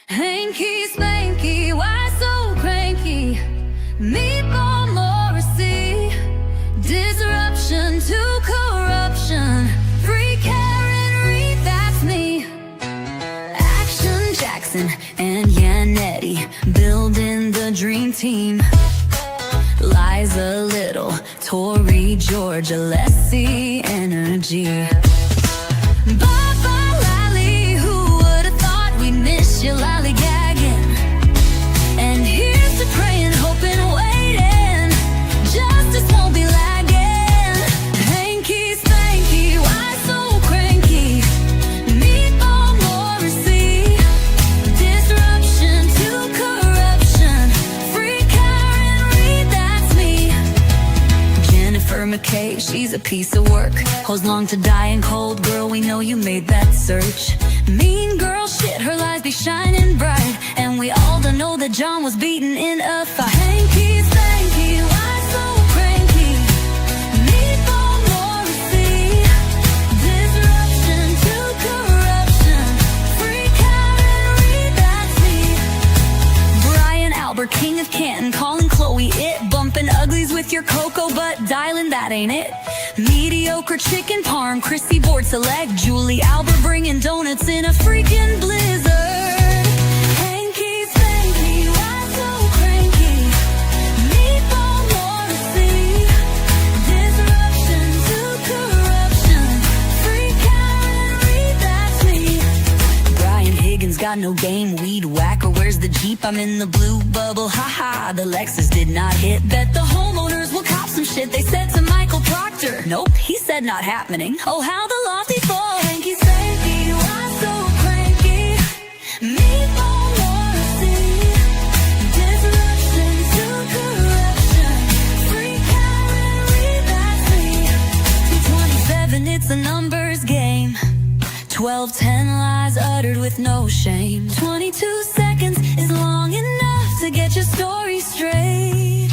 Hanky, Spanky, why so cranky? Meatball Morrissey, disruption to corruption. Free Karen Reed, that's me. Action Jackson and Yannetti, building the dream team. Liza Little, Tori Georgia, let's see energy. Bye-bye Lally, who would've thought we'd miss you lollygagging? And here's to praying, hoping, waiting, justice won't be lagging. Hanky, Spanky, why so cranky? Meatball Morrissey, disruption to corruption. Free Karen Reed, that's me. Jennifer McKay, she's a piece of work. Hoes long to die in cold, girl, we know you made that search. Mean girl shit, her lies be shining bright, and we all don't know that John was beaten in a fight. Hanky, Spanky, why so cranky? Meatball Morrissey, disruption to corruption. Free Karen Reed, that's me. Brian Albert, king of Canton, calling Chloe it. Bumping uglies with your cocoa butt, dialing that ain't it. Mediocre chicken parm, Chrissy board select. Julie Albert bringing donuts in a freaking blizzard. Hanky, Spanky, why so cranky? Meatball Morrissey, disruption to corruption. Free Karen Reed, that's me. Brian Higgins got no game, weed whacker, where's the Jeep? I'm in the blue bubble, haha, the Lexus did not hit. Bet the homeowners will cop some shit, they said to Michael Proctor. Nope, he said not happening. Oh, how the lofty fall. Hanky, Spanky, why so cranky? Meatball Morrissey, disruption to corruption. Free Karen Reed, that's me. 227, it's a numbers game. 12, 10 lies uttered with no shame. 22 seconds is long enough to get your story straight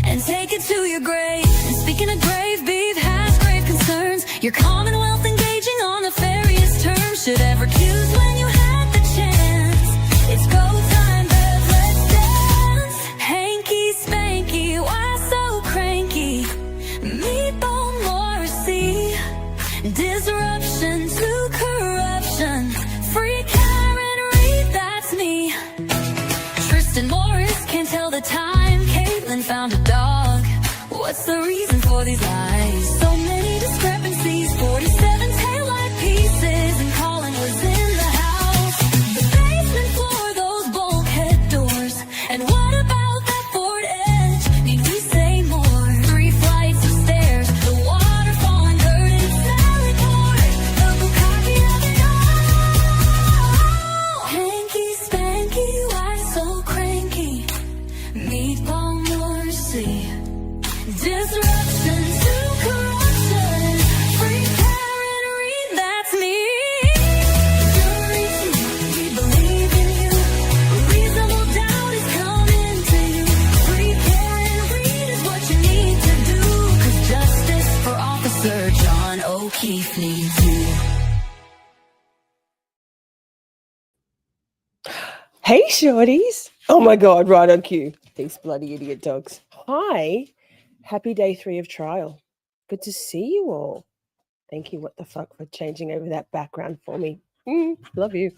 and take it to your grave. And speaking of grave beef, has grave concerns. Your commonwealth engaging on nefarious terms. Should ever accuse when you had the chance. It's go time, Bev, let's dance. Hanky, Spanky, why so cranky? Meatball Morrissey, disruption to corruption. Free Karen Reed, that's me. Tristan Morris can't tell the time. Caitlin found a dog. What's the reason for these lies? So many discrepancies. 47 taillight pieces, and Colin was in the house. The basement floor, those bulkhead doors. And what about that Ford Edge? Need we say more? 3 flights of stairs, the waterfall and dirt and salad port. The bukkake of it all. Hanky, Spanky, why so cranky? Meatball Morrissey, disruption to corruption. Free Karen Reed, that's me. Juries, we believe in you. Reasonable doubt is coming to you. Free Karen Reed is what you need to do. 'Cause justice for Officer John O'Keefe needs you. Hey, shorties. Oh my God, right on cue. These bloody idiot dogs. Hi. Happy day 3 of trial. Good to see you all. Thank you, what the fuck, for changing over that background for me. Love you.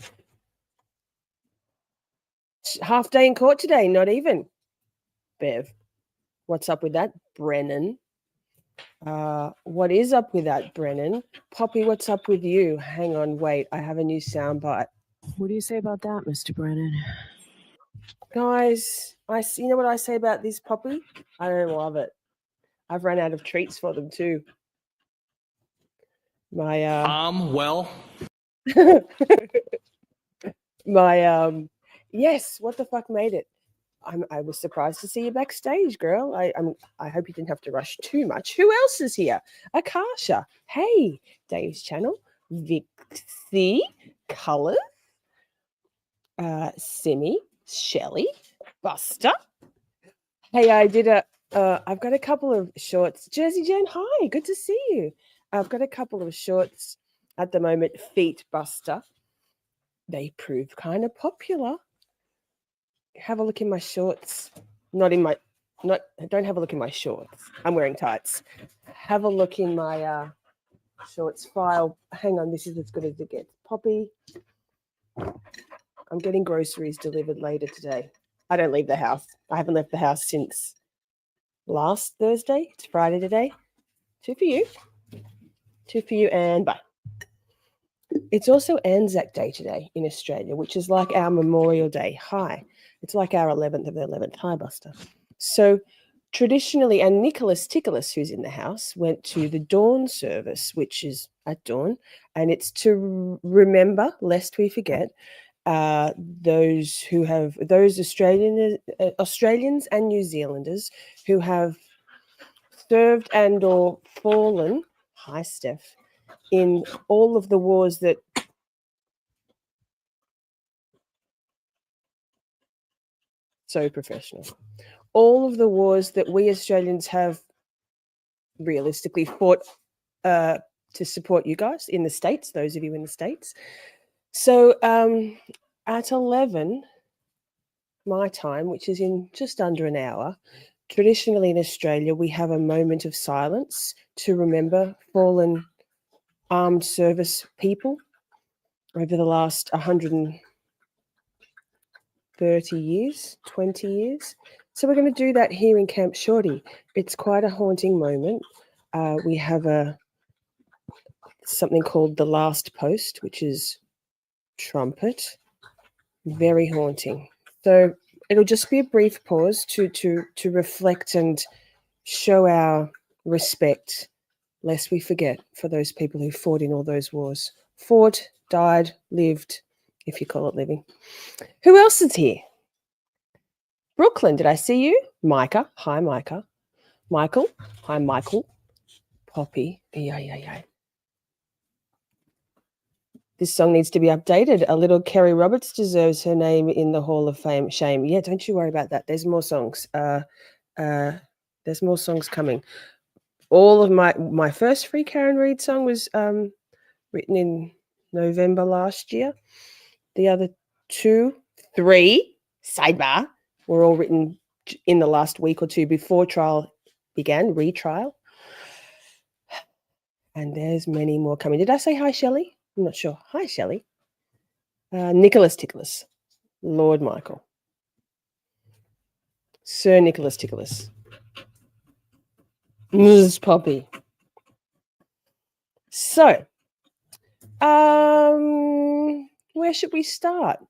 Half day in court today, not even. Bev, what's up with that? Brennan. What is up with that, Brennan? Poppy, what's up with you? Hang on, wait. I have a new soundbite. What do you say about that, Mr. Brennan? Guys, you know what I say about this, Poppy? I don't love it. I've run out of treats for them too. My well, my yes, what the fuck made it? I was surprised to see you backstage, girl. I hope you didn't have to rush too much. Who else is here? Akasha. Hey, Dave's channel. Vixie, Colors, Simi, Shelley, Buster. Hey, I did I've got a couple of shorts. Jersey Jen, hi, good to see you. I've got a couple of shorts at the moment. Feet Buster. they prove kind of popular. Have a look in my shorts. Don't have a look in my shorts. I'm wearing tights. Have a look in my shorts file. Hang on, this is as good as it gets. Poppy, I'm getting groceries delivered later today. I don't leave the house. I haven't left the house since last Thursday. It's Friday today. 2 for you. 2 for you, and bye. It's also ANZAC Day today in Australia, which is like our Memorial Day. Hi. It's like our 11th of the 11th. Hi, Buster. So traditionally, and Nicholas Ticklus, who's in the house, went to the dawn service, which is at dawn, and it's to remember, lest we forget, those Australians and New Zealanders who have served and or fallen, hi Steph, in all of the wars that so professional. All of the wars that we Australians have realistically fought to support you guys in the States, those of you in the States. So at 11 my time, which is in just under an hour, traditionally in Australia, we have a moment of silence to remember fallen armed service people over the last 130 years, 20 years. So we're going to do that here in Camp Shorty. It's quite a haunting moment. We have something called the last post, which is trumpet. Very haunting. So it'll just be a brief pause to reflect and show our respect, lest we forget, for those people who fought in all those wars. Fought, died, lived, if you call it living. Who else is here? Brooklyn, did I see you? Micah, hi Micah. Michael, hi Michael. Poppy, yeah. This song needs to be updated. A little Kerry Roberts deserves her name in the Hall of Fame. Shame. Yeah, don't you worry about that. There's more songs. There's more songs coming. All of my first Free Karen Reid song was written in November last year. The other 2, 3, sidebar, were all written in the last week or two before trial began, retrial. And there's many more coming. Did I say hi, Shelley? I'm not sure. Hi, Shelley. Nicholas Ticklus. Lord Michael. Sir Nicholas Ticklus. Ms. Poppy. So, where should we start?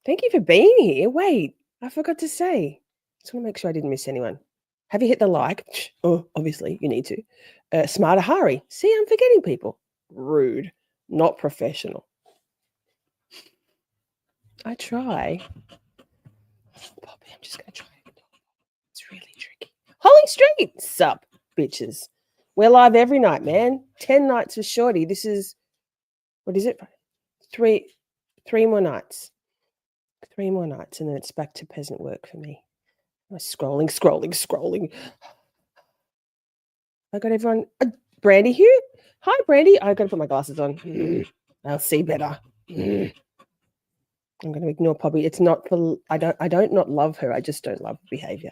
Thank you for being here. Wait, I forgot to say. Just want to make sure I didn't miss anyone. Have you hit the like? Oh, obviously, you need to. Smarter Hari. See, I'm forgetting people. Rude. Not professional. I try. Poppy, I'm just going to try. It's really tricky. Holly Street. Sup, bitches. We're live every night, man. 10 nights with Shorty. This is, what is it? 3 more nights. 3 more nights, and then it's back to peasant work for me. I'm scrolling. I got everyone. Brandy here. Hi, Brandy. I got to put my glasses on. I'll see better. I'm going to ignore Poppy. It's not for. I don't not love her. I just don't love behavior.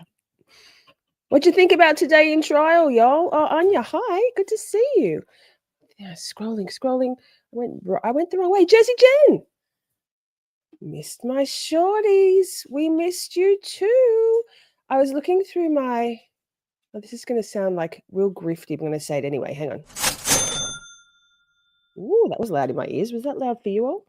What'd you think about today in trial, y'all? Oh, Anya, hi. Good to see you. Yeah, scrolling. I went the wrong way. Jersey Jen. Missed my shorties. We missed you too. I was looking through my. Oh, this is going to sound like real grifty. I'm going to say it anyway. Hang on. Ooh, that was loud in my ears. Was that loud for you all?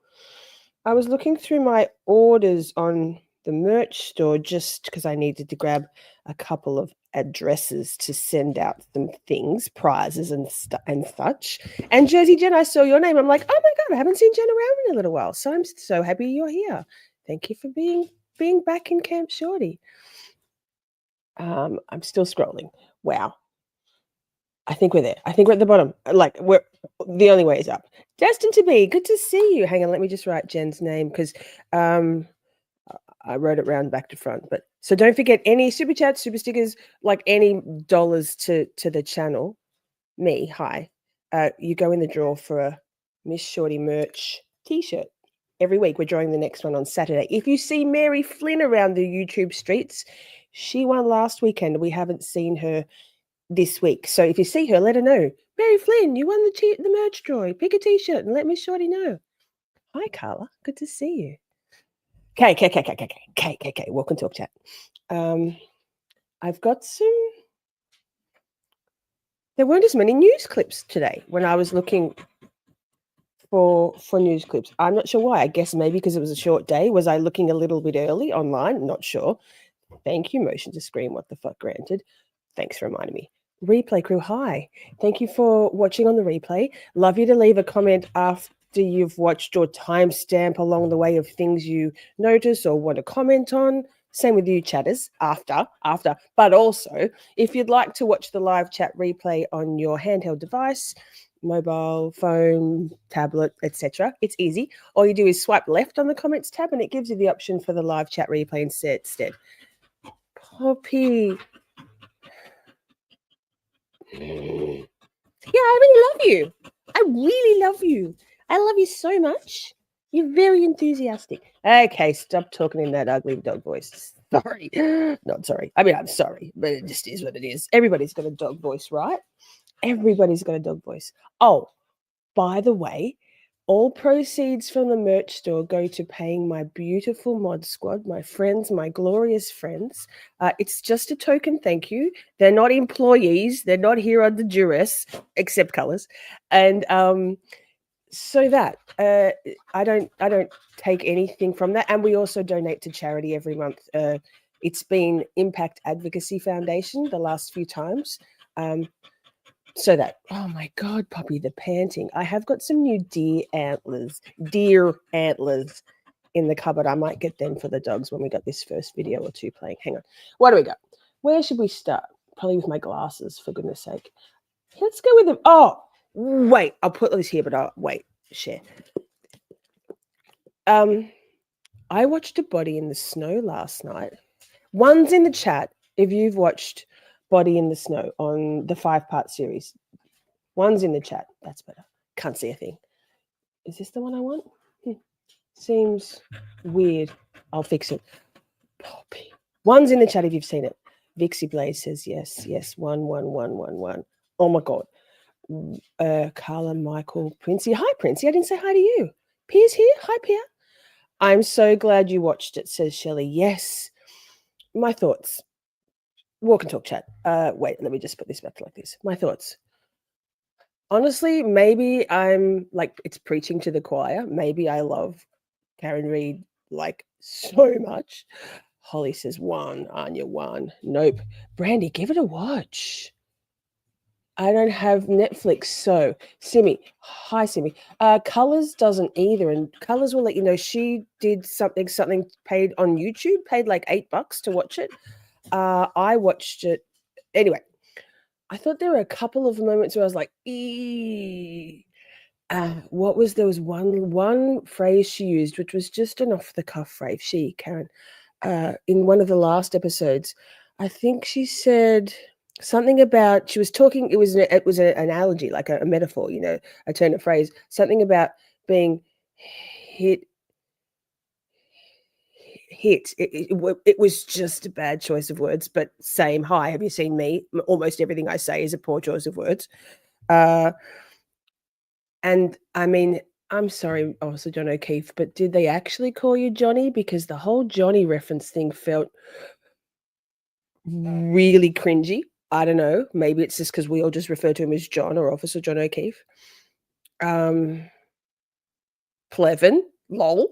I was looking through my orders on the merch store just because I needed to grab a couple of addresses to send out some things, prizes and such. And Jersey Jen, I saw your name. I'm like, oh my God, I haven't seen Jen around in a little while. So I'm so happy you're here. Thank you for being back in Camp Shorty. I'm still scrolling. Wow. I think we're there. I think we're at the bottom. Like, we're the only way is up. Destined to be. Good to see you. Hang on, let me just write Jen's name because I wrote it round back to front. But so don't forget any super chats, super stickers, like any dollars to the channel. Me, hi. You go in the draw for a Miss Shorty merch t-shirt. every week. We're drawing the next one on Saturday. If you see Mary Flynn around the YouTube streets, she won last weekend. We haven't seen her this week. So if you see her, let her know. Mary Flynn, you won the merch draw. Pick a t-shirt and let Miss Shorty know. Hi, Carla. Good to see you. Okay. Walk and talk chat. I've got some. There weren't as many news clips today when I was looking for news clips. I'm not sure why. I guess maybe because it was a short day. Was I looking a little bit early online? Not sure. Thank you. Motion to screen. What the fuck? Granted. Thanks for reminding me. Replay crew, hi. Thank you for watching on the replay. Love you to leave a comment after you've watched or timestamp along the way of things you notice or want to comment on. Same with you chatters after. But also, if you'd like to watch the live chat replay on your handheld device, mobile phone, tablet, etc., it's easy. All you do is swipe left on the comments tab and it gives you the option for the live chat replay instead. Poppy. Yeah, I really love you. I really love you. I love you so much. You're very enthusiastic. Okay, stop talking in that ugly dog voice. Sorry. Not sorry. I mean, I'm sorry, but it just is what it is. Everybody's got a dog voice, right? Everybody's got a dog voice. Oh, by the way, all proceeds from the merch store go to paying my beautiful mod squad, my friends, my glorious friends. It's just a token thank you. They're not employees. They're not here under duress, except colours. And so that I don't take anything from that. And we also donate to charity every month. It's been Impact Advocacy Foundation the last few times. So that, oh my God, Poppy, the panting. I have got some new deer antlers in the cupboard. I might get them for the dogs when we got this first video or two playing. Hang on. What do we got? Where should we start? Probably with my glasses, for goodness sake. Let's go with them. Oh, wait. I'll put this here, but I'll wait. Share. I watched A Body in the Snow last night. One's in the chat if you've watched Body in the Snow on the 5-part series. One's in the chat. That's better. Can't see a thing. Is this the one I want? Seems weird. I'll fix it. Poppy. One's in the chat if you've seen it. Vixie Blaze says yes. 1. Oh my God. Carla, Michael, Princey. Hi, Princey. I didn't say hi to you. Pia's here. Hi, Pia. I'm so glad you watched it, says Shelley. Yes. My thoughts. Walk and talk chat. Wait, let me just put this back like this. My thoughts. Honestly, maybe I'm like, it's preaching to the choir. Maybe I love Karen Reid like so much. Holly says 1. Anya 1. Nope. Brandy, give it a watch. I don't have Netflix, so Simi. Hi, Simi. Colors doesn't either, and Colors will let you know. She did something paid on YouTube, paid like $8 to watch it. I watched it anyway. I thought there were a couple of moments where I was like, "Ee." There was one phrase she used, which was just an off the cuff phrase. Karen, in one of the last episodes, I think she said something about, she was talking, it was an analogy, like a metaphor, a turn of phrase, something about being hit. It was just a bad choice of words, but same. Hi, have you seen me? Almost everything I say is a poor choice of words. And I mean, I'm sorry, also John O'Keefe, but did they actually call you Johnny? Because the whole Johnny reference thing felt really cringy. I don't know. Maybe it's just because we all just refer to him as John or Officer John O'Keefe. Plevin, lol.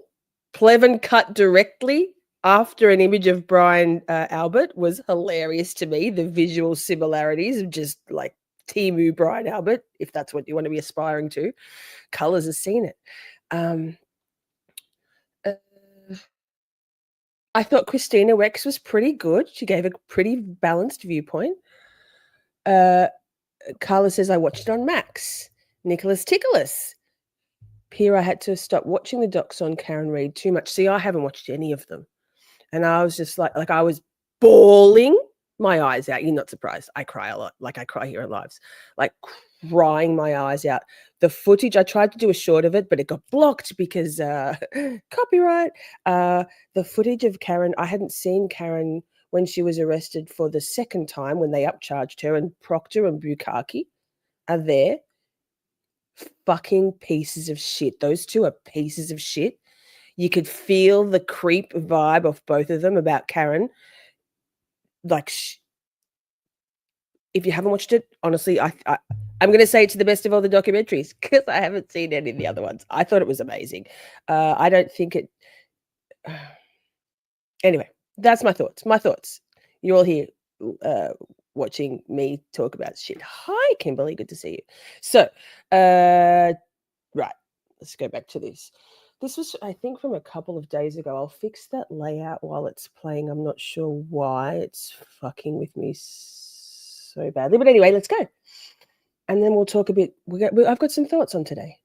Plevin cut directly after an image of Brian Albert was hilarious to me. The visual similarities of just like Timu Brian Albert, if that's what you want to be aspiring to. Colors has seen it. I thought Christina Wex was pretty good. She gave a pretty balanced viewpoint. Carla says, I watched it on Max. Nicholas Tickless. Here I had to stop watching the docs on Karen Reid too much. See, I haven't watched any of them. And I was just like I was bawling my eyes out. You're not surprised. I cry a lot. Like I cry here on lives. Like crying my eyes out. The footage, I tried to do a short of it, but it got blocked because copyright. The footage of Karen, I hadn't seen Karen when she was arrested for the second time when they upcharged her, and Proctor and Bukkake are there. Fucking pieces of shit. Those two are pieces of shit. You could feel the creep vibe of both of them about Karen. Like, if you haven't watched it, honestly, I'm going to say it's the best of all the documentaries because I haven't seen any of the other ones. I thought it was amazing. I don't think it... Anyway, that's my thoughts. You're all here watching me talk about shit. Hi, Kimberly. Good to see you. So, right. Let's go back to this. This was, I think, from a couple of days ago. I'll fix that layout while it's playing. I'm not sure why it's fucking with me so badly. But anyway, let's go. And then we'll talk a bit. I've got some thoughts on today.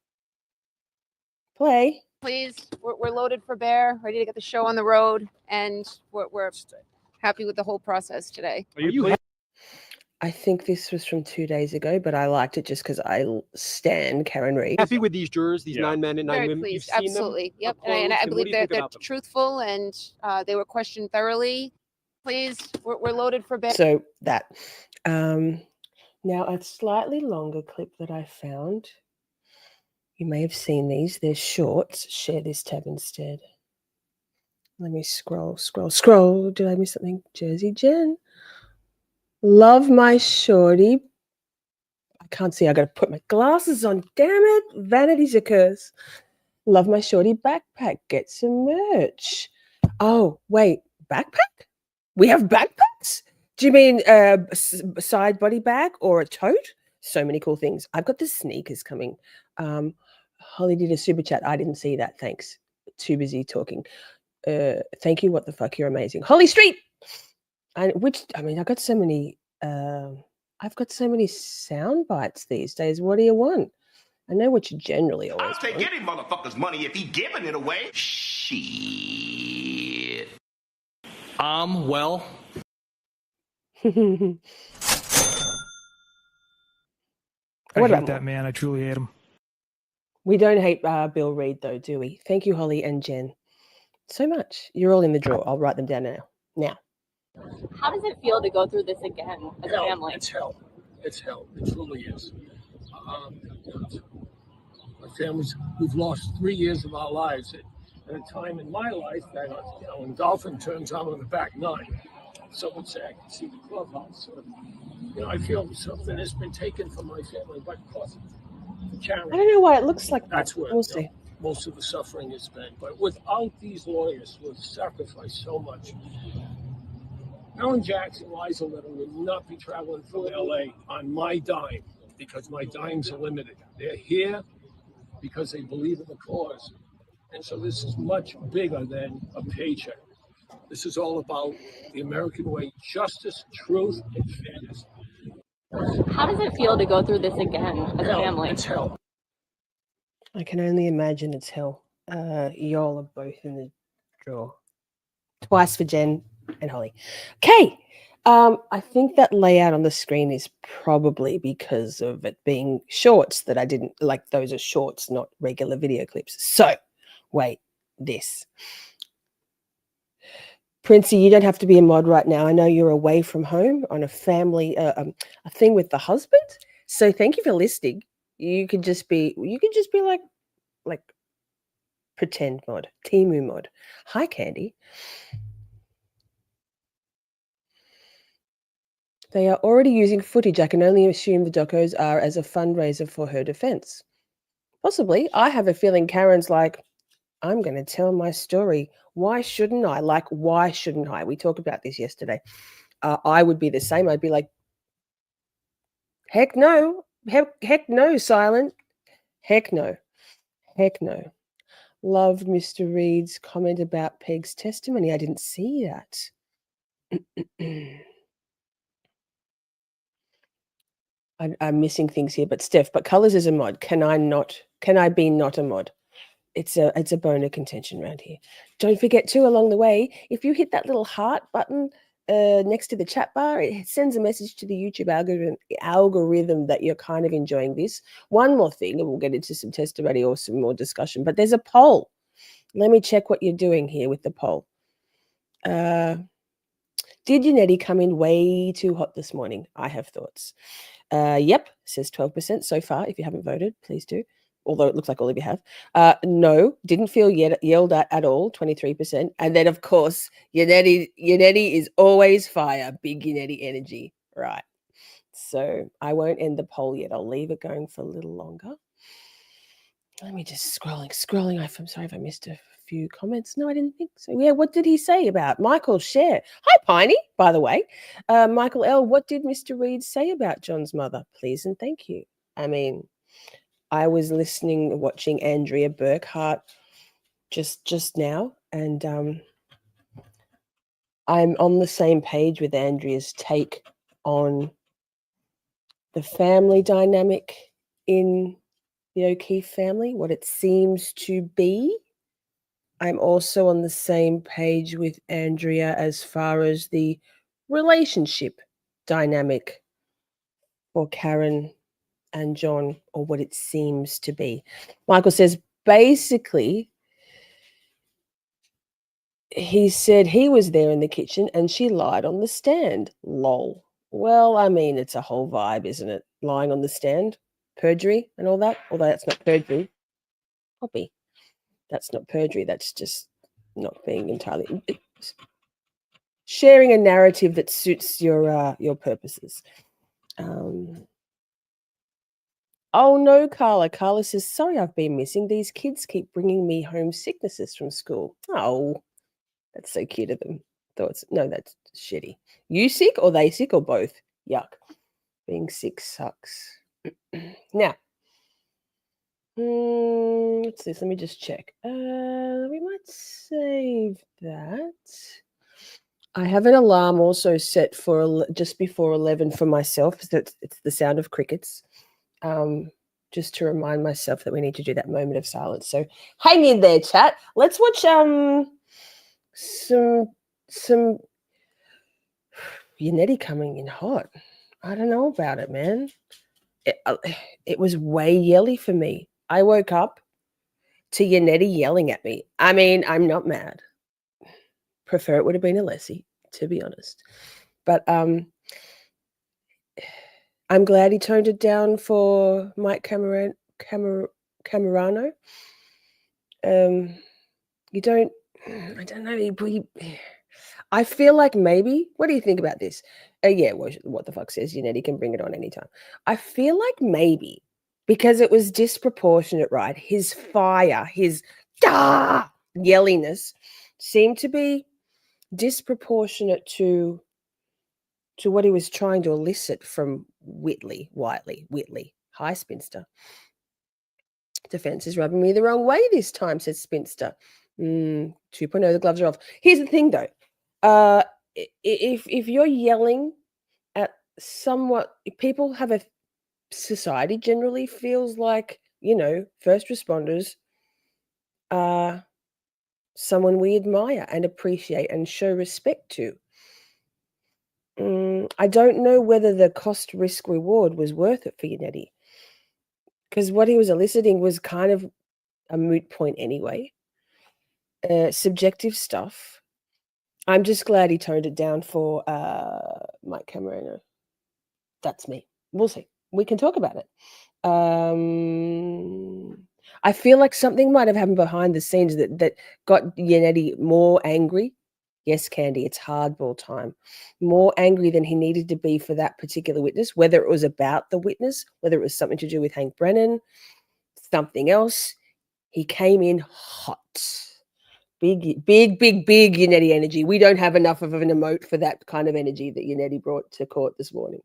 Play. Please, we're loaded for bear, ready to get the show on the road, and we're happy with the whole process today. Are you I think this was from 2 days ago, but I liked it just because I stand Karen Reid. happy with these jurors, these 9 men and 9 Very women? pleased, You've seen absolutely. them Yep, up close, and I what do believe you they're think about them? truthful and they were questioned thoroughly. Please, we're loaded for bear. So that. Now a slightly longer clip that I found. You may have seen these. They're shorts. Share this tab instead. Let me scroll. Did I miss something? Jersey Jen. Love my shorty. I can't see. I got to put my glasses on. Damn it. Vanity's a curse. Love my shorty backpack. Get some merch. Oh, wait. Backpack? We have backpacks? Do you mean a side body bag or a tote? So many cool things. I've got the sneakers coming. Holly did a super chat. I didn't see that. Thanks. Too busy talking. Thank you. What the fuck? You're amazing. Holly Street. I've got so many. I've got so many sound bites these days. What do you want? I know what you generally always I'll take want. any motherfucker's money if he giving it away. Shit. Well. I What hate about that man. I truly hate him. We don't hate Bill Reid, though, do we? Thank you, Holly and Jen, so much. You're all in the draw. I'll write them down now. How does it feel to go through this again as a family? It's hell. It's hell. It truly is. My family's, we've lost 3 years of our lives at a time in my life that, when golfing turns on the back nine, someone say I can see the clubhouse. So, I feel something has been taken from my family, but of course, the Camerano. I don't know why it looks like that's that. where We'll see. most of the suffering has been. But without these lawyers who have sacrificed so much, Alan Jackson, Liza Little would not be traveling from LA on my dime because my dimes are limited. They're here because they believe in the cause. And so this is much bigger than a paycheck. This is all about the American way, justice, truth, and fairness. How does it feel to go through this again as a family? It's hell. I can only imagine it's hell. Y'all are both in the draw. Twice for Jen and Holly. Okay. I think that layout on the screen is probably because of it being shorts that I didn't like. Those are shorts, not regular video clips. So wait, this. Princey, you don't have to be a mod right now. I know you're away from home on a family, a thing with the husband. So thank you for listening. You could just be like pretend mod, Timu mod. Hi, Candy. They are already using footage. I can only assume the docos are as a fundraiser for her defense. Possibly. I have a feeling Karen's like, I'm going to tell my story. Why shouldn't I? Like, why shouldn't I? We talked about this yesterday. I would be the same. I'd be like, heck no. Heck no, silent. Heck no. Heck no. Loved Mr. Reid's comment about Peg's testimony. I didn't see that. I'm missing things here, but Steph, but Colors is a mod. Can I be not a mod? It's a bone of contention around here. Don't forget too, along the way, if you hit that little heart button next to the chat bar. It sends a message to the YouTube algorithm that you're kind of enjoying this. One more thing, and we'll get into some testimony or some more discussion, but there's a poll. Let me check what you're doing here with the poll. Did Yannetti come in way too hot this morning? I have thoughts. Yep, says 12% so far. If you haven't voted, please do. Although it looks like all of you have. No, didn't feel yelled at all, 23%. And then, of course, Yannetti is always fire, big Yannetti energy. Right. So I won't end the poll yet. I'll leave it going for a little longer. Let me just scrolling. I'm sorry if I missed a few comments. No, I didn't think so. Yeah, what did he say about Michael Share? Hi, Piney, by the way. Michael L., what did Mr. Reed say about John's mother? Please and thank you. I mean, I was watching Andrea Burkhart just now, and I'm on the same page with Andrea's take on the family dynamic in the O'Keefe family, what it seems to be. I'm also on the same page with Andrea as far as the relationship dynamic for Karen and John, or what it seems to be. Michael says, basically, he said he was there in the kitchen and she lied on the stand. Lol. Well, I mean, it's a whole vibe, isn't it? Lying on the stand, perjury and all that. Although that's not perjury. Poppy. That's not perjury. That's just not being entirely sharing a narrative that suits your purposes. Oh no, Carla. Carla says, sorry, I've been missing. These kids keep bringing me home sicknesses from school. Oh, that's so cute of them. No, that's shitty. You sick or they sick or both? Yuck. Being sick sucks. Now, what's this? Let me just check. We might save that. I have an alarm also set for just before 11 for myself. So it's the sound of crickets. Just to remind myself that we need to do that moment of silence. So hang in there, chat. Let's watch some Yannetti coming in hot. I don't know about it, man. It was way yelly for me. I woke up to Yannetti yelling at me. I mean, I'm not mad. Prefer it would have been a Lessie, to be honest. But I'm glad he toned it down for Mike Camerano. I don't know. I feel like maybe, what do you think about this? Yeah, what the fuck says Yannetti can bring it on anytime. I feel like maybe because it was disproportionate, right? His fire, his yelliness seemed to be disproportionate to what he was trying to elicit from Whitley. Hi, Spinster. Defense is rubbing me the wrong way this time, says Spinster. 2.0, the gloves are off. Here's the thing, though. If you're yelling at people have a society generally feels like, first responders are someone we admire and appreciate and show respect to. I don't know whether the cost risk reward was worth it for Yannetti, because what he was eliciting was kind of a moot point anyway. Subjective stuff. I'm just glad he toned it down for Mike Camerano. That's me. We'll see. We can talk about it. I feel like something might have happened behind the scenes that got Yannetti more angry. Yes, Candy, it's hardball time. More angry than he needed to be for that particular witness, whether it was about the witness, whether it was something to do with Hank Brennan, something else. He came in hot. Big Yannetti energy. We don't have enough of an emote for that kind of energy that Yannetti brought to court this morning.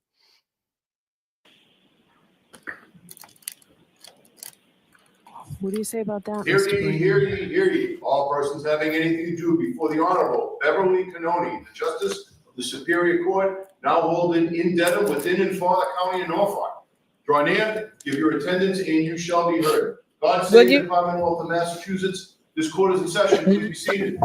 What do you say about that, Hear Mr. ye, Brennan? hear ye, hear ye. All persons having anything to do before the Honorable Beverly Canoni, the Justice of the Superior Court, now holding in Dedham within and for the County of Norfolk. Draw near, give your attendance, and you shall be heard. God save the Commonwealth of Massachusetts. This court is in session. Please be seated.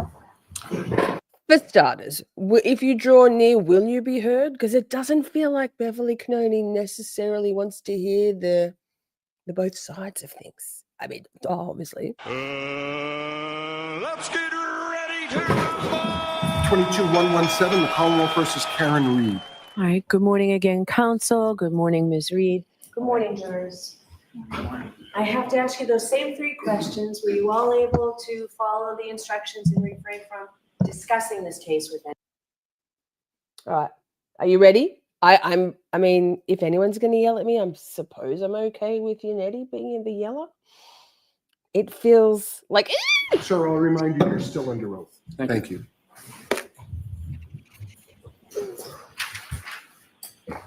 For starters, if you draw near, will you be heard? Because it doesn't feel like Beverly Cannoni necessarily wants to hear the both sides of things. I mean, obviously. Let's get ready to rumble! 22117, the Commonwealth versus Karen Reed. All right. Good morning again, counsel. Good morning, Ms. Reed. Good morning, jurors. I have to ask you those same 3 questions. Were you all able to follow the instructions and refrain from discussing this case with them? All right. Are you ready? I mean, if anyone's going to yell at me, I suppose I'm okay with Yannetti being in the yeller. It feels like... Sir, I'll remind you, you're still under oath. Thank you.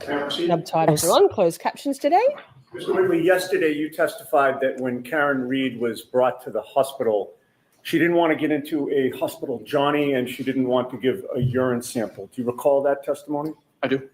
Subtitles are on, closed captions today. Mr. Whitley, yesterday you testified that when Karen Reed was brought to the hospital, she didn't want to get into a hospital Johnny and she didn't want to give a urine sample. Do you recall that testimony? I do.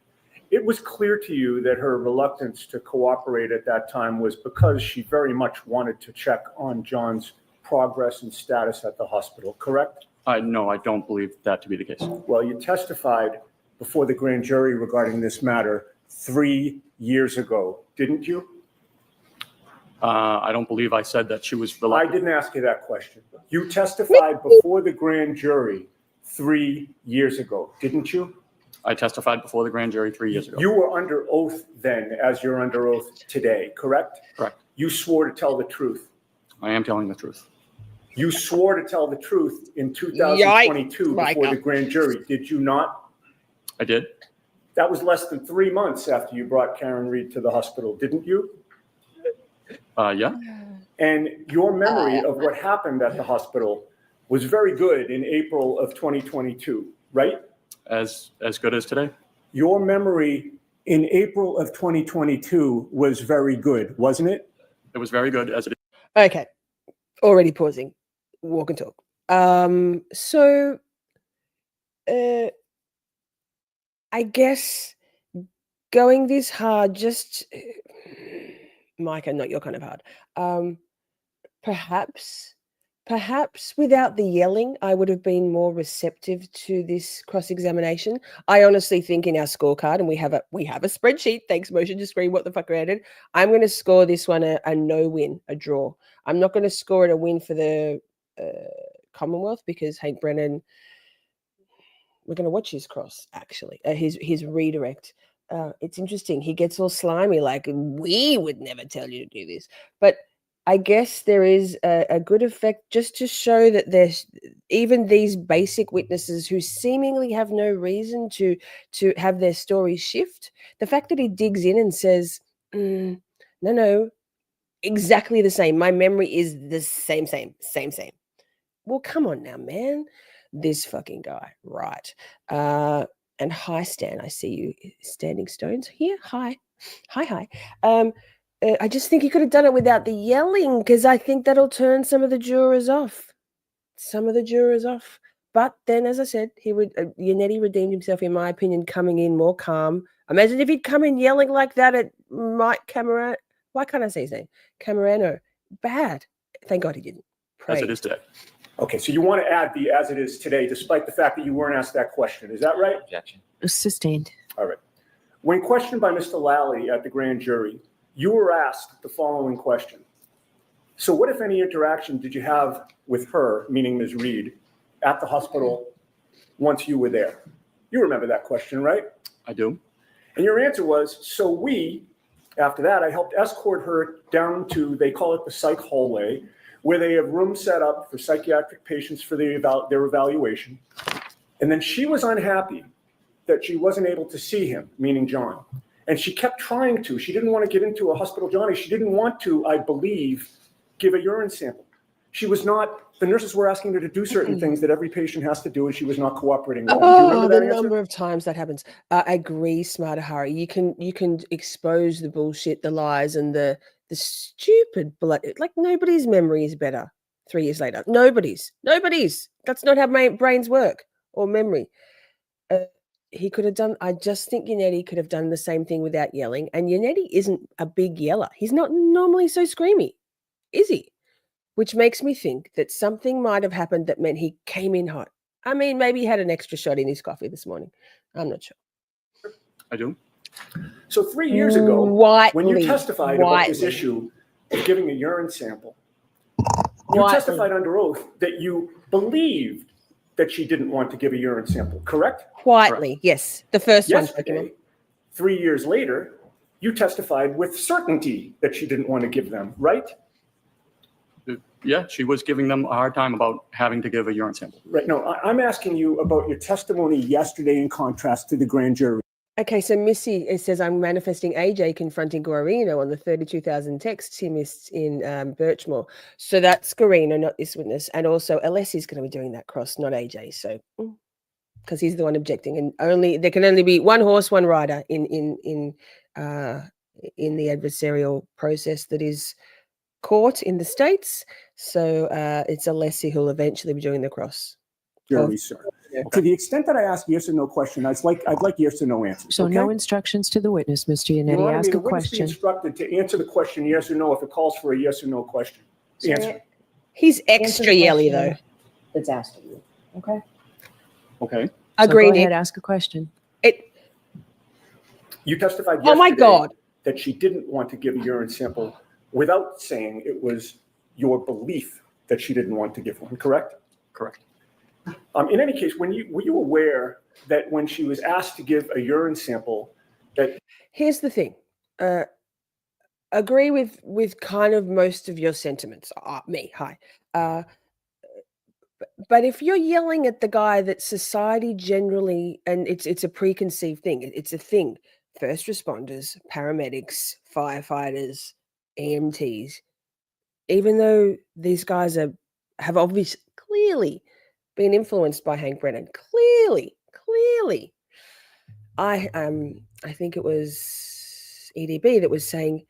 It was clear to you that her reluctance to cooperate at that time was because she very much wanted to check on John's progress and status at the hospital, correct? No, I don't believe that to be the case. Well, you testified before the grand jury regarding this matter 3 years ago, didn't you? I don't believe I said that she was I reluctant. didn't ask you that question. You testified before the grand jury 3 years ago, didn't you? I testified before the grand jury 3 years ago. You were under oath then, as you're under oath today, correct? Correct. You swore to tell the truth. I am telling the truth. You swore to tell the truth in 2022 before the grand jury, did you not? I did. That was less than 3 months after you brought Karen Reed to the hospital, didn't you? Yeah. And your memory of what happened at the hospital was very good in April of 2022, right? As good as today. Your memory in April of 2022 was very good, wasn't it? It was very good as it is. Okay. Already pausing. Walk and talk. I guess going this hard, just Micah, not your kind of hard. Perhaps without the yelling, I would have been more receptive to this cross-examination. I honestly think in our scorecard, and we have a spreadsheet. Thanks, motion to screen. What the fuck, Brandon? I'm going to score this one a no win, a draw. I'm not going to score it a win for the Commonwealth because Hank Brennan. We're going to watch his cross actually, his redirect. It's interesting. He gets all slimy, like we would never tell you to do this, but. I guess there is a good effect just to show that there's even these basic witnesses who seemingly have no reason to have their story shift. The fact that he digs in and says, no, exactly the same. My memory is the same. Well, come on now, man. This fucking guy. Right. And hi, Stan. I see you standing stones here. Hi. I just think he could have done it without the yelling because I think that'll turn some of the jurors off. But then, as I said, Yannetti redeemed himself, in my opinion, coming in more calm. Imagine if he'd come in yelling like that at Mike Camerano. Why can't I say his name? Camerano. Bad. Thank God he didn't. As it is today. Okay, so you want to add the as it is today, despite the fact that you weren't asked that question. Is that right? Objection. Sustained. All right. When questioned by Mr. Lally at the grand jury, you were asked the following question. So what, if any, interaction did you have with her, meaning Ms. Reed, at the hospital once you were there? You remember that question, right? I do. And your answer was, after that, I helped escort her down to, they call it the psych hallway, where they have rooms set up for psychiatric patients for their evaluation. And then she was unhappy that she wasn't able to see him, meaning John. And she kept trying to. She didn't want to get into a hospital Johnny. She didn't want to, I believe, give a urine sample. She was not, the nurses were asking her to do certain things that every patient has to do, and she was not cooperating with them. Do you remember that number of times that happens. I agree, Smarter Harry. You can expose the bullshit, the lies, and the stupid blood. Like nobody's memory is better 3 years later. Nobody's. That's not how brains work or memory. He could have done, I just think Yannetti could have done the same thing without yelling. And Yannetti isn't a big yeller. He's not normally so screamy, is he? Which makes me think that something might have happened that meant he came in hot. I mean, maybe he had an extra shot in his coffee this morning. I'm not sure. I do. So 3 years ago, when you Whitley, testified about this Whitley. issue of giving a urine sample, you Whitley. testified under oath that you believed that she didn't want to give a urine sample, correct? Quietly, yes. The first one. Yesterday, 3 years later, you testified with certainty that she didn't want to give them, right? Yeah, she was giving them a hard time about having to give a urine sample. Right. No, I'm asking you about your testimony yesterday in contrast to the grand jury. Okay, so Missy, it says, I'm manifesting AJ confronting Guarino on the 32,000 texts he missed in Birchmore. So that's Guarino, not this witness. And also Alessi's going to be doing that cross, not AJ. So, because he's the one objecting. And there can only be one horse, one rider in the adversarial process that is court in the States. So it's Alessi who'll eventually be doing the cross. Jury, sir. To the extent that I ask yes or no question, I'd like yes or no answers. So okay? no instructions to the witness, Mr. Your Yannetti. Honor, Ask the a witness be question. instructed to answer the question yes or no if it calls for a yes or no question. Answer. He's extra yelly though. It's asked of you. Okay. Okay. So Agree, go Nick. ahead, ask a question. You testified Oh my yesterday God. that she didn't want to give a urine sample without saying it was your belief that she didn't want to give one, correct? Correct. In any case, were you aware that when she was asked to give a urine sample, that Here's the thing. Agree with kind of most of your sentiments. Me, hi. But if you're yelling at the guy that society generally, and it's a preconceived thing, it's a thing. First responders, paramedics, firefighters, EMTs, even though these guys have obviously clearly been influenced by Hank Brennan, clearly, I think it was EDB that was saying,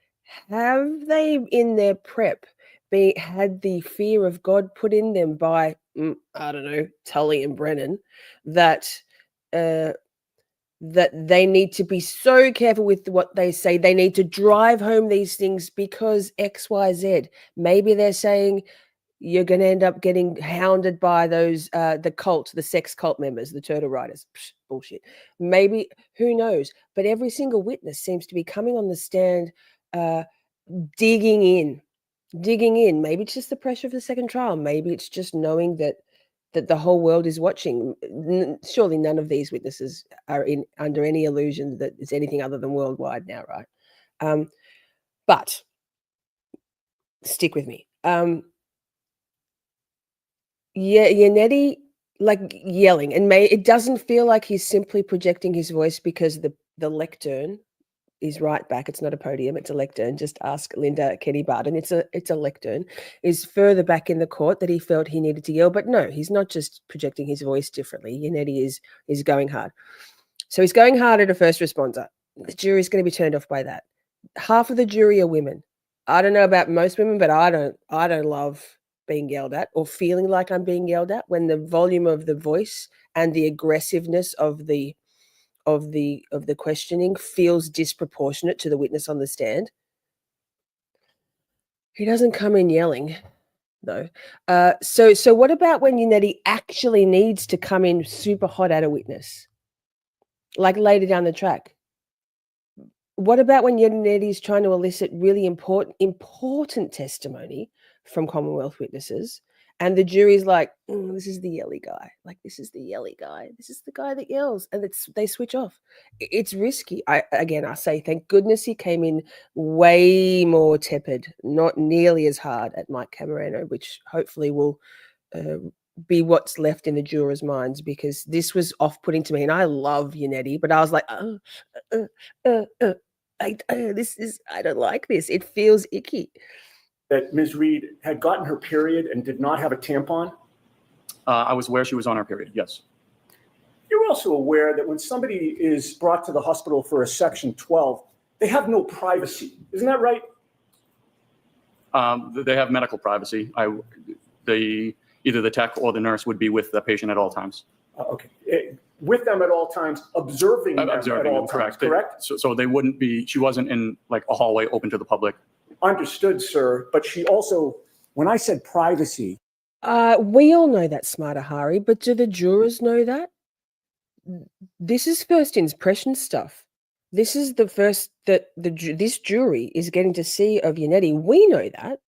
have they in their prep had the fear of God put in them by I don't know, Tully and Brennan, that they need to be so careful with what they say. They need to drive home these things because X, Y, Z. Maybe they're saying you're going to end up getting hounded by those, the sex cult members, the turtle riders. Psh, bullshit. Maybe, who knows? But every single witness seems to be coming on the stand, digging in. Maybe it's just the pressure of the second trial. Maybe it's just knowing that the whole world is watching. Surely none of these witnesses are under any illusion that it's anything other than worldwide now, right? But stick with me. Yannetti, like yelling, and it doesn't feel like he's simply projecting his voice because the lectern is right back. It's not a podium, it's a lectern. Just ask Linda Kenny Barton. It's a lectern. Is further back in the court that he felt he needed to yell. But no, he's not just projecting his voice differently. Yannetti is going hard. So he's going hard at a first responder. The jury is going to be turned off by that. Half of the jury are women. I don't know about most women, but I don't love being yelled at or feeling like I'm being yelled at when the volume of the voice and the aggressiveness of the questioning feels disproportionate to the witness on the stand. He doesn't come in yelling, though. So what about when Yannetti actually needs to come in super hot at a witness, like later down the track? What about when Yannetti is trying to elicit really important testimony from Commonwealth witnesses, and the jury's like, this is the yelly guy. Like, this is the yelly guy. This is the guy that yells, and they switch off. It's risky. I say, thank goodness he came in way more tepid, not nearly as hard at Mike Camerano, which hopefully will be what's left in the jurors' minds, because this was off-putting to me. And I love Yannetti, but I was like, I don't like this. It feels icky. that Ms. Reed had gotten her period and did not have a tampon? I was aware she was on her period, yes. You're also aware that when somebody is brought to the hospital for a Section 12, they have no privacy. Isn't that right? They have medical privacy. Either the tech or the nurse would be with the patient at all times. Okay. With them at all times, observing them at all times, correct? So they wouldn't be, she wasn't in like a hallway open to the public. Understood, sir. But she also, when I said privacy, We all know that, Smarter Hari, but do the jurors know that? This is first impression stuff. This is the first that this jury is getting to see of Yannetti. We know that,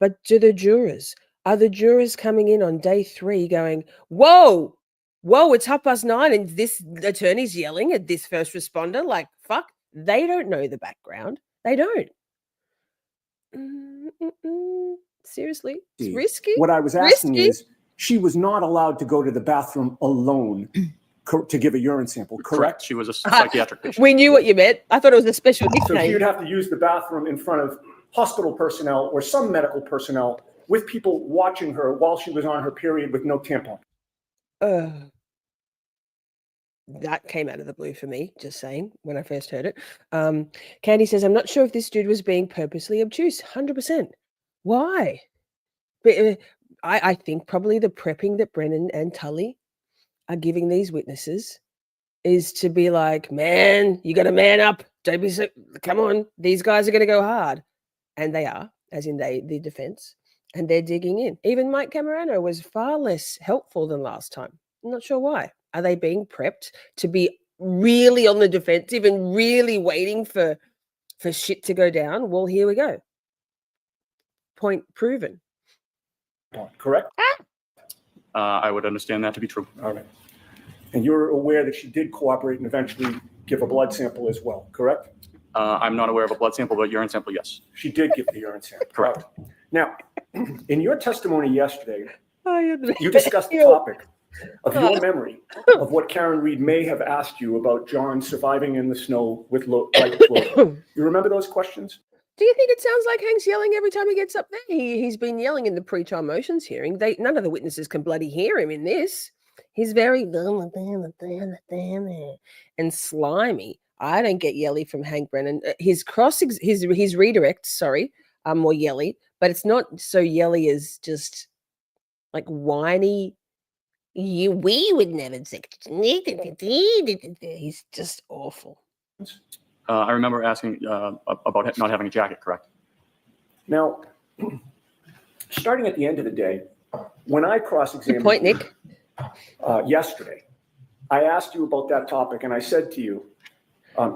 but do the jurors? Are the jurors coming in on day 3 going, whoa, it's 9:30 and this attorney's yelling at this first responder? Like, fuck, they don't know the background. They don't. Seriously, it's risky. What I was asking Risky. is, she was not allowed to go to the bathroom alone to give a urine sample, correct? She was a psychiatric patient. We knew what you meant. I thought it was a special So nickname. she would have to use the bathroom in front of hospital personnel or some medical personnel with people watching her while she was on her period with no tampon. That came out of the blue for me, just saying, when I first heard it. Candy says, I'm not sure if this dude was being purposely obtuse. 100%. Why? But I think probably the prepping that Brennan and Tully are giving these witnesses is to be like, man, you got to man up. Don't be so, come on. These guys are going to go hard. And they are, as in the defense. And they're digging in. Even Mike Camerano was far less helpful than last time. I'm not sure why. Are they being prepped to be really on the defensive and really waiting for shit to go down? Well, here we go. Point proven. Correct? I would understand that to be true. All right. And you're aware that she did cooperate and eventually give a blood sample as well, correct? I'm not aware of a blood sample, but urine sample, yes. She did give the urine sample. Correct. Now, in your testimony yesterday, Oh, you discussed the topic of your memory of what Karen Reed may have asked you about John surviving in the snow with light floor. You remember those questions? Do you think it sounds like Hank's yelling every time he gets up there? He's been yelling in the pre-trial motions hearing. None of the witnesses can bloody hear him in this. He's very and slimy. I don't get yelly from Hank Brennan. His redirects, are more yelly, but it's not so yelly as just like whiny. We would never say. He's just awful. I remember asking about not having a jacket, correct? Now, starting at the end of the day, when I cross-examined Good point, Nick. Yesterday, I asked you about that topic, and I said to you,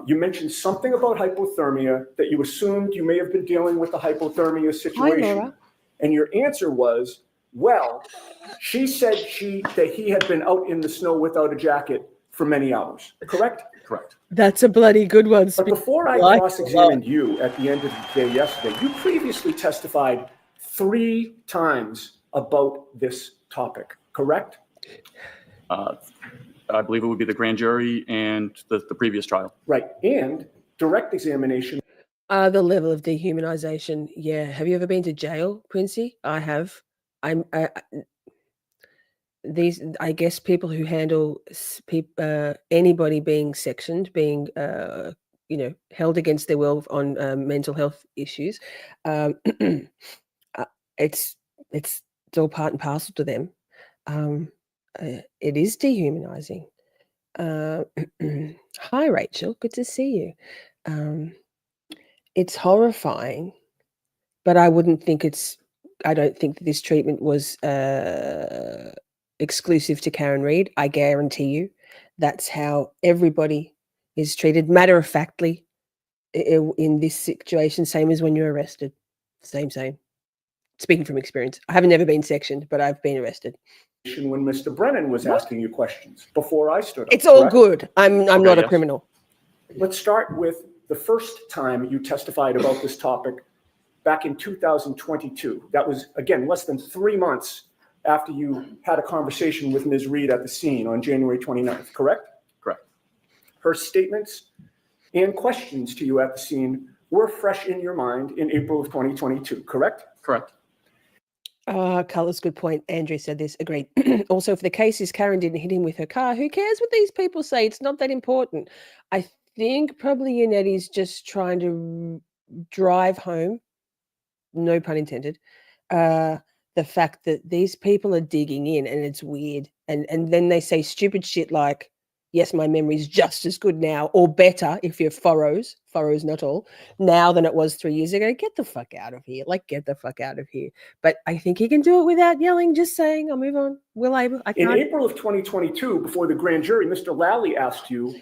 you mentioned something about hypothermia, that you assumed you may have been dealing with the hypothermia situation. Hi, Laura. And your answer was, well, she said that he had been out in the snow without a jacket for many hours, correct? Correct. That's a bloody good one. But before I cross-examined you at the end of the day yesterday, you previously testified 3 times about this topic, correct? I believe it would be the grand jury and the previous trial. Right. And direct examination. The level of dehumanization. Yeah. Have you ever been to jail, Princey? I have. I guess people who handle anybody being sectioned, being held against their will on mental health issues, it's all part and parcel to them. It is dehumanizing. Hi, Rachel. Good to see you. It's horrifying, but I don't think that this treatment was exclusive to Karen Reed. I guarantee you that's how everybody is treated, matter-of-factly, in this situation, same as when you're arrested. Same. Speaking from experience. I haven't never been sectioned, but I've been arrested. When Mr. Brennan was asking you questions before I stood up. It's all good. I'm not a criminal. Let's start with the first time you testified about this topic back in 2022. That was, again, less than 3 months after you had a conversation with Ms. Reed at the scene on January 29th, correct? Correct. Her statements and questions to you at the scene were fresh in your mind in April of 2022, correct? Correct. Color's good point. Andrew said this. Agreed. Also, if the case is Karen didn't hit him with her car, who cares what these people say? It's not that important. I think probably Yannetti's just trying to drive home, no pun intended, the fact that these people are digging in and it's weird. And then they say stupid shit like, Yes, my memory's just as good now, or better if you're furrows not all, now than it was 3 years ago. Get the fuck out of here. Like, get the fuck out of here. But I think he can do it without yelling, just saying, I'll move on. Will able. I In can't. April of 2022, before the grand jury, Mr. Lally asked you,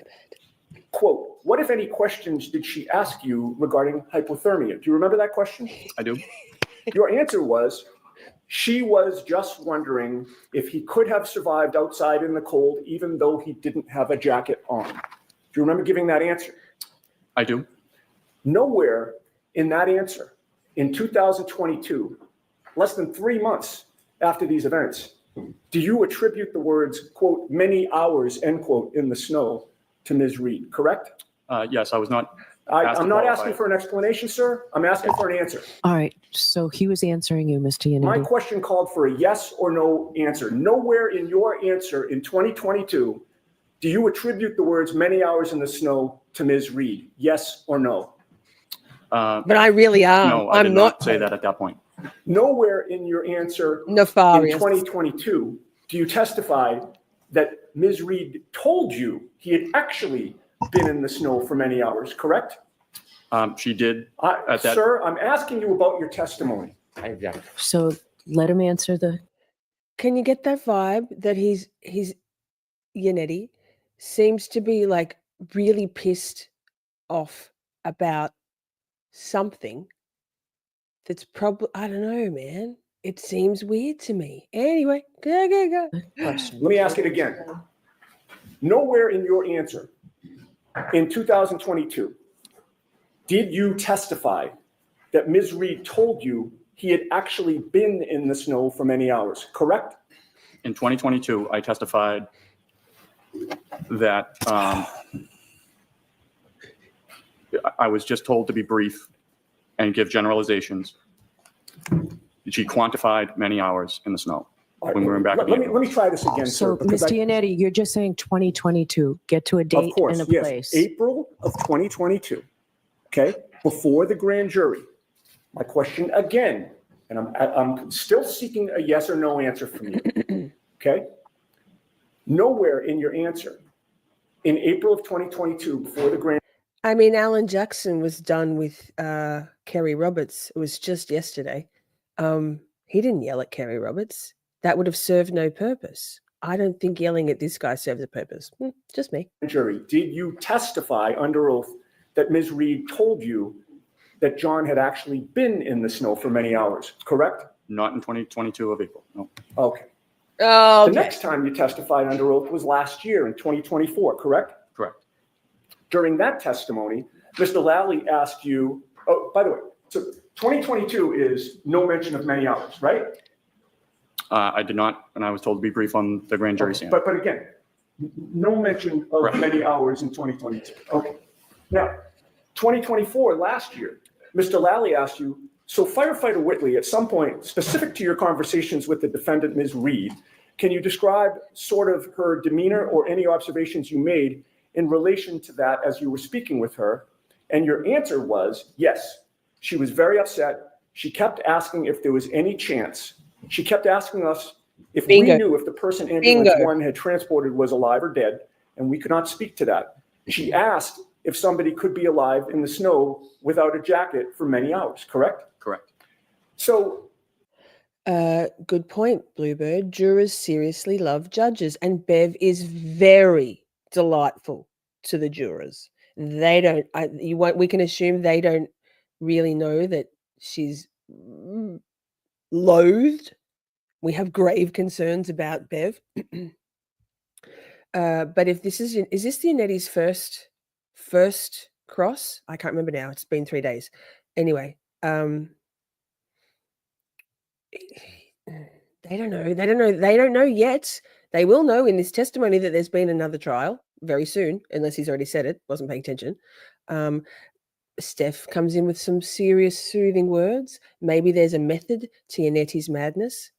quote, what, if any, questions did she ask you regarding hypothermia? Do you remember that question? I do. Your answer was, she was just wondering if he could have survived outside in the cold, even though he didn't have a jacket on. Do you remember giving that answer? I do. Nowhere in that answer, in 2022, less than 3 months after these events, do you attribute the words, quote, many hours, end quote, in the snow to Ms. Reed, correct? Yes, I was not. I'm not asking for an explanation, sir. I'm asking for an answer. All right, so he was answering you, Mr. My Yannetti. question called for a yes or no answer. Nowhere in your answer in 2022 do you attribute the words many hours in the snow to Ms. Reed, yes or no? But I really am. No, I I'm did not say that at that point. Nowhere in your answer Nefarious. in 2022 do you testify that Ms. Reed told you he had actually been in the snow for many hours, correct? She did. At that. Sir, I'm asking you about your testimony. So let him answer the. Can you get that vibe that he's Yannetti seems to be like really pissed off about something that's probably, I don't know, man. It seems weird to me. Anyway, go. Let me ask it again. Nowhere in your answer in 2022 did you testify that Ms. Reed told you he had actually been in the snow for many hours, correct? In 2022, I testified that I was just told to be brief and give generalizations. She quantified many hours in the snow when we were back. Let me try this again, So, sir. because Mr. Yannetti, you're just saying 2022. Get to a Of date course, and a yes. place. April of 2022, okay, before the grand jury. My question again, and I'm still seeking a yes or no answer from you, okay? Nowhere in your answer in April of 2022, before the grand. I mean, Alan Jackson was done with Kerry Roberts. It was just yesterday. He didn't yell at Kerry Roberts. That would have served no purpose. I don't think yelling at this guy serves a purpose. Just me. Jury, did you testify under oath that Ms. Reed told you that John had actually been in the snow for many hours, correct? Not in 2022 of April, no. Okay. Oh, The next time you testified under oath was last year in 2024, correct? Correct. During that testimony, Mr. Lally asked you, oh, by the way, so 2022 is no mention of many hours, right? I did not, and I was told to be brief on the grand jury stand. But again, no mention of Correct. many hours in 2022. Okay. Now, 2024, last year, Mr. Lally asked you, so firefighter Whitley, at some point, specific to your conversations with the defendant, Ms. Reed, can you describe sort of her demeanor or any observations you made in relation to that as you were speaking with her? And your answer was, yes, she was very upset. She kept asking if there was any chance. She kept asking us if Bingo. we knew if the person ambulance one had transported was alive or dead, and we could not speak to that. She asked if somebody could be alive in the snow without a jacket for many hours, correct? Correct. So good point, Bluebird. Jurors seriously love judges, and Bev is very delightful to the jurors. They don't. We can assume they don't really know that she's loathed. We have grave concerns about Bev. But if this is this the Yannetti's first cross? I can't remember now. It's been 3 days. Anyway, they don't know. They don't know yet. They will know in this testimony that there's been another trial very soon, unless he's already said it. Wasn't paying attention. Steph comes in with some serious soothing words. Maybe there's a method to Yannetti's madness.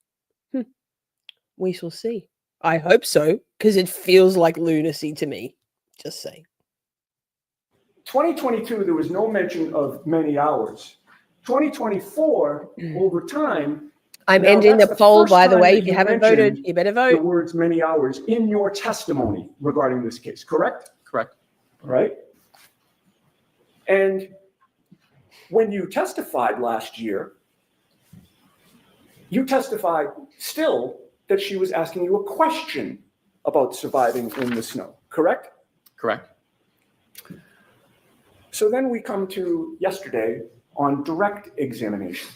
We shall see. I hope so, because it feels like lunacy to me. Just saying. 2022, there was no mention of many hours. 2024, over time, I'm Now, ending that's the poll, first by the time way. that If you you haven't voted, mentioned you better the vote. words many hours in your testimony regarding this case, correct? Correct. Right? And when you testified last year, you testified still that she was asking you a question about surviving in the snow, correct? Correct. So then we come to yesterday on direct examination.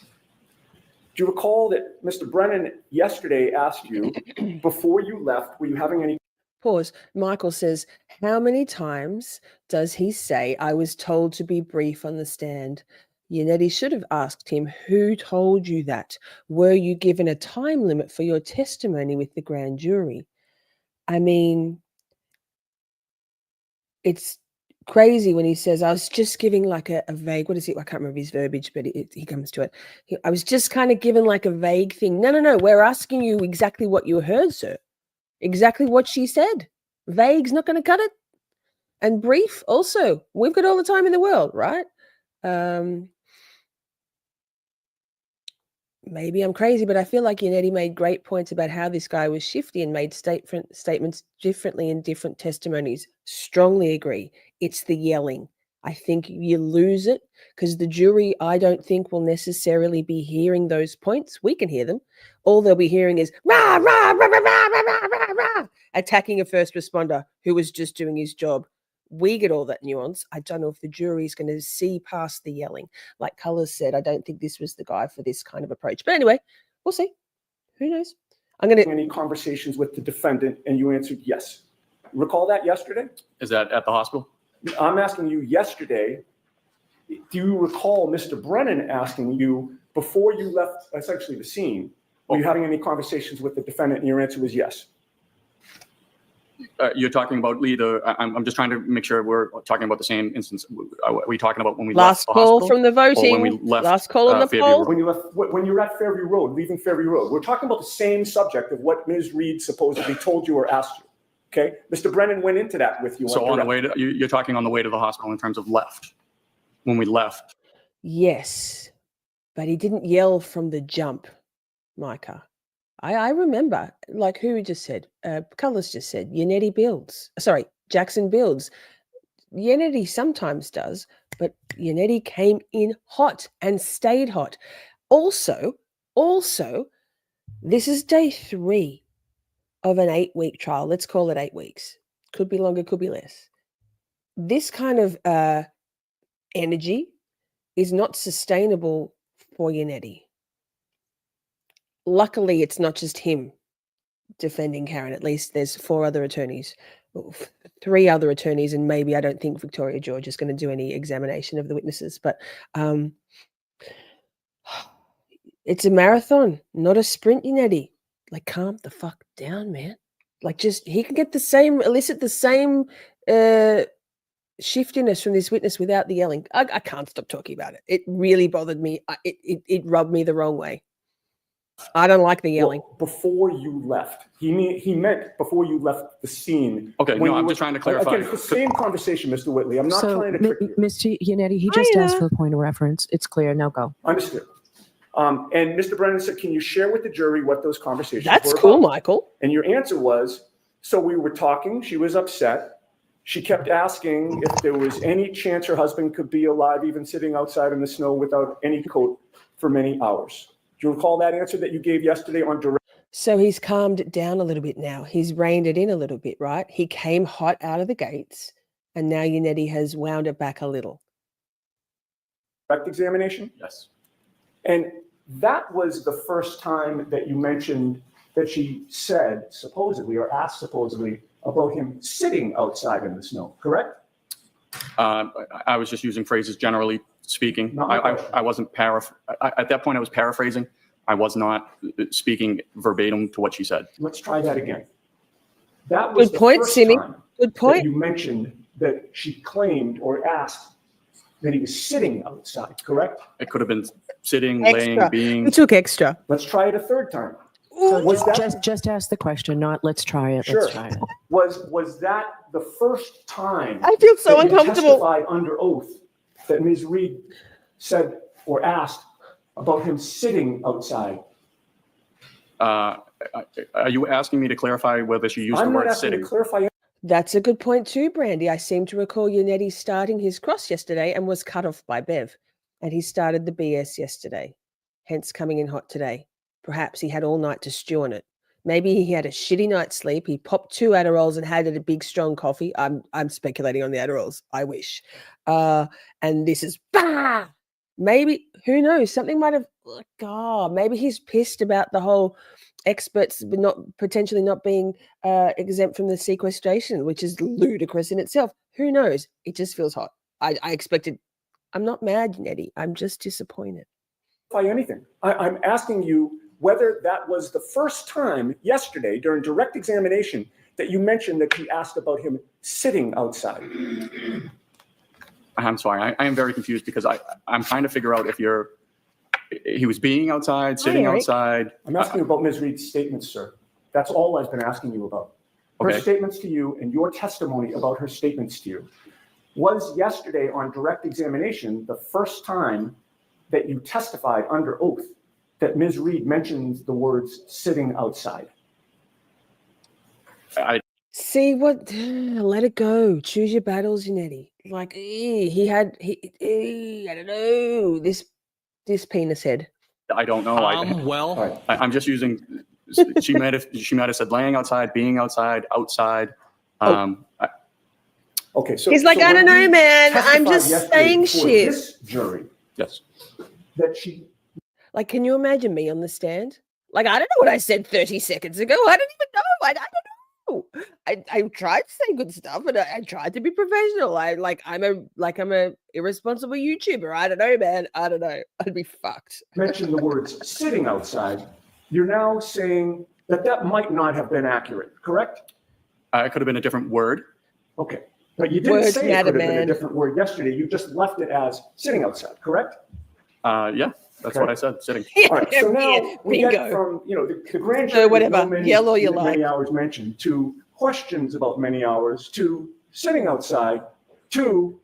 Do you recall that Mr. Brennan yesterday asked you, before you left, were you having any? Pause. Michael says, how many times does he say, I was told to be brief on the stand? Yannetti should have asked him, who told you that? Were you given a time limit for your testimony with the grand jury? I mean, it's crazy when he says, I was just giving like a vague, what is it? I can't remember his verbiage, but he comes to it. I was just kind of given like a vague thing. No. We're asking you exactly what you heard, sir. Exactly what she said. Vague's not going to cut it. And brief also. We've got all the time in the world, right? Maybe I'm crazy, but I feel like Yannetti made great points about how this guy was shifty and made statements differently in different testimonies. Strongly agree. It's the yelling. I think you lose it because the jury, I don't think, will necessarily be hearing those points. We can hear them. All they'll be hearing is rah, rah, rah, rah, rah, rah, rah, rah, attacking a first responder who was just doing his job. We get all that nuance. I don't know if the jury is going to see past the yelling. Like Colors said, I don't think this was the guy for this kind of approach. But anyway, we'll see. Who knows? I'm going to... Any conversations with the defendant, and you answered yes. Recall that yesterday? Is that at the hospital? I'm asking you yesterday, do you recall Mr. Brennan asking you before you left essentially the scene, were you having any conversations with the defendant? And your answer was yes. You're talking about I'm just trying to make sure we're talking about the same instance. Are we talking about when we last left the call hospital, from the voting? when we left, last call on the Fairview poll. Road? When you were at Fairview Road, leaving Fairview Road, we're talking about the same subject of what Ms. Reed supposedly told you or asked you. Okay, Mr. Brennan went into that with you. So on the way to, you're talking on the way to the hospital in terms of left, when we left. Yes, but he didn't yell from the jump, Micah. I remember, like who just said, Colors just said, Yannetti builds. Sorry, Jackson builds. Yannetti sometimes does, but Yannetti came in hot and stayed hot. Also, this is day 3 of an 8-week trial. Let's call it 8 weeks. Could be longer, could be less. This kind of energy is not sustainable for Yannetti. Luckily, it's not just him defending Karen. At least there's 4 other attorneys, 3 other attorneys, and maybe I don't think Victoria George is going to do any examination of the witnesses. But it's a marathon, not a sprint, Yannetti. Like, calm the fuck down, man. Like, just he can get elicit the same shiftiness from this witness without the yelling. I can't stop talking about it. It really bothered me. It rubbed me the wrong way. I don't like the yelling. Well, before you left, he meant before you left the scene. Okay, no, I'm just trying to clarify. Again, it's the same conversation, Mr. Whitley. I'm not trying to trick you. Mr. Yannetti, he just asked for a point of reference. It's clear. Now go. Understood. And Mr. Brennan said, can you share with the jury what those conversations were That's cool, about? Michael. And your answer was, so we were talking, she was upset. She kept asking if there was any chance her husband could be alive, even sitting outside in the snow without any coat for many hours. Do you recall that answer that you gave yesterday on direct? So he's calmed it down a little bit now. He's reined it in a little bit, right? He came hot out of the gates, and now Yannetti has wound it back a little. Direct examination? Yes. And that was the first time that you mentioned that she said, supposedly, or asked supposedly, about him sitting outside in the snow, correct? I was just using phrases generally speaking. I wasn't at that point I was paraphrasing. I was not speaking verbatim to what she said. Let's try that again. That was good point, Simi. Good point. That you mentioned that she claimed or asked that he was sitting outside, correct? It could have been sitting, Extra. laying, being. We took extra. Let's try it a third time. Just ask the question, not let's try it. Sure. Let's try it. Was that the first time? I feel so that you uncomfortable. testified under oath that Ms. Reed said or asked about him sitting outside Are you asking me to clarify whether she used the I'm not word asking sitting? to clarify. That's a good point too, Brandy. I seem to recall Yannetti starting his cross yesterday and was cut off by Bev. And he started the BS yesterday, hence coming in hot today. Perhaps he had all night to stew on it. Maybe he had a shitty night's sleep. He popped 2 Adderalls and had a big strong coffee. I'm speculating on the Adderalls. I wish. And this is bah. Maybe, who knows? Something might have. God, maybe he's pissed about the whole experts not potentially not being exempt from the sequestration, which is ludicrous in itself. Who knows? It just feels hot. I expected. I'm not mad, Nettie. I'm just disappointed. Anything. I'm asking you whether that was the first time yesterday during direct examination that you mentioned that you asked about him sitting outside. I'm sorry. I am very confused because I'm trying to figure out if he was being outside, sitting outside. I'm asking you about Ms. Reed's statements, sir. That's all I've been asking you about. Her statements to you and your testimony about her statements to you. Was yesterday on direct examination the first time that you testified under oath that Ms. Reed mentions the words sitting outside? See what? Let it go. Choose your battles, Yannetti. Like I don't know. This penis head. I don't know. Well, I'm just using. She might have said laying outside, being outside, outside. Okay, so he's like, I don't know, man. I'm just saying shit. This jury, yes, that she. Like, can you imagine me on the stand? Like, I don't know what I said 30 seconds ago. I don't even know. I don't know. I tried to say good stuff, and I tried to be professional. I'm a irresponsible YouTuber. I don't know, man. I don't know. I'd be fucked. Mention the words sitting outside. You're now saying that might not have been accurate, correct? It could have been a different word. Okay, but you didn't say it could have been a different word yesterday. You just left it as sitting outside, correct? Yeah. That's what I said, sitting. All right, so now we get from, the grand jury, whatever, yell all you like. Many hours mentioned, to questions about many hours, to sitting outside, to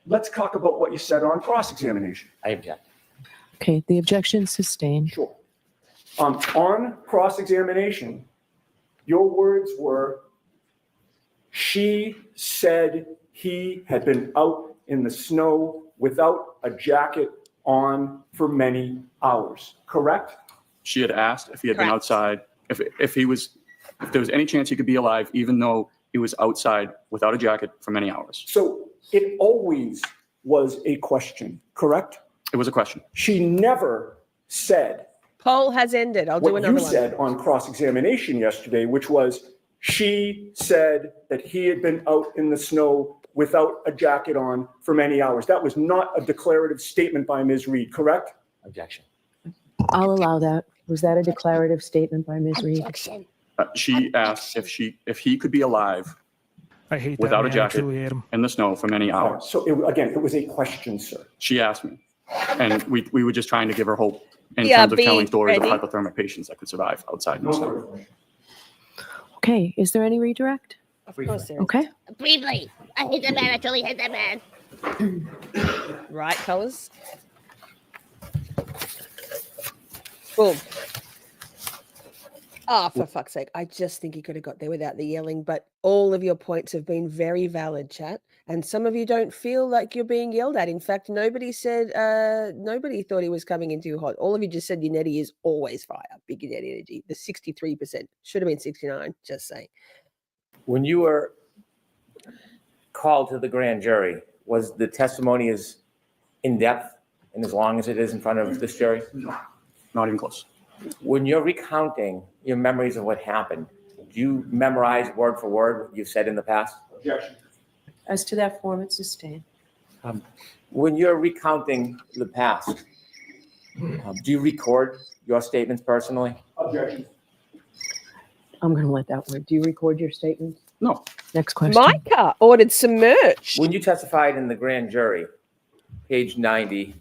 let's talk about what you said on cross-examination. I object. Okay, the objection sustained. Sure. On cross-examination, your words were, she said he had been out in the snow without a jacket on for many hours, correct? She had asked if he had been outside, if there was any chance he could be alive, even though he was outside without a jacket for many hours. So it always was a question, correct? It was a question. She never said. Poll has ended. I'll do another one. What you said on cross-examination yesterday, which was she said that he had been out in the snow without a jacket on for many hours. That was not a declarative statement by Ms. Reed, correct? Objection. I'll allow that. Was that a declarative statement by Ms. Reed? She asked if he could be alive without a jacket in the snow for many hours. So it was a question, sir. She asked me, and we were just trying to give her hope in terms of telling stories of hypothermic patients that could survive outside in the snow. Okay, is there any redirect? Of course there is. Okay. Briefly, I hate that man. I totally hate that man. Right, fellas? Boom. Oh, for fuck's sake. I just think he could have got there without the yelling, but all of your points have been very valid, chat. And some of you don't feel like you're being yelled at. In fact, nobody thought he was coming in too hot. All of you just said Yannetti is always fire. Big Yannetti energy. The 63%. Should have been 69, just saying. When you were called to the grand jury, was the testimony as in-depth and as long as it is in front of this jury? No, not even close. When you're recounting your memories of what happened, do you memorize word for word what you've said in the past? Objection. As to that form, it's sustained. When you're recounting the past, do you record your statements personally? Objection. I'm going to let that word. Do you record your statements? No. Next question. Micah ordered some merch. When you testified in the grand jury, page 90,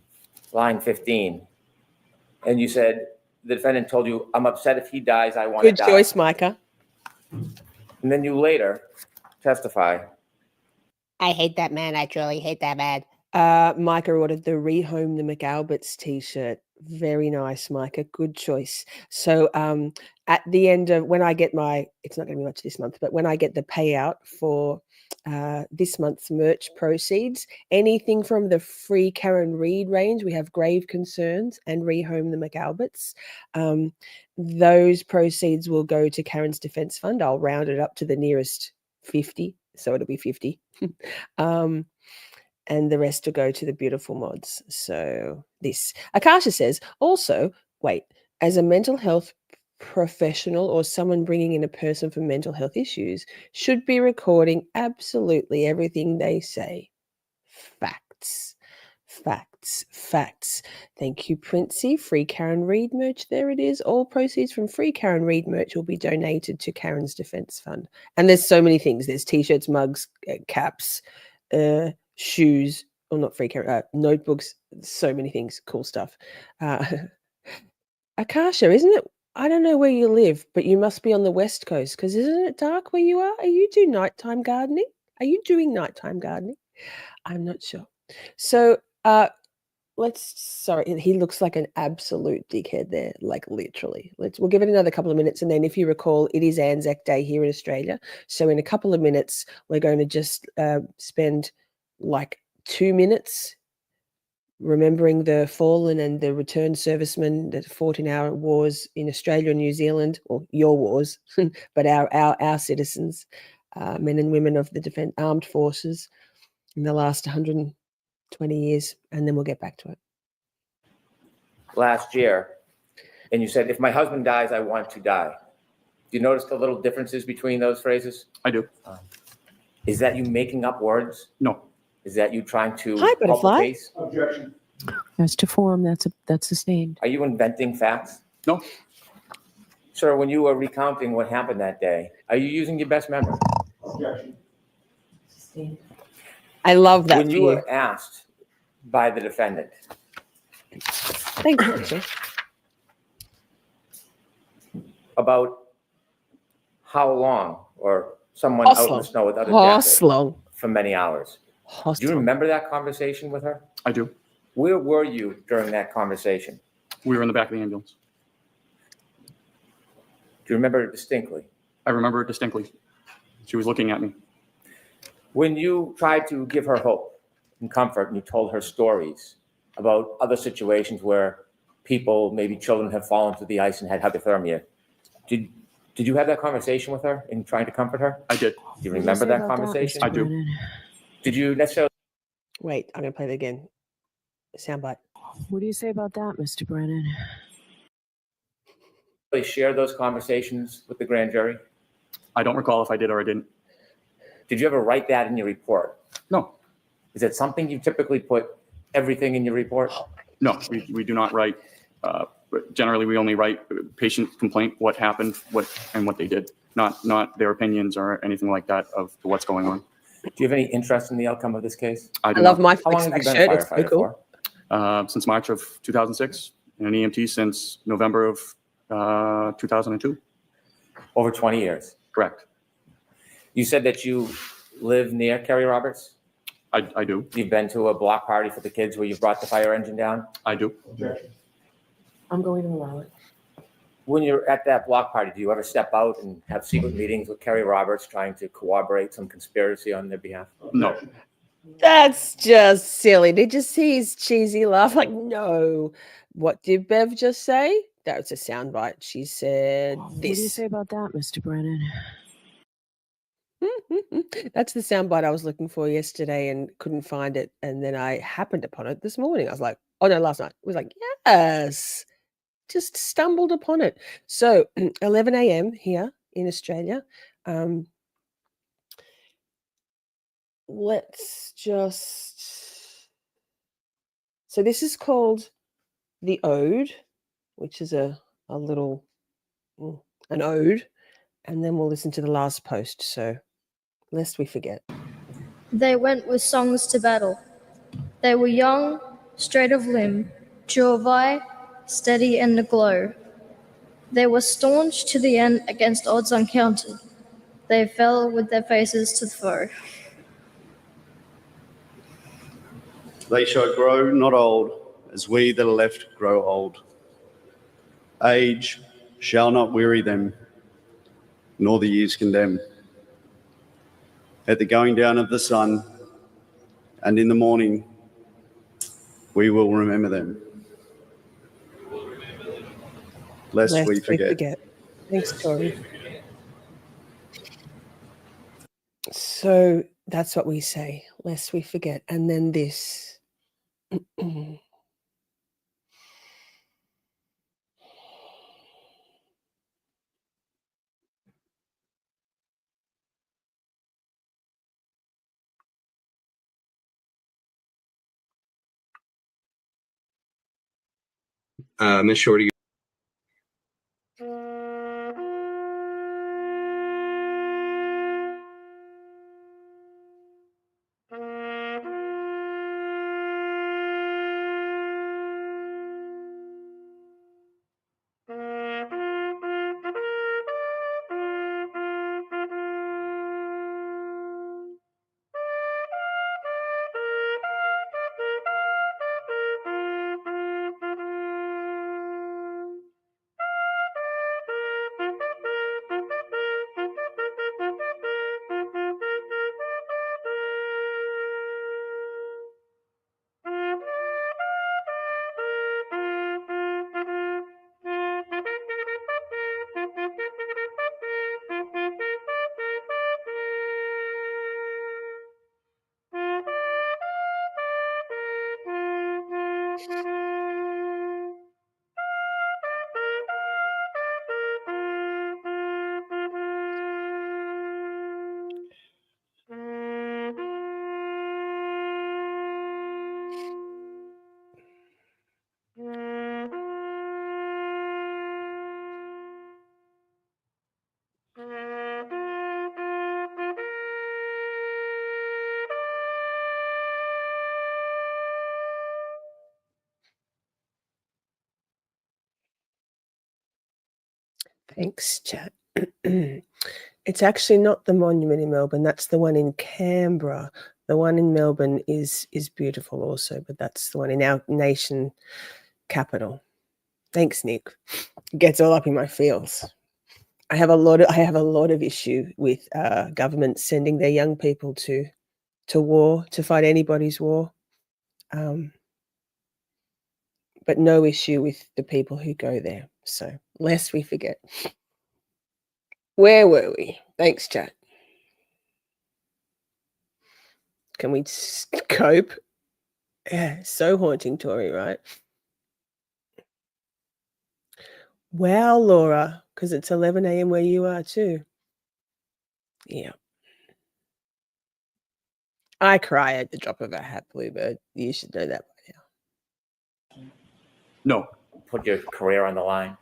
line 15, and you said the defendant told you, I'm upset if he dies, I want to Good die. choice, Micah. And then you later testify. I hate that man. I truly hate that man. Micah ordered the Rehome the McAlberts t-shirt. Very nice, Micah. Good choice. So at the end of when I get it's not going to be much this month, but when I get the payout for this month's merch proceeds, anything from the free Karen Reid range, we have Grave Concerns and Rehome the McAlberts. Those proceeds will go to Karen's Defence Fund. I'll round it up to the nearest 50, so it'll be 50. And the rest will go to the beautiful mods. So this. Akasha says, also, wait, as a mental health professional or someone bringing in a person for mental health issues should be recording absolutely everything they say. Facts. Facts. Facts. Thank you, Princey. Free Karen Reid merch. There it is. All proceeds from free Karen Reid merch will be donated to Karen's Defence Fund. And there's so many things. There's t-shirts, mugs, caps, shoes, or not free Karen, notebooks, so many things, cool stuff. Akasha, isn't it? I don't know where you live, but you must be on the West Coast because isn't it dark where you are? Are you doing nighttime gardening? Are you doing nighttime gardening? I'm not sure. So he looks like an absolute dickhead there, like literally. We'll give it another couple of minutes, and then if you recall, it is ANZAC Day here in Australia. So in a couple of minutes, we're going to just spend like 2 minutes remembering the fallen and the returned servicemen, the 14-hour wars in Australia and New Zealand, or your wars, but our citizens, men and women of the armed forces in the last 120 years, and then we'll get back to it. Last year, and you said, if my husband dies, I want to die. Do you notice the little differences between those phrases? I do. Is that you making up words? No. Is that you trying to Hi, butterfly. case? Objection. As to form, that's sustained. Are you inventing facts? No. Sir, when you were recounting what happened that day, are you using your best memory? Objection. Sustained. I love that. When you were asked by the defendant, Thank you, sir. about how long, or someone out in the snow without a jacket long. for many hours. Do you remember that conversation with her? I do. Where were you during that conversation? We were in the back of the ambulance. Do you remember it distinctly? I remember it distinctly. She was looking at me. When you tried to give her hope and comfort, and you told her stories about other situations where people, maybe children, have fallen through the ice and had hypothermia, did you have that conversation with her in trying to comfort her? I did. Do you remember that conversation? I do. Did you necessarily Wait, I'm going to play that again. Soundbite. What do you say about that, Mr. Brennan? share those conversations with the grand jury? I don't recall if I did or I didn't. Did you ever write that in your report? No. Is it something you typically put everything in your report? No, we do not write. Generally, we only write patient complaint, what happened, what they did, not their opinions or anything like that of what's going on. Do you have any interest in the outcome of this case? I love my How long have you been a firefighter for? Since March of 2006, and an EMT since November of 2002. Over 20 years. Correct. You said that you live near Kerry Roberts? I do. You've been to a block party for the kids where you brought the fire engine down? I do. I'm going to allow it. When you're at that block party, do you ever step out and have secret meetings with Kerry Roberts trying to corroborate some conspiracy on their behalf? No. That's just silly. Did you see his cheesy laugh? Like, no. What did Bev just say? That was a soundbite. She said this. What do you say about that, Mr. Brennan? That's the soundbite I was looking for yesterday and couldn't find it. And then I happened upon it this morning. I was like, oh no, last night. It was like, yes. Just stumbled upon it. So 11 a.m. here in Australia. Let's just. So this is called the Ode, which is a little, an ode. And then we'll listen to the last post. So lest we forget. They went with songs to battle. They were young, straight of limb, jovial, steady and aglow. They were staunch to the end against odds uncounted. They fell with their faces to the foe. They shall grow not old, as we that are left grow old. Age shall not weary them, nor the years condemn. At the going down of the sun and in the morning, we will remember them. Lest we forget. Thanks, Tori. So that's what we say, lest we forget. And then this. Miss Shorty. Thanks, chat. It's actually not the monument in Melbourne. That's the one in Canberra. The one in Melbourne is beautiful also, but that's the one in our nation capital. Thanks, Nick. It gets all up in my feels. I have a lot of issue with governments sending their young people to war, to fight anybody's war. But no issue with the people who go there. So lest we forget. Where were we? Thanks, chat. Can we cope? Yeah, so haunting, Tori, right? Wow, Laura, because it's 11 a.m. where you are too. Yeah. I cry at the drop of a hat, Bluebird. You should know that by now. No. Put your career on the line.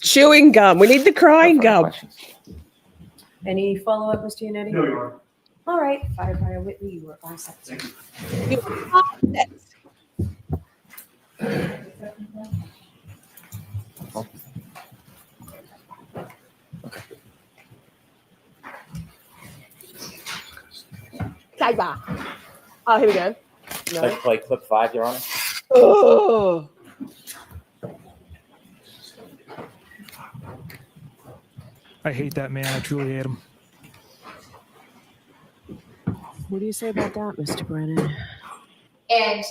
Chewing gum. We need the crying gum. Any follow-up, Mr. Yannetti? No, you aren't. All right, Firefighter Whitley, you were all set. Sidebar. Oh, here we go. No. Let's play clip 5, Your Honor. Oh. I hate that man. I truly hate him. What do you say about that, Mr. Brennan? And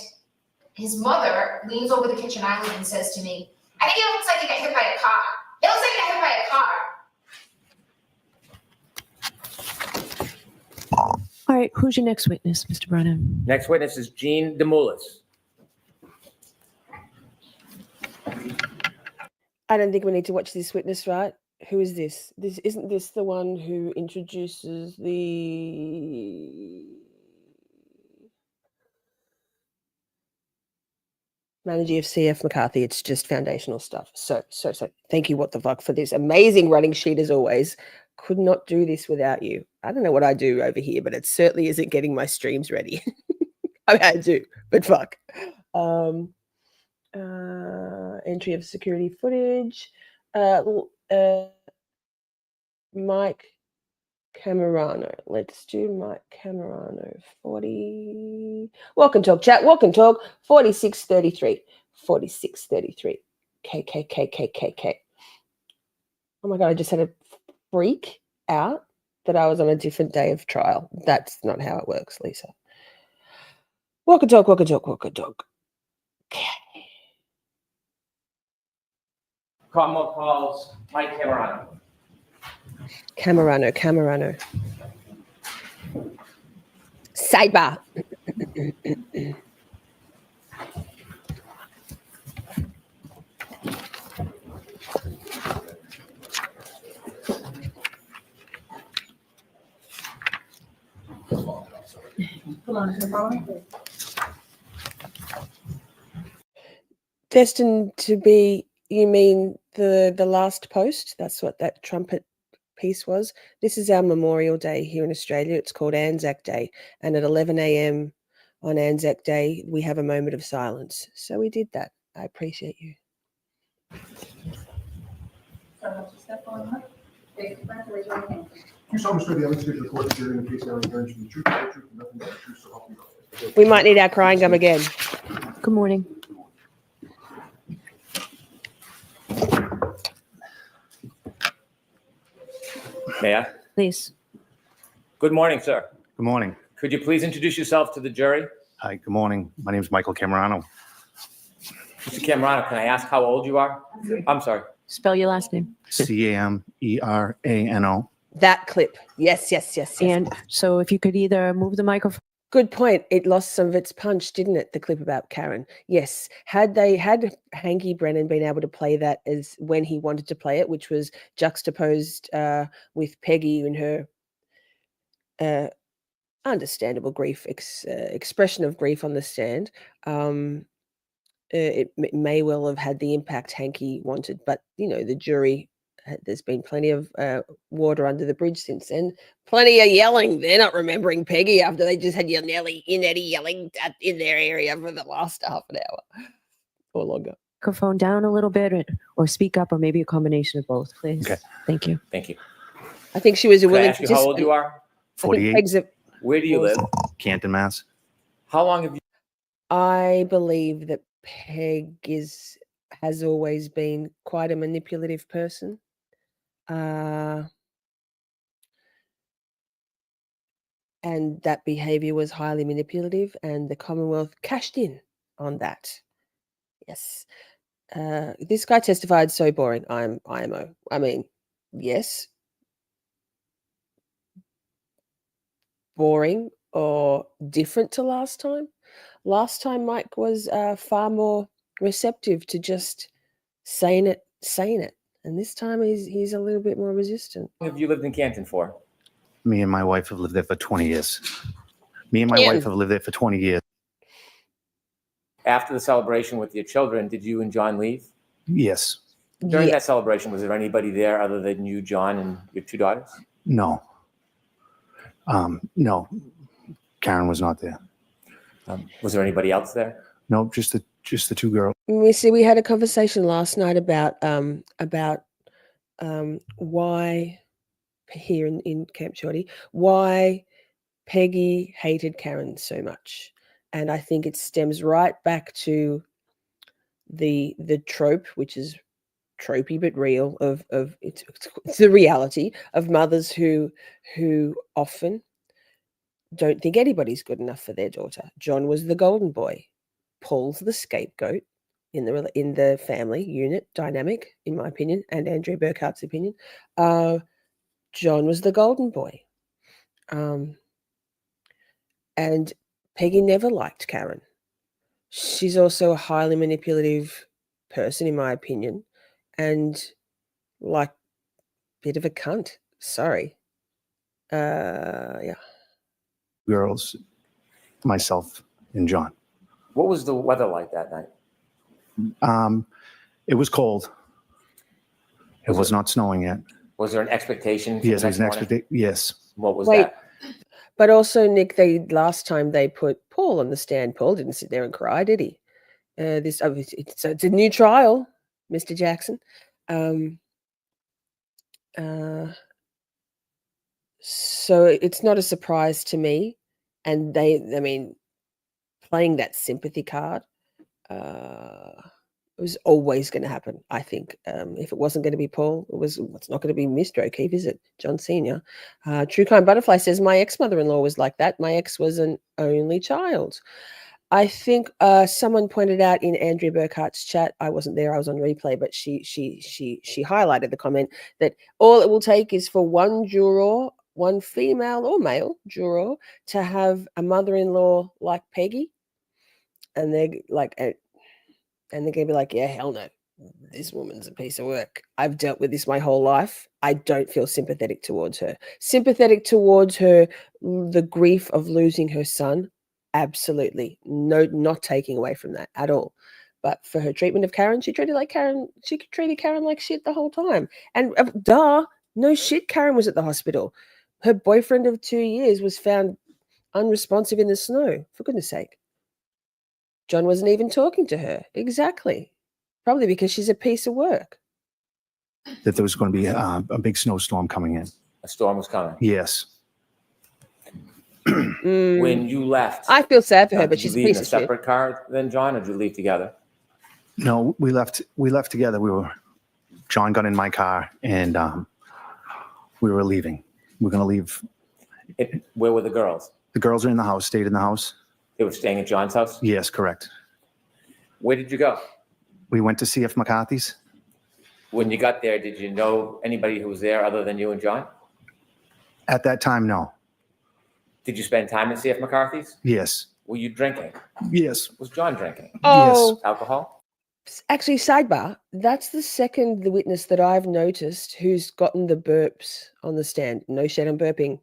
his mother leans over the kitchen island and says to me, I think it looks like he got hit by a car. It looks like he got hit by a car. All right, who's your next witness, Mr. Brennan? Next witness is Jean DeMoulis. I don't think we need to watch this witness, right? Who is this? Isn't this the one who introduces the manager of CF McCarthy? It's just foundational stuff. So thank you, What the Fuck, for this amazing running sheet as always. Could not do this without you. I don't know what I do over here, but it certainly isn't getting my streams ready. I mean, I do, but fuck. Entry of security footage. Mike Camerano. Let's do Mike Camerano. 40. Walk and talk, chat. Walk and talk. 4633. 4633. KKKKKK. Oh my God, I just had a freak out that I was on a different day of trial. That's not how it works, Lisa. Walk and talk, walk and talk, walk and talk. Okay. Commonwealth calls Mike Camerano. Camerano. Sidebar. Come on. Destined to be, you mean the last post? That's what that trumpet piece was. This is our Memorial Day here in Australia. It's called ANZAC Day. And at 11 a.m. on ANZAC Day, we have a moment of silence. So we did that. I appreciate you. You solemnly swear the evidence given to the court is in the case now returns from the truth, the whole truth, and nothing but the truth, so help me God. We might need our crying gum again. Good morning. May I? Please. Good morning, sir. Good morning. Could you please introduce yourself to the jury? Hi, good morning. My name is Michael Camerano. Mr. Camerano, can I ask how old you are? I'm sorry. Spell your last name. Camerano. That clip. Yes. And so if you could either move the microphone. Good point. It lost some of its punch, didn't it? The clip about Karen. Yes. Had Hanky Brennan been able to play that as when he wanted to play it, which was juxtaposed with Peggy and her understandable grief, expression of grief on the stand, it may well have had the impact Hanky wanted. But, the jury, there's been plenty of water under the bridge since then. Plenty of yelling. They're not remembering Peggy after they just had Yannetti yelling in their area for the last half an hour or longer. Microphone down a little bit or speak up or maybe a combination of both, please. Okay. Thank you. Thank you. I think she was a Can I willing ask you how old you are? 48. Where do you live? Canton, Mass. How long have you? I believe that Peg has always been quite a manipulative person. And that behavior was highly manipulative, and the Commonwealth cashed in on that. Yes. This guy testified so boring. I'm IMO. I mean, yes. Boring or different to last time. Last time Mike was far more receptive to just saying it. And this time he's a little bit more resistant. How long have you lived in Canton for? Me and my wife have lived there for 20 years. Wife have lived there for 20 years. After the celebration with your children, did you and John leave? Yes. During that celebration, was there anybody there other than you, John, and your two daughters? No. No. Karen was not there. Was there anybody else there? No, just the two girls. We had a conversation last night about why here in Camp Shorty, why Peggy hated Karen so much. And I think it stems right back to the trope, which is tropey but real, of it's the reality of mothers who often don't think anybody's good enough for their daughter. John was the golden boy. Paul's the scapegoat in the family unit dynamic, in my opinion, and Andrea Burkhart's opinion. John was the golden boy. And Peggy never liked Karen. She's also a highly manipulative person, in my opinion, and like a bit of a cunt. Sorry. Yeah. Girls, myself and John. What was the weather like that night? It was cold. It was not snowing yet. Was there an expectation? Yes, there's an expectation. Yes. What was that? But also, Nick, last time they put Paul on the stand. Paul didn't sit there and cry, did he? It's a new trial, Mr. Jackson. So it's not a surprise to me. And playing that sympathy card, it was always going to happen, I think. If it wasn't going to be Paul, it's not going to be Mr. O'Keefe, is it? John Sr. True Kind Butterfly says, my ex-mother-in-law was like that. My ex was an only child. I think someone pointed out in Andrea Burkhart's chat, I wasn't there, I was on replay, but she highlighted the comment that all it will take is for one juror, one female or male juror, to have a mother-in-law like Peggy, and they're like, and they're gonna be like, yeah, hell no, this woman's a piece of work. I've dealt with this my whole life. I don't feel sympathetic towards her. Sympathetic towards her, the grief of losing her son, absolutely. No, not taking away from that at all. But for her treatment of Karen, she treated Karen like shit the whole time. And no shit, Karen was at the hospital. Her boyfriend of 2 years was found unresponsive in the snow, for goodness sake. John wasn't even talking to her. Exactly. Probably because she's a piece of work. That there was going to be a big snowstorm coming in. A storm was coming. Yes. When you left, I feel sad for her, but did you she's a leave piece in a of shit. separate car then, John, or did you leave together? No, we left together. John got in my car and we were leaving. We're going to leave. Where were the girls? The girls are in the house, stayed in the house. They were staying at John's house? Yes, correct. Where did you go? We went to CF McCarthy's. When you got there, did you know anybody who was there other than you and John? At that time, no. Did you spend time at CF McCarthy's? Yes. Were you drinking? Yes. Was John drinking? Oh. Yes. Alcohol? Actually, sidebar, that's the second witness that I've noticed who's gotten the burps on the stand. No shade on burping.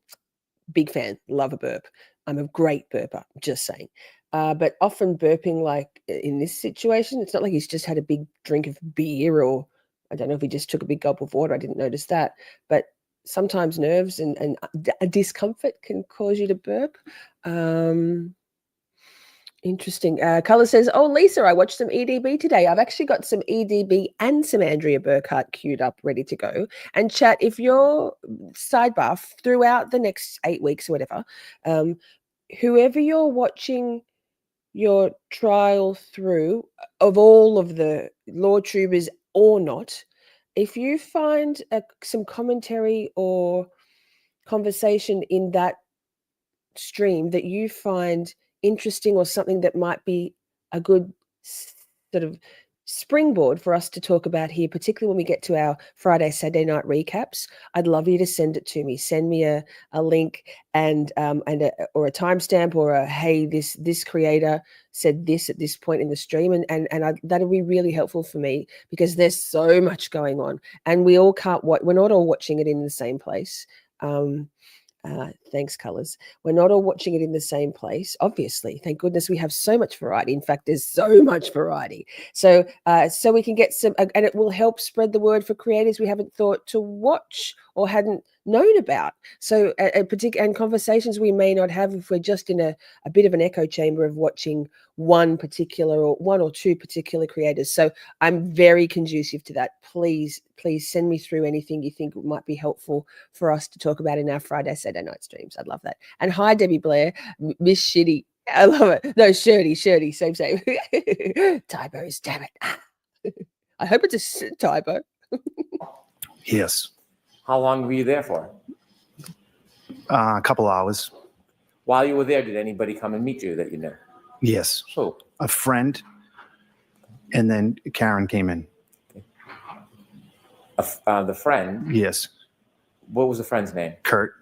Big fan. Love a burp. I'm a great burper, just saying. But often burping, like in this situation, it's not like he's just had a big drink of beer, or I don't know if he just took a big gulp of water. I didn't notice that. But sometimes nerves and a discomfort can cause you to burp. Interesting. Color says, oh, Lisa, I watched some EDB today. I've actually got some EDB and some Andrea Burkhart queued up, ready to go. And chat, if you're sidebar throughout the next 8 weeks or whatever, whoever you're watching your trial through, of all of the law tubers or not, if you find some commentary or conversation in that stream that you find interesting, or something that might be a good sort of springboard for us to talk about here, particularly when we get to our Friday, Saturday night recaps, I'd love you to send it to me. Send me a link or a timestamp, or a, hey, this creator said this at this point in the stream, and that'll be really helpful for me, because there's so much going on and we all can't watch. We're not all watching it in the same place. Thanks, Colors. We're not all watching it in the same place, obviously. Thank goodness we have so much variety. In fact, there's so much variety. So we can get some, and it will help spread the word for creators we haven't thought to watch or hadn't known about. So and conversations we may not have if we're just in a bit of an echo chamber of watching one or two particular creators. So I'm very conducive to that. Please send me through anything you think might be helpful for us to talk about in our Friday, Saturday night streams. I'd love that. And hi, Debbie Blair, Miss Shitty. I love it. No, Shirty, same. Typos, damn it. I hope it's a typo. Yes. How long were you there for? A couple hours. While you were there, did anybody come and meet you that you knew? Yes. Who? A friend, and then Karen came in. The friend? Yes. What was the friend's name? Kurt.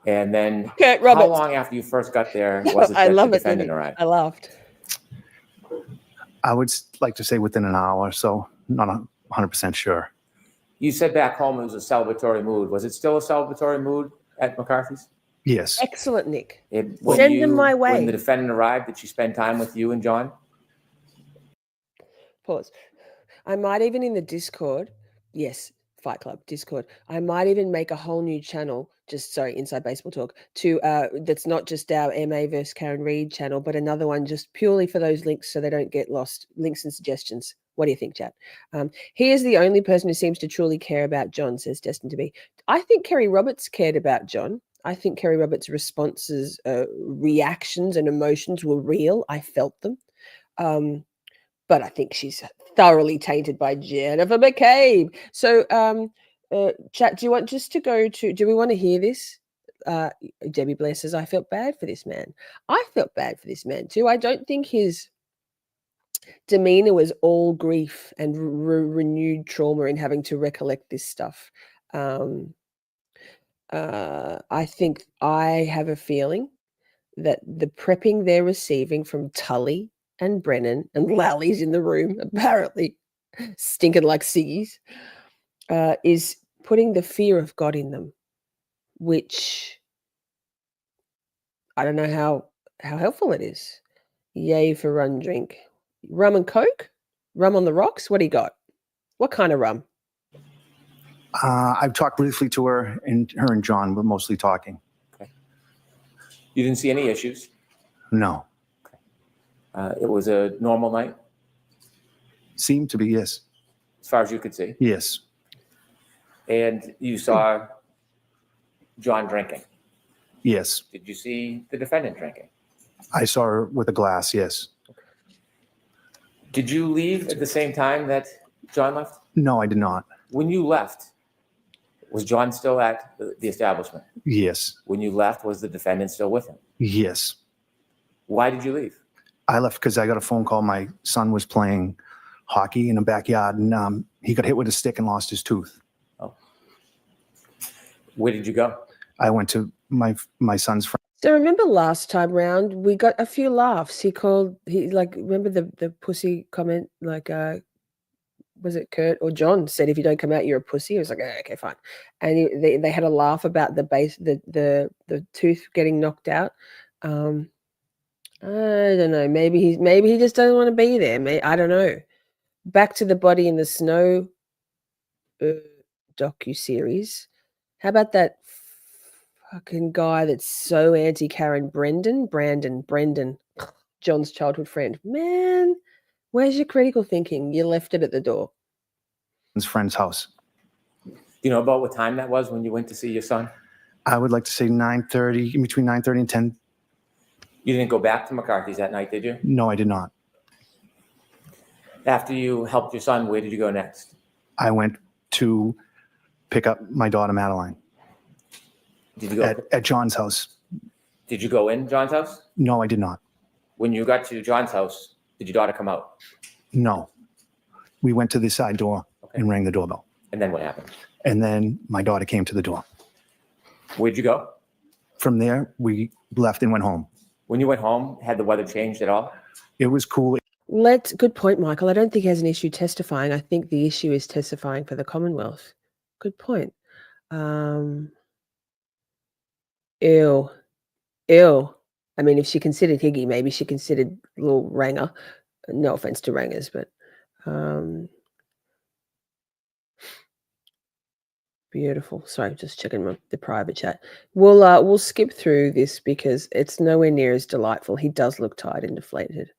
And then Kurt Roberts. How long after you first got there was it I that love the it. defendant arrived? I laughed. I would like to say within an hour, so not 100% sure. You said back home it was a celebratory mood. Was it still a celebratory mood at McCarthy's? Yes. Excellent, Nick. Send them my way. When the defendant arrived, did she spend time with you and John? Pause. I might even in the Discord, yes, Fight Club Discord, I might even make a whole new channel, Inside Baseball Talk, to that's not just our MA versus Karen Reed channel, but another one just purely for those links so they don't get lost. Links and suggestions. What do you think, Chad? He is the only person who seems to truly care about John, says Destined to Be. I think Kerry Roberts cared about John. I think Kerry Roberts' responses, reactions and emotions were real. I felt them. But I think she's thoroughly tainted by Jennifer McCabe. So, chat, do you want just to go to, do we want to hear this? Debbie Blair says, I felt bad for this man. I felt bad for this man too. I don't think his demeanor was all grief and renewed trauma in having to recollect this stuff. I think I have a feeling that the prepping they're receiving from Tully and Brennan and Lally's in the room, apparently stinking like ciggies, is putting the fear of God in them, which I don't know how helpful it is. Yay for rum drink. Rum and Coke? Rum on the rocks? What do you got? What kind of rum? I've talked briefly to her and John, but mostly talking. Okay. You didn't see any issues? No. It was a normal night? Seemed to be, yes. As far as you could see? Yes. And you saw John drinking? Yes. Did you see the defendant drinking? I saw her with a glass, yes. Did you leave at the same time that John left? No, I did not. When you left, was John still at the establishment? Yes. When you left, was the defendant still with him? Yes. Why did you leave? I left because I got a phone call. My son was playing hockey in the backyard, and he got hit with a stick and lost his tooth. Oh. Where did you go? I went to my son's friend. So remember last time round, we got a few laughs. He remember the pussy comment, like, was it Kurt or John said, if you don't come out, you're a pussy. I was like, oh, okay, fine. And they had a laugh about the tooth getting knocked out. I don't know. Maybe he just doesn't want to be there. I don't know. Back to the Body in the Snow docu-series. How about that fucking guy that's so anti-Karen? Brendan, John's childhood friend. Man, where's your critical thinking? You left it at the door. His friend's house. Do you know about what time that was when you went to see your son? I would like to say 9:30, between 9:30 and 10. You didn't go back to McCarthy's that night, did you? No, I did not. After you helped your son, where did you go next? I went to pick up my daughter, Madeline. Did you go at John's house? Did you go in John's house? No, I did not. When you got to John's house, did your daughter come out? No. We went to the side door and rang the doorbell. And then what happened? And then my daughter came to the door. Where'd you go? From there, we left and went home. When you went home, had the weather changed at all? It was cool. Good point, Michael. I don't think he has an issue testifying. I think the issue is testifying for the Commonwealth. Good point. Ew. I mean, if she considered Higgy, maybe she considered little Ranger. No offense to Rangers, but beautiful. Sorry, just checking the private chat. We'll skip through this because it's nowhere near as delightful. He does look tired and deflated.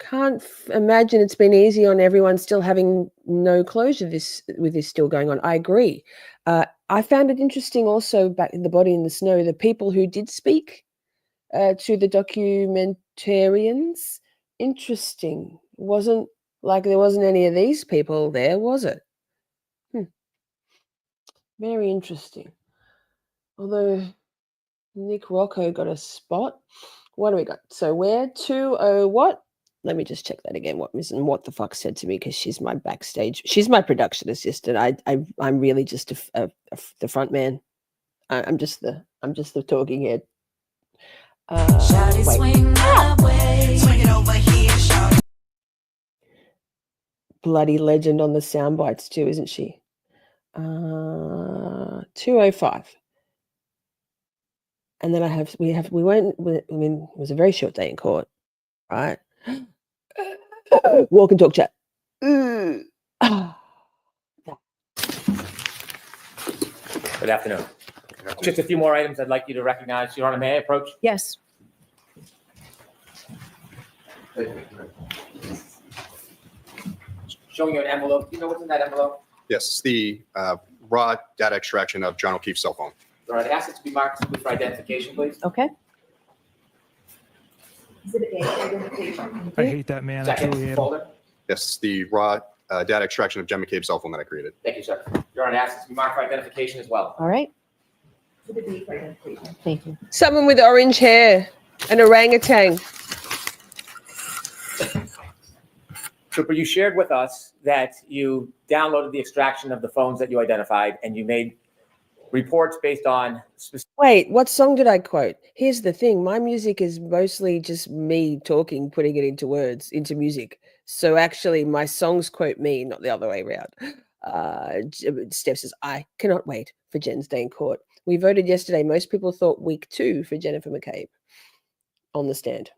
Can't imagine it's been easy on everyone still having no closure with this still going on. I agree. I found it interesting also back in the Body in the Snow, the people who did speak to the documentarians. Interesting. Wasn't like there wasn't any of these people there, was it? Very interesting. Although Nick Rocco got a spot. What do we got? So we're 2-0 what? Let me just check that again. What the fuck said to me, because she's my backstage. She's my production assistant. I'm really just the front man. I'm just the talking head. Wait. Swing my way. Swing it over here, shawty. Bloody legend on the sound bites too, isn't she? 2:05. And then it was a very short day in court, right? Walk and talk chat. Good afternoon. Just a few more items I'd like you to recognize. Your Honor, may I approach? Yes. Showing you an envelope. Do you know what's in that envelope? Yes, the raw data extraction of John O'Keefe's cell phone. All right, ask it to be marked simply for identification, please. Okay. I hate that man. I truly Second hate him. folder. Yes, the raw data extraction of Jen McCabe's cell phone that I created. Thank you, sir. Your Honor, ask it to be marked for identification as well. All right. Thank you. Someone with orange hair, an orangutan. Trooper, you shared with us that you downloaded the extraction of the phones that you identified and you made reports based on specific. Wait, what song did I quote? Here's the thing. My music is mostly just me talking, putting it into words, into music. So actually my songs quote me, not the other way around. Steph says, I cannot wait for Jen's day in court. We voted yesterday. Most people thought week 2 for Jennifer McCabe on the stand.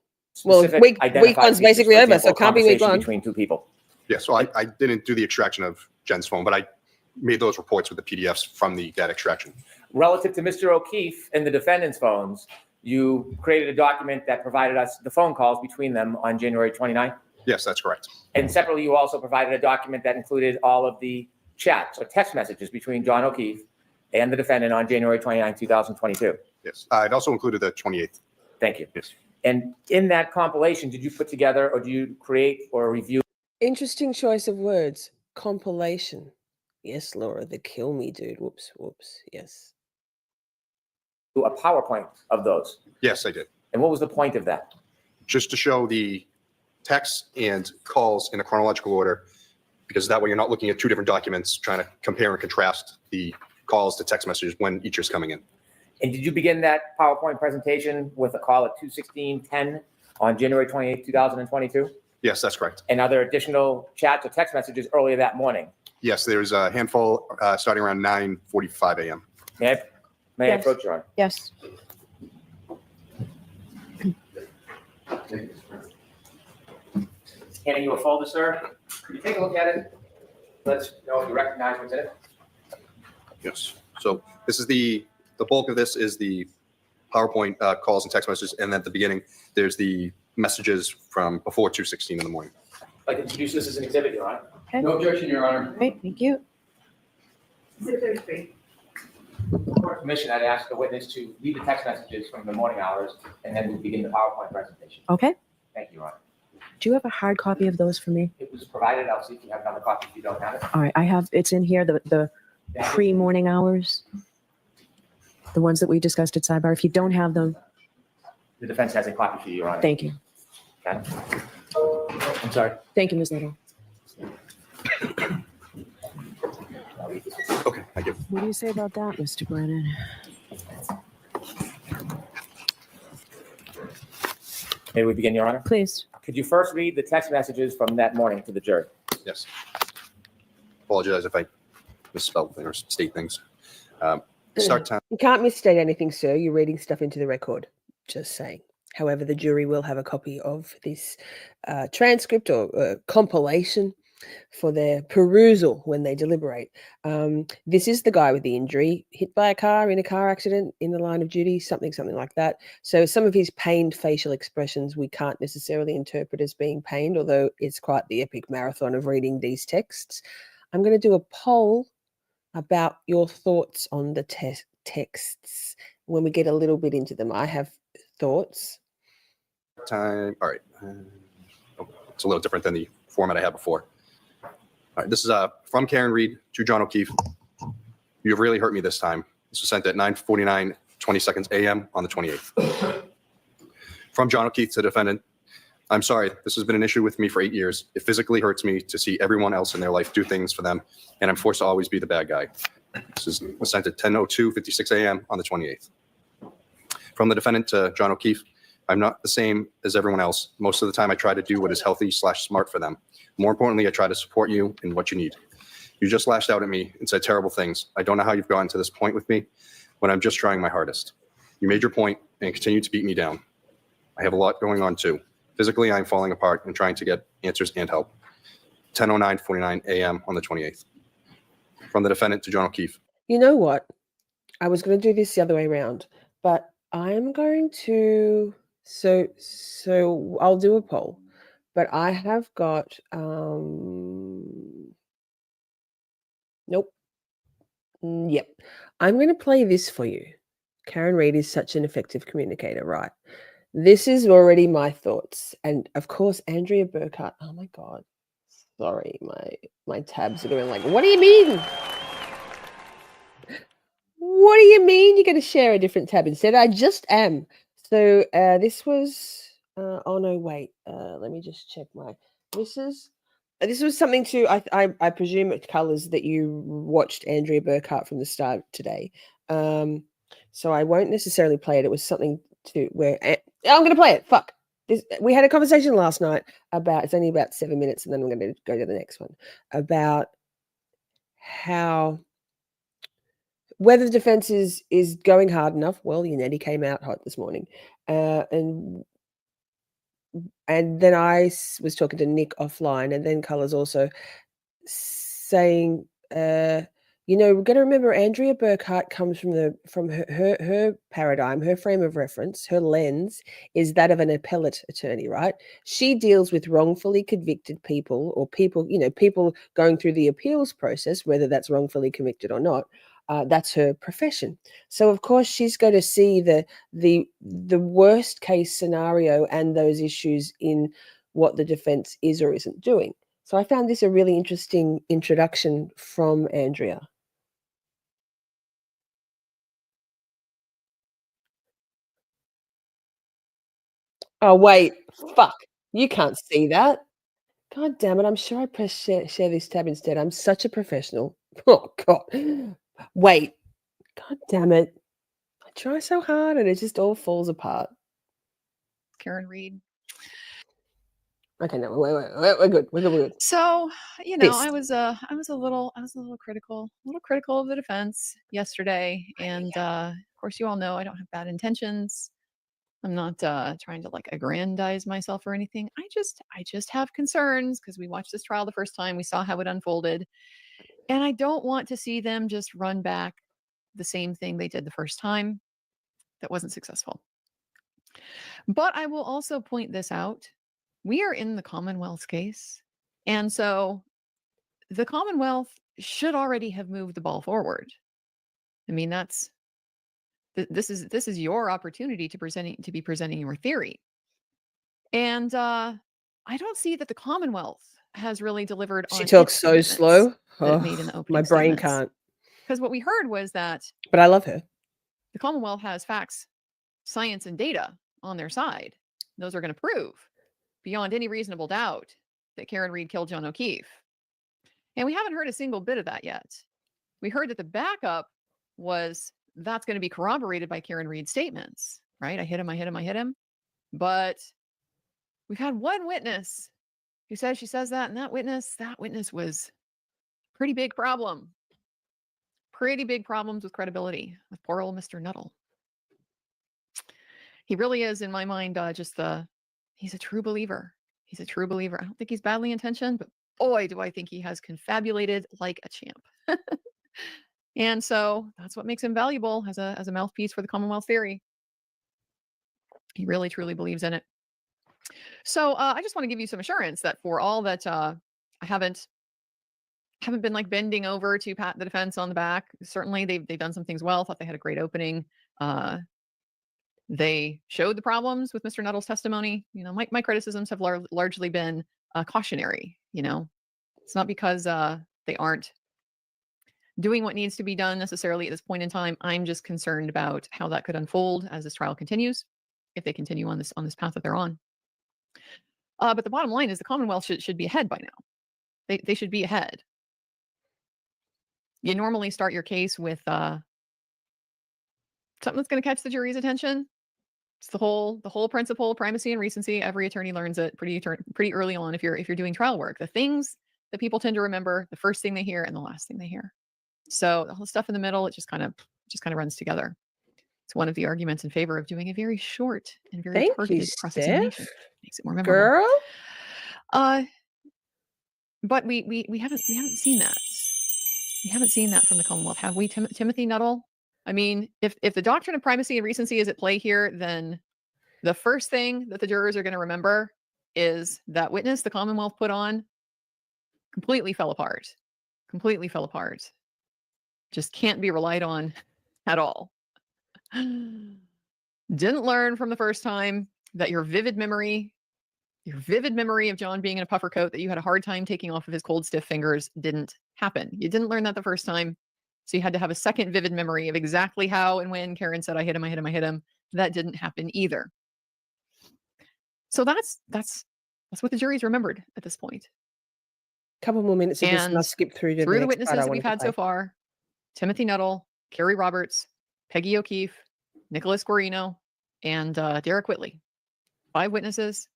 Well, specific week identified one's features, basically for over, example, so it can't be week conversation one. between two people. Yeah, so I didn't do the extraction of Jen's phone, but I made those reports with the PDFs from the data extraction. Relative to Mr. O'Keefe and the defendant's phones, you created a document that provided us the phone calls between them on January 29th. Yes, that's correct. And separately, you also provided a document that included all of the chats or text messages between John O'Keefe and the defendant on January 29, 2022. Yes, it also included the 28th. Thank you. Yes. And in that compilation, did you put together or do you create or review Interesting choice of words. Compilation. Yes, Laura, the kill me dude. Whoops, whoops. Yes. a PowerPoint of those? Yes, I did. And what was the point of that? Just to show the texts and calls in a chronological order, because that way you're not looking at two different documents trying to compare and contrast the calls to text messages when each is coming in. And did you begin that PowerPoint presentation with a call at 2:16:10 on January 28, 2022? Yes, that's correct. And other additional chats or text messages earlier that morning? Yes, there's a handful starting around 9:45 a.m. May I Yes. approach you on? Yes. Handing you a folder, sir. Could you take a look at it? Let us know if you recognize what's in it. Yes. So this is the bulk of this is the PowerPoint calls and text messages, and at the beginning there's the messages from before 2:16 in the morning. I'd like to introduce this as an exhibit, Your Honor. Okay. No objection, Your Honor. Great, thank you. With permission, I'd ask the witness to read the text messages from the morning hours, and then we'll begin the PowerPoint presentation. Okay. Thank you, Your Honor. Do you have a hard copy of those for me? It was provided. I'll see if you have another copy if you don't have it. All right, I have, it's in here, the pre-morning hours, the ones that we discussed at sidebar. If you don't have them, The defense has a copy for you, Your Honor. thank you. Okay. I'm sorry. Thank you, Ms. Little. Okay, thank you. What do you say about that, Mr. Brennan? May we begin, Your Honor? Please. Could you first read the text messages from that morning to the jury? Yes. Apologize if I misspelled things or state things. Start time. You can't misstate anything, sir. You're reading stuff into the record. Just saying. However, the jury will have a copy of this transcript or compilation for their perusal when they deliberate. This is the guy with the injury, hit by a car in a car accident in the line of duty, something like that. So some of his pained facial expressions we can't necessarily interpret as being pained, although it's quite the epic marathon of reading these texts. I'm going to do a poll about your thoughts on the texts when we get a little bit into them. I have thoughts. Time. All right. It's a little different than the format I had before. All right. This is from Karen Reed to John O'Keefe. You have really hurt me this time. This was sent at 9:49:20 a.m. on the 28th. From John O'Keefe to defendant. I'm sorry. This has been an issue with me for 8 years. It physically hurts me to see everyone else in their life do things for them, and I'm forced to always be the bad guy. This was sent at 10:02:56 a.m. on the 28th. From the defendant to John O'Keefe. I'm not the same as everyone else. Most of the time I try to do what is healthy/smart for them. More importantly, I try to support you in what you need. You just lashed out at me and said terrible things. I don't know how you've gotten to this point with me when I'm just trying my hardest. You made your point and continue to beat me down. I have a lot going on too. Physically, I'm falling apart and trying to get answers and help. 10:09:49 a.m. on the 28th. From the defendant to John O'Keefe. You know what? I was going to do this the other way around, but I'm going to... So I'll do a poll. but I have got nope. Yep. I'm going to play this for you. Karen Reid is such an effective communicator, right? This is already my thoughts. And of course, Andrea Burkhart. Oh my God. Sorry, my tabs are going like, what do you mean? What do you mean you're going to share a different tab instead? I just am. So this was, oh no, wait. Let me just check this was something to, I presume it colors that you watched Andrea Burkhart from the start today. So I won't necessarily play it. It was something to where, I'm going to play it. Fuck. We had a conversation last night about, it's only about 7 minutes and then I'm going to go to the next one, about how, whether the defense is going hard enough. Well, Yannetti came out hot this morning. And then I was talking to Nick offline, and then Colors also saying, we're going to remember Andrea Burkhart comes from her paradigm, her frame of reference, her lens is that of an appellate attorney, right? She deals with wrongfully convicted people, or people going through the appeals process, whether that's wrongfully convicted or not. That's her profession. So of course she's going to see the worst case scenario and those issues in what the defense is or isn't doing. So I found this a really interesting introduction from Andrea. Oh wait, fuck. You can't see that. God damn it. I'm sure I pressed share this tab instead. I'm such a professional. Oh God. Wait. God damn it. I try so hard and it just all falls apart. Karen Reid. Okay, no, wait, we're good. We're good. So, I was a little critical of the defense yesterday. And of course you all know I don't have bad intentions. I'm not trying to like aggrandize myself or anything. I just have concerns because we watched this trial the first time. We saw how it unfolded. And I don't want to see them just run back the same thing they did the first time that wasn't successful. But I will also point this out. We are in the Commonwealth's case. And so the Commonwealth should already have moved the ball forward. I mean, this is your opportunity to be presenting your theory. And I don't see that the Commonwealth has really delivered on. She talks so slow. That it made in the opening my brain statements. can't. Because what we heard was that. But I love her. The Commonwealth has facts, science, and data on their side. Those are going to prove beyond any reasonable doubt that Karen Reid killed John O'Keefe. And we haven't heard a single bit of that yet. We heard that the backup was that's going to be corroborated by Karen Reid's statements, right? I hit him. But we've had one witness who says she says that, and that witness was a pretty big problem. Pretty big problems with credibility with poor old Mr. Nuttall. He really is, in my mind, he's a true believer. He's a true believer. I don't think he's badly intentioned, but boy, do I think he has confabulated like a champ. And so that's what makes him valuable as a mouthpiece for the Commonwealth theory. He really, truly believes in it. So I just want to give you some assurance that for all that I haven't been like bending over to pat the defense on the back. Certainly they've done some things well. Thought they had a great opening. They showed the problems with Mr. Nuttall's testimony. My criticisms have largely been cautionary. It's not because they aren't doing what needs to be done necessarily at this point in time. I'm just concerned about how that could unfold as this trial continues, if they continue on this path that they're on. But the bottom line is the Commonwealth should be ahead by now. They should be ahead. You normally start your case with something that's going to catch the jury's attention. It's the whole principle, primacy and recency. Every attorney learns it pretty early on if you're doing trial work. The things that people tend to remember, the first thing they hear and the last thing they hear. So the whole stuff in the middle, it just kind of runs together. It's one of the arguments in favor of doing a very short and very targeted cross-examination. Makes it more memorable. Girl. But we haven't seen that. We haven't seen that from the Commonwealth, have we, Timothy Nuttall? I mean, if the doctrine of primacy and recency is at play here, then the first thing that the jurors are going to remember is that witness the Commonwealth put on completely fell apart. Completely fell apart. Just can't be relied on at all. Didn't learn from the first time that your vivid memory of John being in a puffer coat that you had a hard time taking off of his cold, stiff fingers didn't happen. You didn't learn that the first time. So you had to have a second vivid memory of exactly how and when Karen said, I hit him, I hit him, I hit him. That didn't happen either. So that's what the jury's remembered at this point. Couple more minutes of this and I'll And skip through to through the next part witnesses I that wanted we've to had so play. far, Timothy Nuttall, Carrie Roberts, Peggy O'Keefe, Nicholas Guarino, and Derek Whitley. 5 witnesses.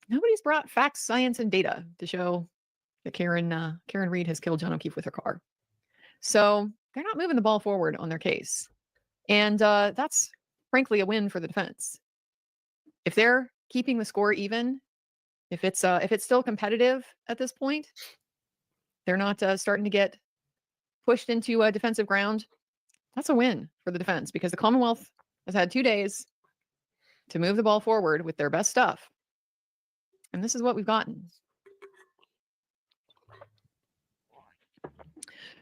Nobody's brought facts, science, and data to show that Karen Reed has killed John O'Keefe with her car. So they're not moving the ball forward on their case. And that's frankly a win for the defense. If they're keeping the score even, if it's still competitive at this point, they're not starting to get pushed into defensive ground. That's a win for the defense because the Commonwealth has had 2 days to move the ball forward with their best stuff. And this is what we've gotten.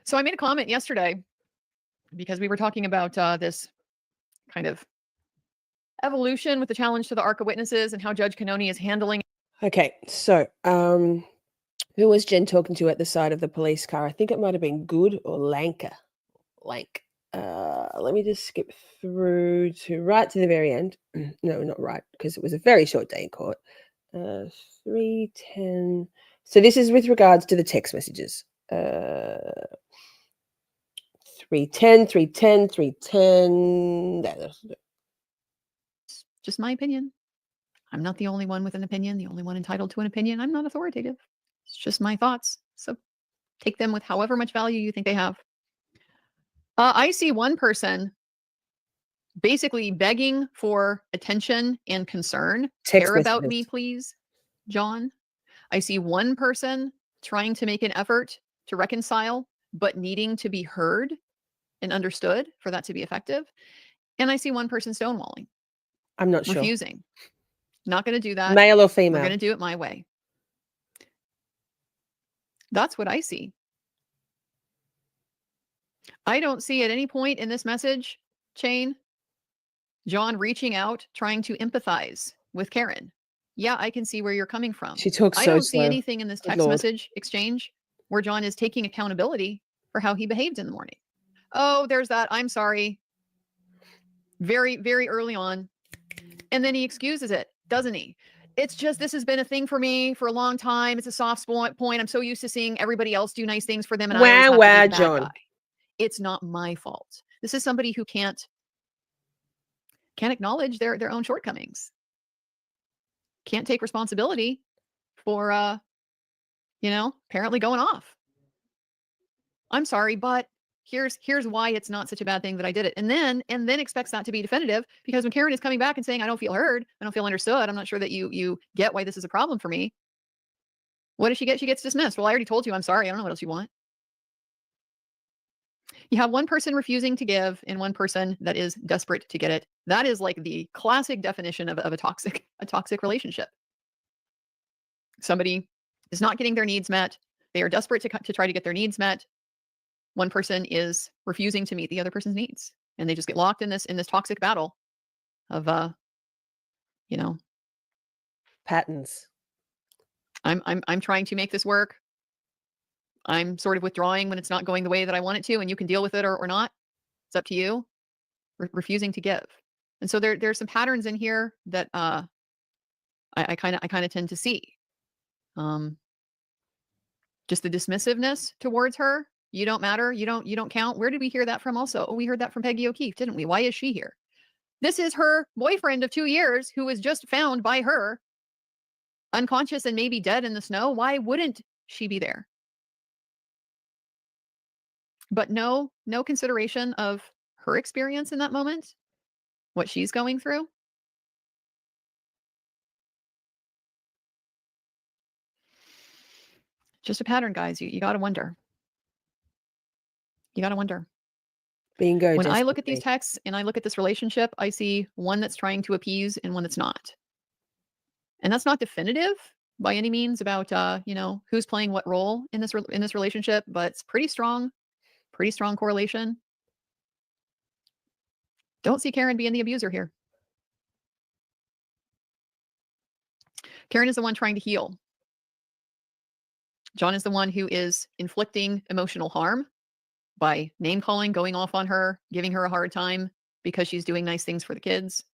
So I made a comment yesterday because we were talking about this kind of evolution with the challenge to the Arc of Witnesses and how Judge Cannoni is handling. Okay, so who was Jen talking to at the side of the police car? I think it might have been Good or Lank. Let me just skip through to right to the very end. No, not right, because it was a very short day in court. 3:10. So this is with regards to the text messages. 3:10, 3:10, 3:10. Just my opinion. I'm not the only one with an opinion, the only one entitled to an opinion. I'm not authoritative. It's just my thoughts. So take them with however much value you think they have. I see one person basically begging for attention and concern. Text Care about messages. me, please, John. I see one person trying to make an effort to reconcile, but needing to be heard and understood for that to be effective. And I see one person stonewalling. I'm not sure. Refusing. Not going to do that. Male or We're female? going to do it my way. That's what I see. I don't see at any point in this message chain John reaching out, trying to empathize with Karen. Yeah, I can see where you're coming from. She talks I so don't see slow. anything in this Good text Lord. message exchange where John is taking accountability for how he behaved in the morning. Oh, there's that. I'm sorry. Very, very early on. And then he excuses it, doesn't he? It's just, this has been a thing for me for a long time. It's a soft point. I'm so used to seeing everybody else do nice things for them. And I always have to be the bad John. guy. It's not my fault. This is somebody who can't acknowledge their own shortcomings. Can't take responsibility for, apparently going off. I'm sorry, but here's why it's not such a bad thing that I did it. And then expects that to be definitive, because when Karen is coming back and saying, I don't feel heard, I don't feel understood, I'm not sure that you get why this is a problem for me. What does she get? She gets dismissed. Well, I already told you I'm sorry. I don't know what else you want. You have one person refusing to give and one person that is desperate to get it. That is like the classic definition of a toxic relationship. Somebody is not getting their needs met. They are desperate to try to get their needs met. One person is refusing to meet the other person's needs, and they just get locked in this toxic battle of patterns. I'm trying to make this work. I'm sort of withdrawing when it's not going the way that I want it to, and you can deal with it or not. It's up to you. Refusing to give. And so there's some patterns in here that I kind of tend to see. Just the dismissiveness towards her. You don't matter. You don't count. Where did we hear that from also? Oh, we heard that from Peggy O'Keefe, didn't we? Why is she here? This is her boyfriend of 2 years who was just found by her unconscious and maybe dead in the snow. Why wouldn't she be there? But no consideration of her experience in that moment, what she's going through. Just a pattern, guys. You got to wonder. You got to wonder. Bingo. When I look at these texts and I look at this relationship, I see one that's trying to appease and one that's not. And that's not definitive by any means about, who's playing what role in this relationship, but it's pretty strong correlation. Don't see Karen being the abuser here. Karen is the one trying to heal. John is the one who is inflicting emotional harm by name calling, going off on her, giving her a hard time because she's doing nice things for the kids.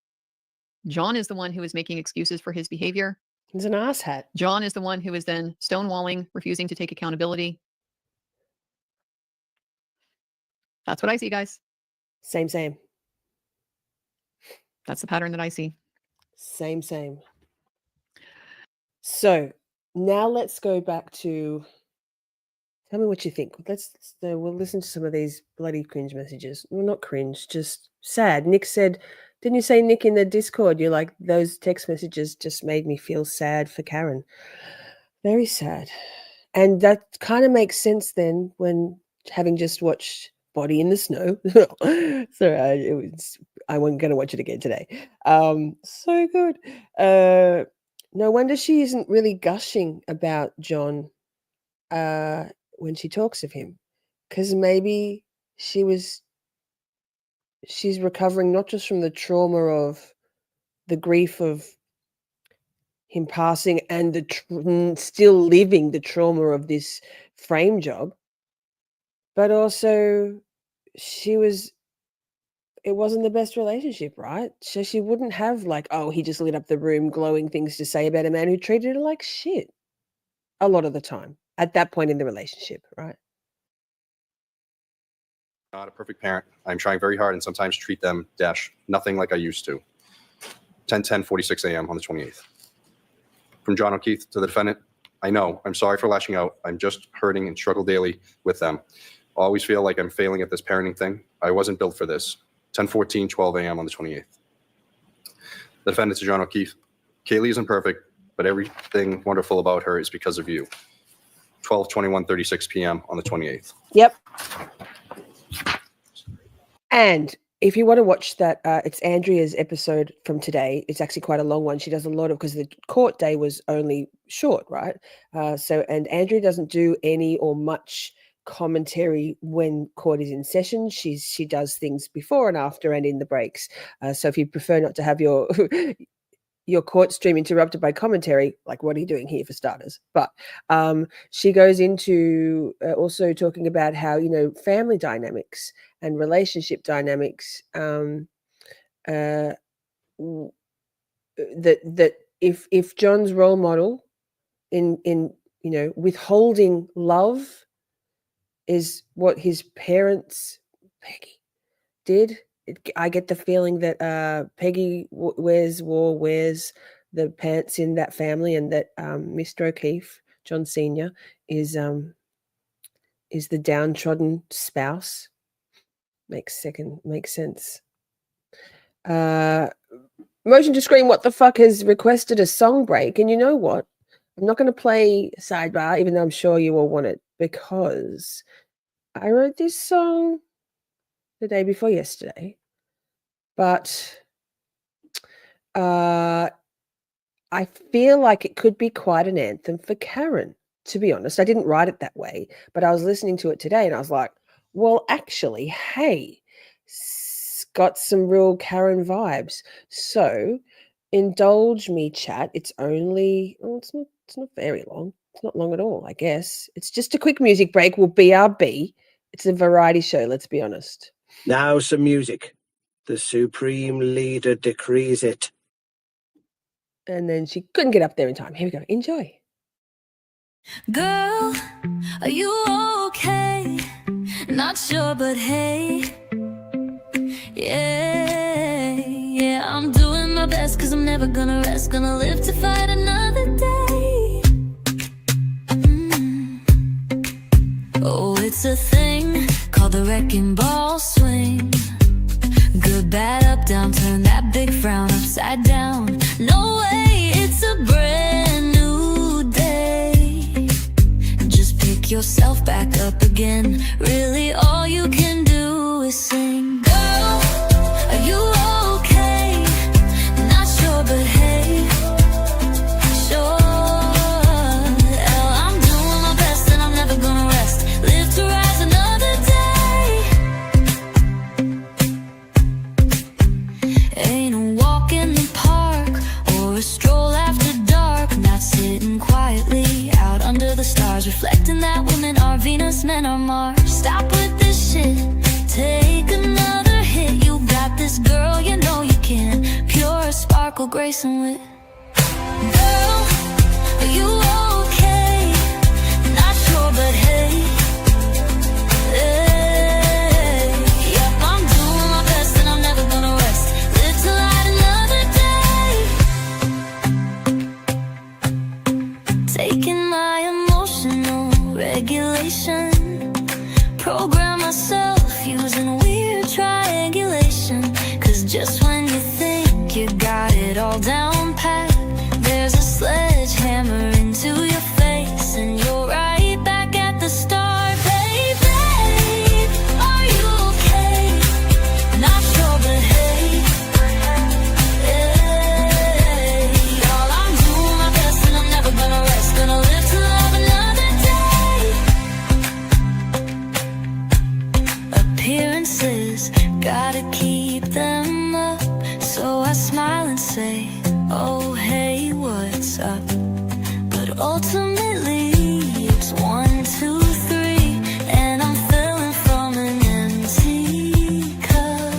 John is the one who is making excuses for his behavior. He's an asshat. John is the one who is then stonewalling, refusing to take accountability. That's what I see, guys. Same. That's the pattern that I see. Same. So now let's go back to, tell me what you think. We'll listen to some of these bloody cringe messages. Well, not cringe, just sad. Nick said, didn't you say, Nick, in the Discord, you're like, those text messages just made me feel sad for Karen. Very sad. And that kind of makes sense then when having just watched Body in the Snow. So I wasn't going to watch it again today. So good. No wonder she isn't really gushing about John when she talks of him, because maybe she's recovering not just from the trauma of the grief of him passing and still living the trauma of this frame job, but also it wasn't the best relationship, right? So she wouldn't have like, oh, he just lit up the room, glowing things to say about a man who treated her like shit a lot of the time at that point in the relationship, right? Not a perfect parent. I'm trying very hard and sometimes treat them nothing like I used to. 10:46 a.m. on the 28th. From John O'Keefe to the defendant, I know, I'm sorry for lashing out. I'm just hurting and struggle daily with them. Always feel like I'm failing at this parenting thing. I wasn't built for this. 12 a.m. on the 28th. The defendant to John O'Keefe, Kaylee isn't perfect, but everything wonderful about her is because of you. 36 p.m. on the 28th. Yep. And if you want to watch that, it's Andrea's episode from today. It's actually quite a long one. She does a lot of, because the court day was only short, right? And Andrea doesn't do any or much commentary when court is in session. She does things before and after and in the breaks. So if you prefer not to have your your court stream interrupted by commentary, like what are you doing here for starters? But she goes into also talking about how, family dynamics and relationship dynamics, that if John's role model in withholding love is what his parents, Peggy, did. I get the feeling that Peggy wears the pants in that family, and that Mr. O'Keefe, John Sr., is the downtrodden spouse. Makes sense. Motion to Scream, what the fuck, has requested a song break, and you know what? I'm not going to play Sidebar, even though I'm sure you all want it, because I wrote this song the day before yesterday, but I feel like it could be quite an anthem for Karen, to be honest. I didn't write it that way, but I was listening to it today and I was like, well, actually, hey, got some real Karen vibes. So indulge me, chat. It's only, it's not very long. It's not long at all, I guess. It's just a quick music break. We'll BRB. It's a variety show, let's be honest. Now some music. The supreme leader decrees it. And then she couldn't get up there in time. Here we go. Enjoy. Girl, are you okay? Not sure, but hey. Yeah, I'm doing my best, 'cause I'm never gonna rest. Gonna live to fight another day. Oh, it's a thing called the wrecking ball swing. Good, bad, up, down, turn that big frown upside down. No way, it's a brand new day. Just pick yourself back up again. Really, all you can do is sing. Girl, are you okay? Not sure, but hey. grace and wit. Girl, are you okay? Not sure, but hey. Hey, yep, I'm doing my best and I'm never gonna rest. Live to light another day. Taking my emotional regulation. Program myself using weird triangulation. Cause just when you think you got it all down pat, there's a sledgehammer into your face, and you're right back at the start. Baby, are you okay? Not sure, but hey. Hey, y'all, I'm doing my best and I'm never gonna rest. Gonna live to love another day. Appearances, gotta keep them up. So I smile and say, oh hey, what's up? But ultimately it's 1, 2, 3, and I'm filling from an empty cup.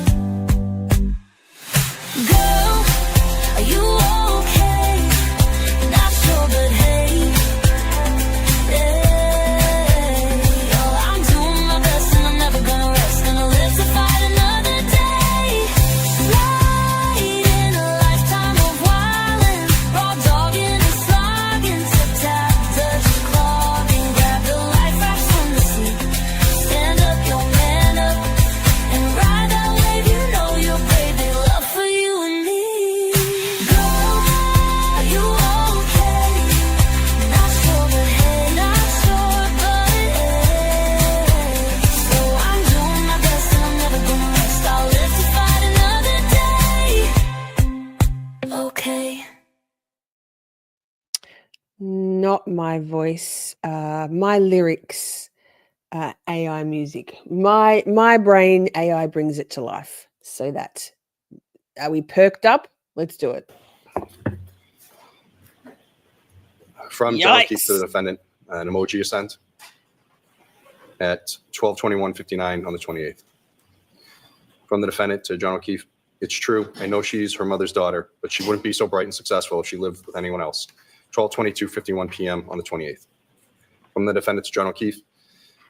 Girl, are you okay? Not sure, but hey. Hey, oh, I'm doing my best and I'm never gonna rest. Gonna live to fight another day. Slide in a lifetime of wildin', raw dogging and slogging, tip tap, touch clogging, grab the life rafts from the sleep. Stand up, your man up, and ride that wave. You know you're brave. They love for you and me. Girl, are you okay? Not sure, but hey, not sure, but hey. So I'm doing my best and I'm never gonna rest. I'll live to fight another day. Okay. Not my voice, my lyrics, AI music. My brain, AI brings it to life. So that, are we perked up? Let's do it. From John Keith Yikes. to the defendant, an emoji is sent at 12:21:59 on the 28th. From the defendant to John O'Keefe, it's true. I know she's her mother's daughter, but she wouldn't be so bright and successful if she lived with anyone else. 12:22:51 p.m. on the 28th. From the defendant to John O'Keefe,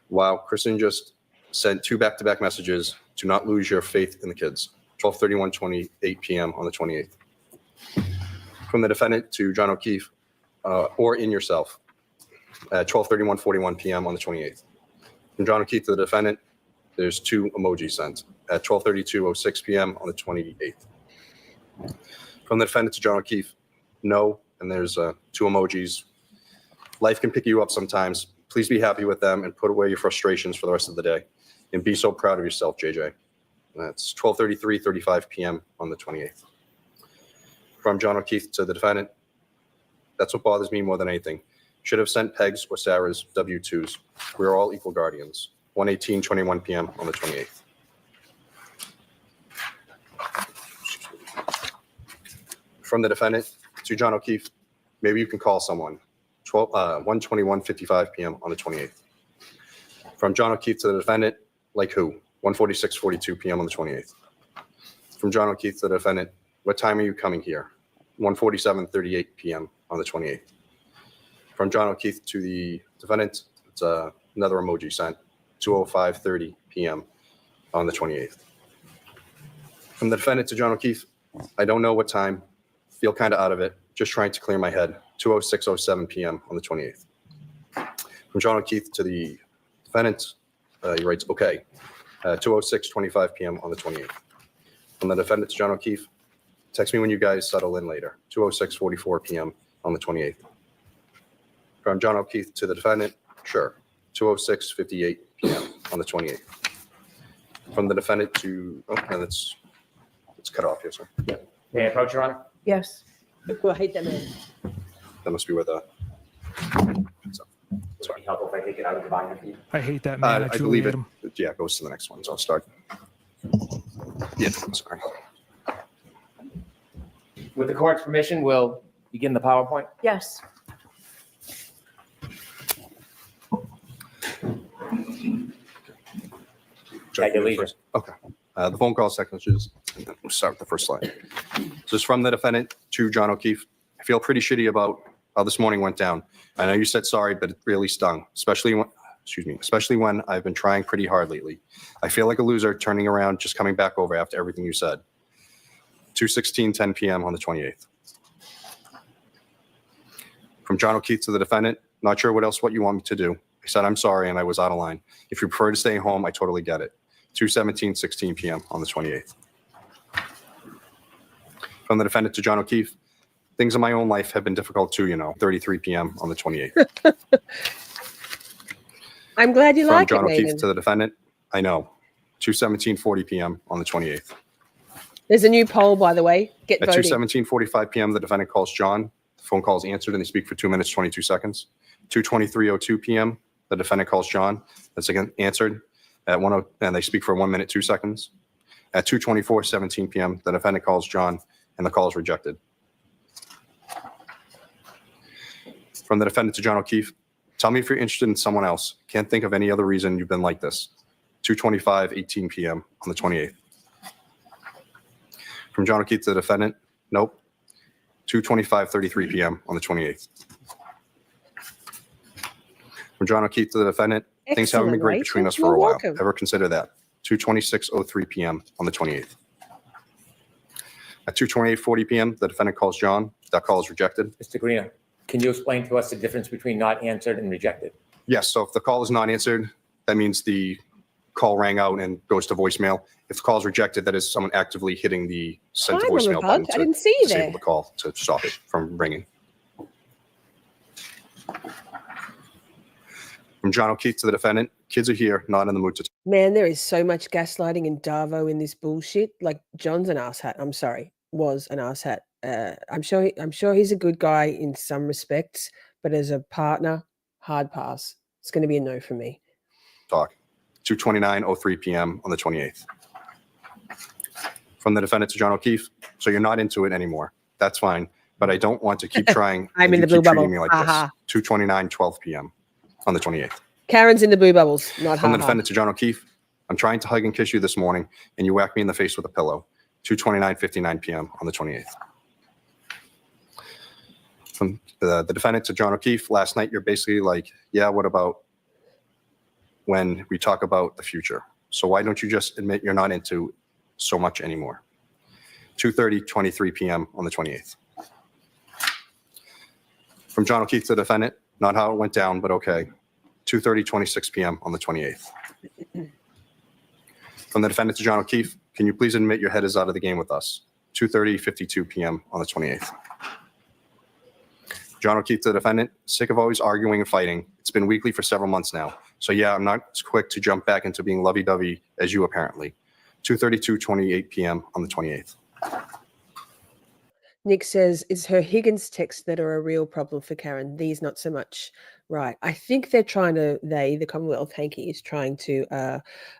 wow, Kristen just sent 2 back-to-back messages. Do not lose your faith in the kids. 12:31:28 p.m. on the 28th. From the defendant to John O'Keefe, or in yourself, at 12:31:41 p.m. on the 28th. From John O'Keefe to the defendant, there's 2 emojis sent at 12:32:06 p.m. on the 28th. From the defendant to John O'Keefe, no, and there's 2 emojis. Life can pick you up sometimes. Please be happy with them and put away your frustrations for the rest of the day. And be so proud of yourself, JJ. That's 12:33:35 p.m. on the 28th. From John O'Keefe to the defendant, that's what bothers me more than anything. Should have sent Peg's or Sarah's W-2s. We are all equal guardians. 1:18:21 p.m. on the 28th. From the defendant to John O'Keefe, maybe you can call someone. 1:21:55 p.m. on the 28th. From John O'Keefe to the defendant, like who? 1:46:42 p.m. on the 28th. From John O'Keefe to the defendant, what time are you coming here? 1:47:38 p.m. on the 28th. From John O'Keefe to the defendant, it's another emoji sent, 2:05:30 p.m. on the 28th. From the defendant to John O'Keefe, I don't know what time, feel kind of out of it, just trying to clear my head, 2:06:07 p.m. on the 28th. From John O'Keefe to the defendant, he writes, okay, 2:06:25 p.m. on the 28th. From the defendant to John O'Keefe, text me when you guys settle in later, 2:06:44 p.m. on the 28th. From John O'Keefe to the defendant, sure, 2:06:58 p.m. on the 28th. From the defendant to, oh, and it's cut off here, sir. May I approach, Your Honor? Yes. Well, I hate that man. That must be where the, Would it be helpful if I take it out of the binder for you? I hate that man. I truly believe hate it, him. yeah, it goes to the next one, so I'll start. Yeah, sorry. With the court's permission, we'll begin the PowerPoint. Yes. At your leisure. Okay. The phone call sequences, we'll start with the first slide. This is from the defendant to John O'Keefe. I feel pretty shitty about how this morning went down. I know you said sorry, but it really stung, especially when I've been trying pretty hard lately. I feel like a loser turning around, just coming back over after everything you said. 2:10 p.m. on the 28th. From John O'Keefe to the defendant, not sure what you want me to do. I said, I'm sorry, and I was out of line. If you prefer to stay home, I totally get it. 2:16 p.m. on the 28th. From the defendant to John O'Keefe, things in my own life have been difficult too, 33 p.m. on the 28th. I'm glad you From like John it, O'Keefe Nathan. to the defendant, I know. 2:17:40 p.m. on the 28th. There's a new poll, by the way. Get At voting. 2:17:45 p.m., the defendant calls John. The phone call is answered, and they speak for 2 minutes, 22 seconds. 2:23:02 p.m., the defendant calls John. That's again answered. At 1:00, and they speak for 1 minute, 2 seconds. At 2:24:17 p.m., the defendant calls John, and the call is rejected. From the defendant to John O'Keefe, tell me if you're interested in someone else. Can't think of any other reason you've been like this. 2:25:18 p.m. on the 28th. From John O'Keefe to the defendant, nope. 2:25:33 p.m. on the 28th. From John O'Keefe to the defendant, things haven't been great between us for a while. Ever consider that? 2:26:03 p.m. on the 28th. At 2:28:40 p.m., the defendant calls John. That call is rejected. Mr. Guarino, can you explain to us the difference between not answered and rejected? Yes, so if the call is not answered, that means the call rang out and goes to voicemail. If the call is rejected, that is someone actively hitting the send to Hi, voicemail Mama button Bug. I to didn't see you disable there. the call to stop it from ringing. From John O'Keefe to the defendant, kids are here, not in the mood to. Man, there is so much gaslighting and DARVO in this bullshit. Like, John's an asshat. I'm sorry, was an asshat. I'm sure he's a good guy in some respects, but as a partner, hard pass. It's going to be a no for me. Talk. 2:29:03 p.m. on the 28th. From the defendant to John O'Keefe, so you're not into it anymore. That's fine, but I don't want to keep trying. I'm and in you the blue keep treating bubble. me like Ha this. 2:29:12 p.m. on the 28th. Karen's in the blue bubbles, not From the ha. defendant to John O'Keefe, I'm trying to hug and kiss you this morning, and you whack me in the face with a pillow. 2:29:59 p.m. on the 28th. From the defendant to John O'Keefe, last night you're basically like, yeah, what about when we talk about the future? So why don't you just admit you're not into so much anymore? 2:23 p.m. on the 28th. From John O'Keefe to the defendant, not how it went down, but okay. 2:26 p.m. on the 28th. From the defendant to John O'Keefe, can you please admit your head is out of the game with us? 2:52 p.m. on the 28th. John O'Keefe to the defendant, sick of always arguing and fighting. It's been weekly for several months now. So yeah, I'm not as quick to jump back into being lovey-dovey as you apparently. 2:28 p.m. on the 28th. Nick says, it's her Higgins texts that are a real problem for Karen. These not so much. Right. I think they're trying to, the Commonwealth Hanky is trying to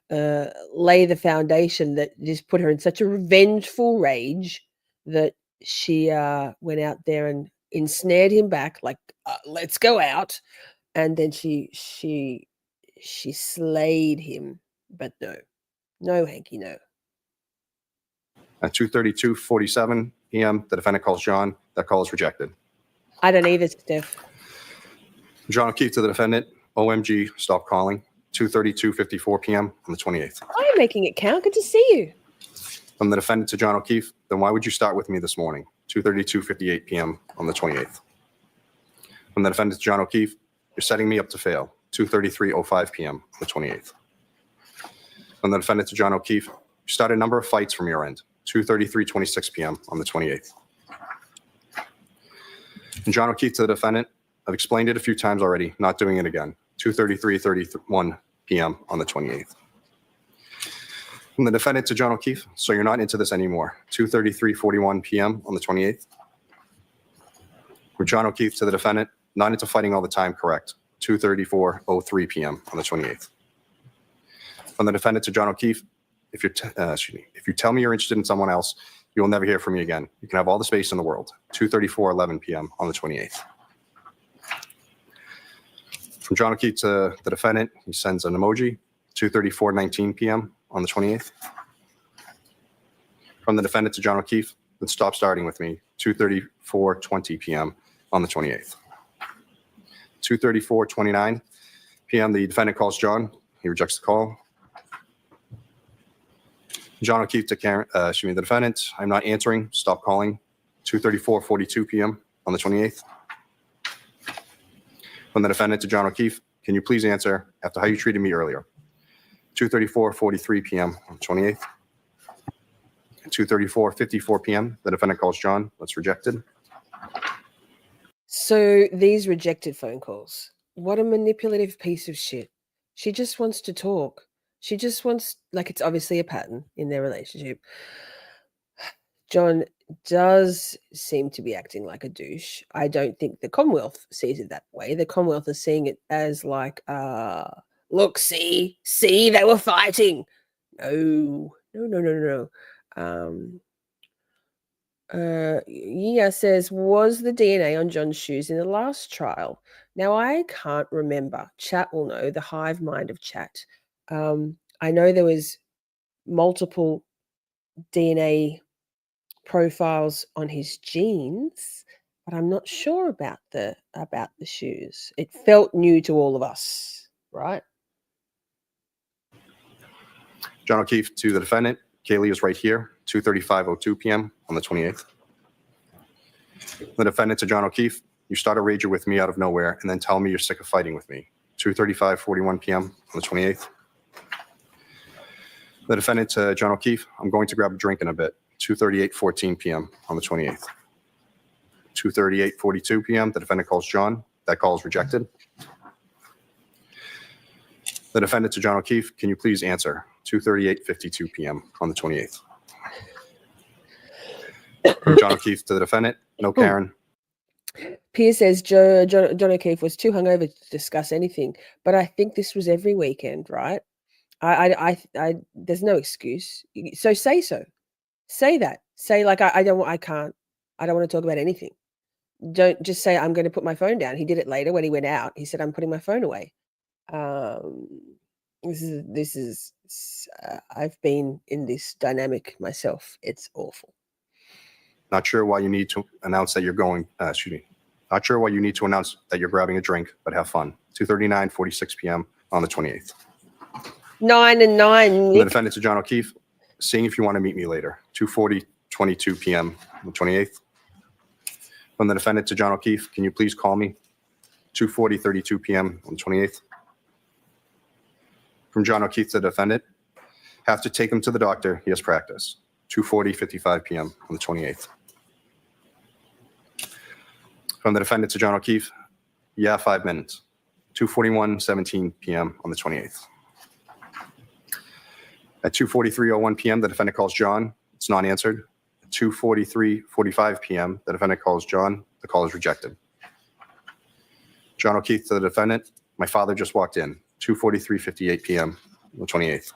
lay the foundation that just put her in such a revengeful rage that she went out there and ensnared him back, like, let's go out. And then she slayed him. But no, Hanky, no. At 2:32:47 p.m., the defendant calls John. That call is rejected. I don't either, Steph. John O'Keefe to the defendant, OMG, stop calling. 2:32:54 p.m. on the 28th. I'm making it count. Good to see you. From the defendant to John O'Keefe, then why would you start with me this morning? 2:32:58 p.m. on the 28th. From the defendant to John O'Keefe, you're setting me up to fail. 2:33:05 p.m. on the 28th. From the defendant to John O'Keefe, you started a number of fights from your end. 2:33:26 p.m. on the 28th. And John O'Keefe to the defendant, I've explained it a few times already, not doing it again. 2:33:31 p.m. on the 28th. From the defendant to John O'Keefe, so you're not into this anymore. 2:33:41 p.m. on the 28th. From John O'Keefe to the defendant, not into fighting all the time, correct. 2:34:03 p.m. on the 28th. From the defendant to John O'Keefe, if you tell me you're interested in someone else, you will never hear from me again. You can have all the space in the world. 2:34:11 p.m. on the 28th. From John O'Keefe to the defendant, he sends an emoji. 2:34:19 p.m. on the 28th. From the defendant to John O'Keefe, then stop starting with me, 2:34:20 p.m. on the 28th. 2:34:29 p.m., the defendant calls John. He rejects the call. John O'Keefe to the defendant, I'm not answering, stop calling. 2:34:42 p.m. on the 28th. From the defendant to John O'Keefe, can you please answer after how you treated me earlier? 2:34:43 p.m. on the 28th. 2:34:54 p.m. The defendant calls John. That's rejected. So these rejected phone calls. What a manipulative piece of shit. She just wants to talk. She just wants, like, it's obviously a pattern in their relationship. John does seem to be acting like a douche. I don't think the Commonwealth sees it that way. The Commonwealth is seeing it as like, look, see, they were fighting. No. Yia says, was the DNA on John's shoes in the last trial? Now, I can't remember. Chat will know, the hive mind of chat. I know there was multiple DNA profiles on his jeans, but I'm not sure about the shoes. It felt new to all of us, right? John O'Keefe to the defendant. Kaylee is right here, 2:35:02 p.m. on the 28th. The defendant to John O'Keefe, you start a rager with me out of nowhere and then tell me you're sick of fighting with me. 2:35:41 p.m. on the 28th. The defendant to John O'Keefe, I'm going to grab a drink in a bit. 2:38:14 p.m. on the 28th. 2:38:42 p.m. The defendant calls John. That call is rejected. The defendant to John O'Keefe, can you please answer? 2:38:52 p.m. on the 28th. From John O'Keefe to the defendant, no Karen. Pierce says John O'Keefe was too hungover to discuss anything, but I think this was every weekend, right? I there's no excuse. So say so. Say that. Say like I don't want to talk about anything. Don't just say I'm going to put my phone down. He did it later when he went out. He said I'm putting my phone away. This is I've been in this dynamic myself. It's awful. Not sure why you need to announce that you're going, not sure why you need to announce that you're grabbing a drink, but have fun. 2:39:46 p.m. on the 28th. 9 and 9. The defendant to John O'Keefe, seeing if you want to meet me later. 2:40:22 p.m. on the 28th. From the defendant to John O'Keefe, can you please call me? 2:40:32 p.m. on the 28th. From John O'Keefe to the defendant, have to take him to the doctor. He has practice. 2:40:55 p.m. on the 28th. From the defendant to John O'Keefe, yeah, 5 minutes. 2:41:17 p.m. on the 28th. At 2:43:01 p.m., the defendant calls John. It's not answered. At 2:43:45 p.m., the defendant calls John. The call is rejected. John O'Keefe to the defendant, my father just walked in. 2:43:58 p.m. on the 28th.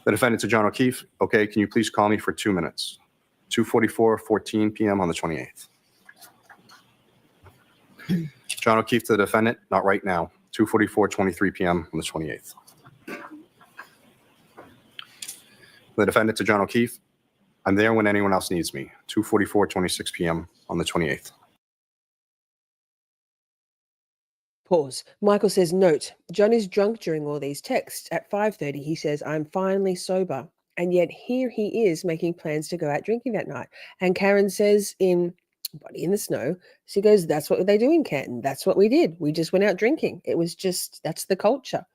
The defendant to John O'Keefe, okay, can you please call me for 2 minutes? 2:44:14 p.m. on the 28th. John O'Keefe to the defendant, not right now. 2:44:23 p.m. on the 28th. The defendant to John O'Keefe, I'm there when anyone else needs me. 2:44:26 p.m. on the 28th. Pause. Michael says, note, John is drunk during all these texts. At 5:30, he says, I'm finally sober. And yet here he is making plans to go out drinking that night. And Karen says in Body in the Snow, she goes, that's what they do in Canton. That's what we did. We just went out drinking. It was just, that's the culture.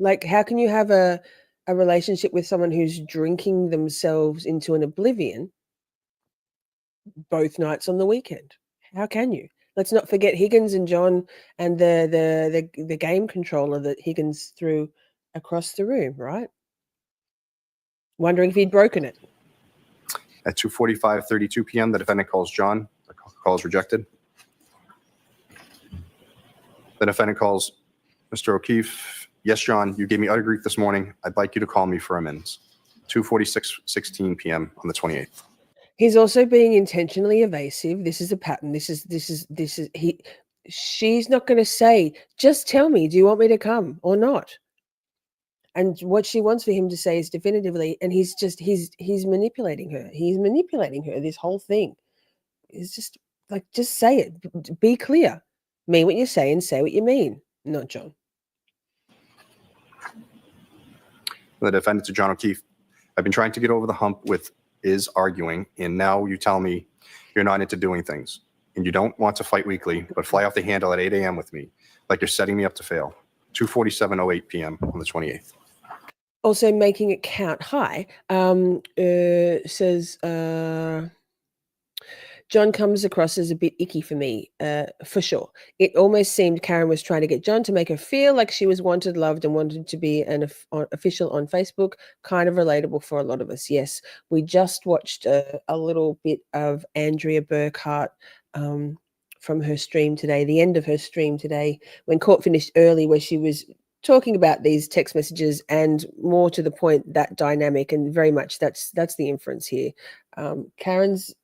Like, how can you have a relationship with someone who's drinking themselves into an oblivion both nights on the weekend? How can you? Let's not forget Higgins and John and the game controller that Higgins threw across the room, right? Wondering if he'd broken it. At 2:45:32 p.m., the defendant calls John. The call is rejected. The defendant calls Mr. O'Keefe. Yes, John, you gave me utter grief this morning. I'd like you to call me for a minute. 2:46:16 p.m. on the 28th. He's also being intentionally evasive. This is a pattern. She's not going to say, just tell me, do you want me to come or not? And what she wants for him to say is definitively, and he's manipulating her. He's manipulating her, this whole thing. It's just like, just say it. Be clear. Mean what you say and say what you mean. Not John. The defendant to John O'Keefe. I've been trying to get over the hump with is arguing, and now you tell me you're not into doing things, and you don't want to fight weekly, but fly off the handle at 8 a.m. with me, like you're setting me up to fail. 2:47:08 p.m. on the 28th. Also making it count. Hi. Says John comes across as a bit icky for me, for sure. It almost seemed Karen was trying to get John to make her feel like she was wanted, loved, and wanted to be an official on Facebook. Kind of relatable for a lot of us. Yes, we just watched a little bit of Andrea Burkhart from her stream today, the end of her stream today, when court finished early, where she was talking about these text messages and more to the point, that dynamic, and very much that's the inference here. Karen's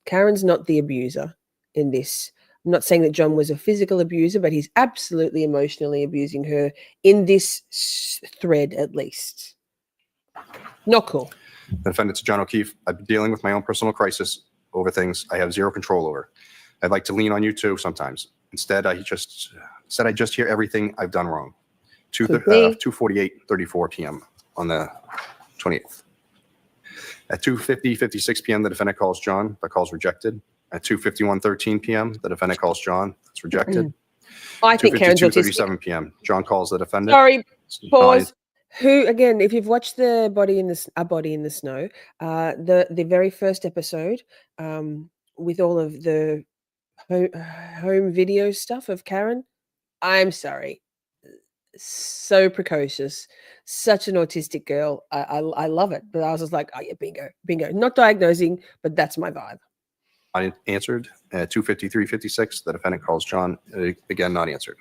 not the abuser in this. I'm not saying that John was a physical abuser, but he's absolutely emotionally abusing her in this thread, at least. Not cool. The defendant to John O'Keefe. I've been dealing with my own personal crisis over things I have zero control over. I'd like to lean on you too sometimes. Instead, I just hear everything I've done wrong. 2:48:34 p.m. on the 28th. At 2:56 p.m., the defendant calls John. The call's rejected. At 2:51:13 p.m., the defendant calls John. It's rejected. I think Karen's autistic. 2:37 p.m., John calls the defendant. Sorry, pause. Who, again, if you've watched the Body in the Snow, the very first episode, with all of the home video stuff of Karen, I'm sorry. So precocious, such an autistic girl. I love it. But I was just like, oh yeah, bingo. Not diagnosing, but that's my vibe. Unanswered. At 2:53:56, the defendant calls John. Again, not answered.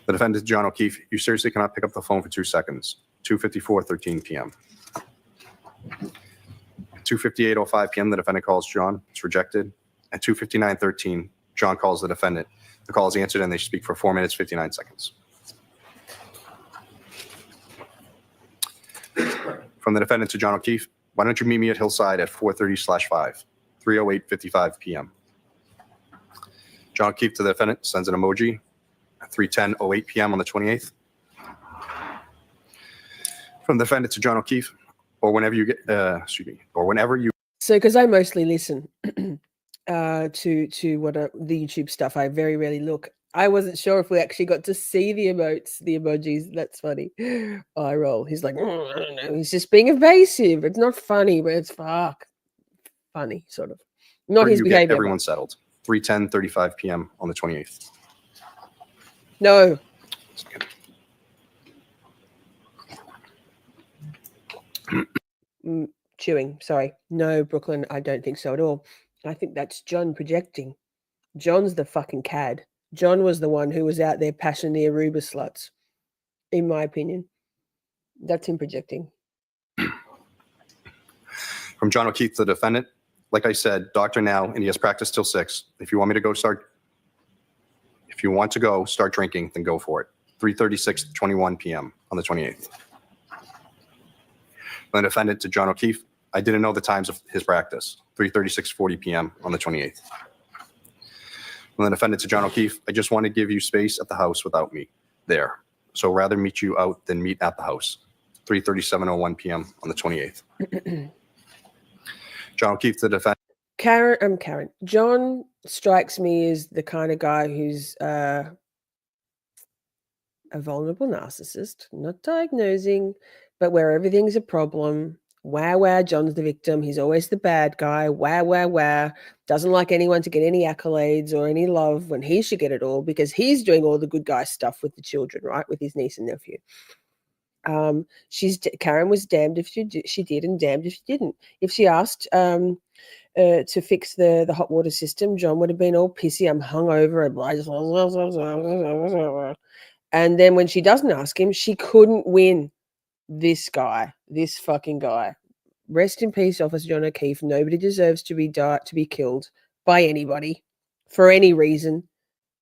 The defendant, John O'Keefe, you seriously cannot pick up the phone for 2 seconds. 2:54:13 p.m. 2:58:05 p.m., the defendant calls John. It's rejected. At 2:59:13, John calls the defendant. The call is answered and they speak for 4 minutes, 59 seconds. From the defendant to John O'Keefe, why don't you meet me at Hillside at 4:30/5, 3:08:55 p.m. John O'Keefe to the defendant sends an emoji at 3:10:08 p.m. on the 28th. From the defendant to John O'Keefe, or whenever you get, whenever you. So, because I mostly listen to what the YouTube stuff, I very rarely look. I wasn't sure if we actually got to see the emotes, the emojis. That's funny. I roll. He's like, I don't know. He's just being evasive. It's not funny, but it's funny, sort of. Not his behavior. Everyone settled. 3:10:35 p.m. on the 28th. No. Chewing. Sorry. No, Brooklyn. I don't think so at all. I think that's John projecting. John's the fucking cad. John was the one who was out there pashing the Aruba sluts, in my opinion. That's him projecting. From John O'Keefe to the defendant, like I said, doctor now, and he has practice till 6. If you want to go start drinking, then go for it. 3:36:21 p.m. on the 28th. From the defendant to John O'Keefe, I didn't know the times of his practice. 3:36:40 p.m. on the 28th. From the defendant to John O'Keefe, I just want to give you space at the house without me there. So rather meet you out than meet at the house. 3:37:01 p.m. on the 28th. John O'Keefe to the defendant. Karen. John strikes me as the kind of guy who's a vulnerable narcissist, not diagnosing, but where everything's a problem. Wow, John's the victim. He's always the bad guy. Wow. Doesn't like anyone to get any accolades or any love when he should get it all because he's doing all the good guy stuff with the children, right? With his niece and nephew. Karen was damned if she did and damned if she didn't. If she asked to fix the hot water system, John would have been all pissy. I'm hungover. And then when she doesn't ask him, she couldn't win. This fucking guy. Rest in peace, Officer John O'Keefe. Nobody deserves to be killed by anybody for any reason.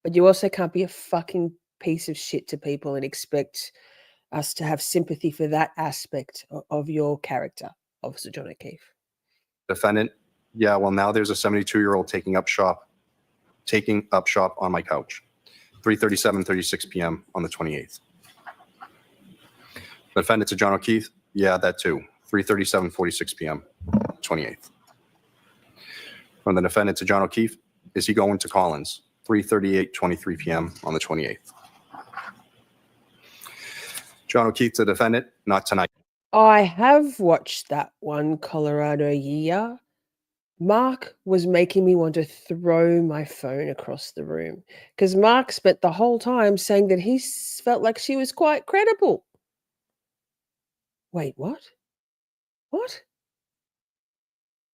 But you also can't be a fucking piece of shit to people and expect us to have sympathy for that aspect of your character, Officer John O'Keefe. Defendant, yeah, well, now there's a 72-year-old taking up shop on my couch. 3:37:36 p.m. on the 28th. Defendant to John O'Keefe, yeah, that too. 3:37:46 p.m. 28th. From the defendant to John O'Keefe, is he going to Collins? 3:38:23 p.m. on the 28th. John O'Keefe to defendant, not tonight. I have watched that one Colorado year. Mark was making me want to throw my phone across the room because Mark spent the whole time saying that he felt like she was quite credible. Wait, what? What?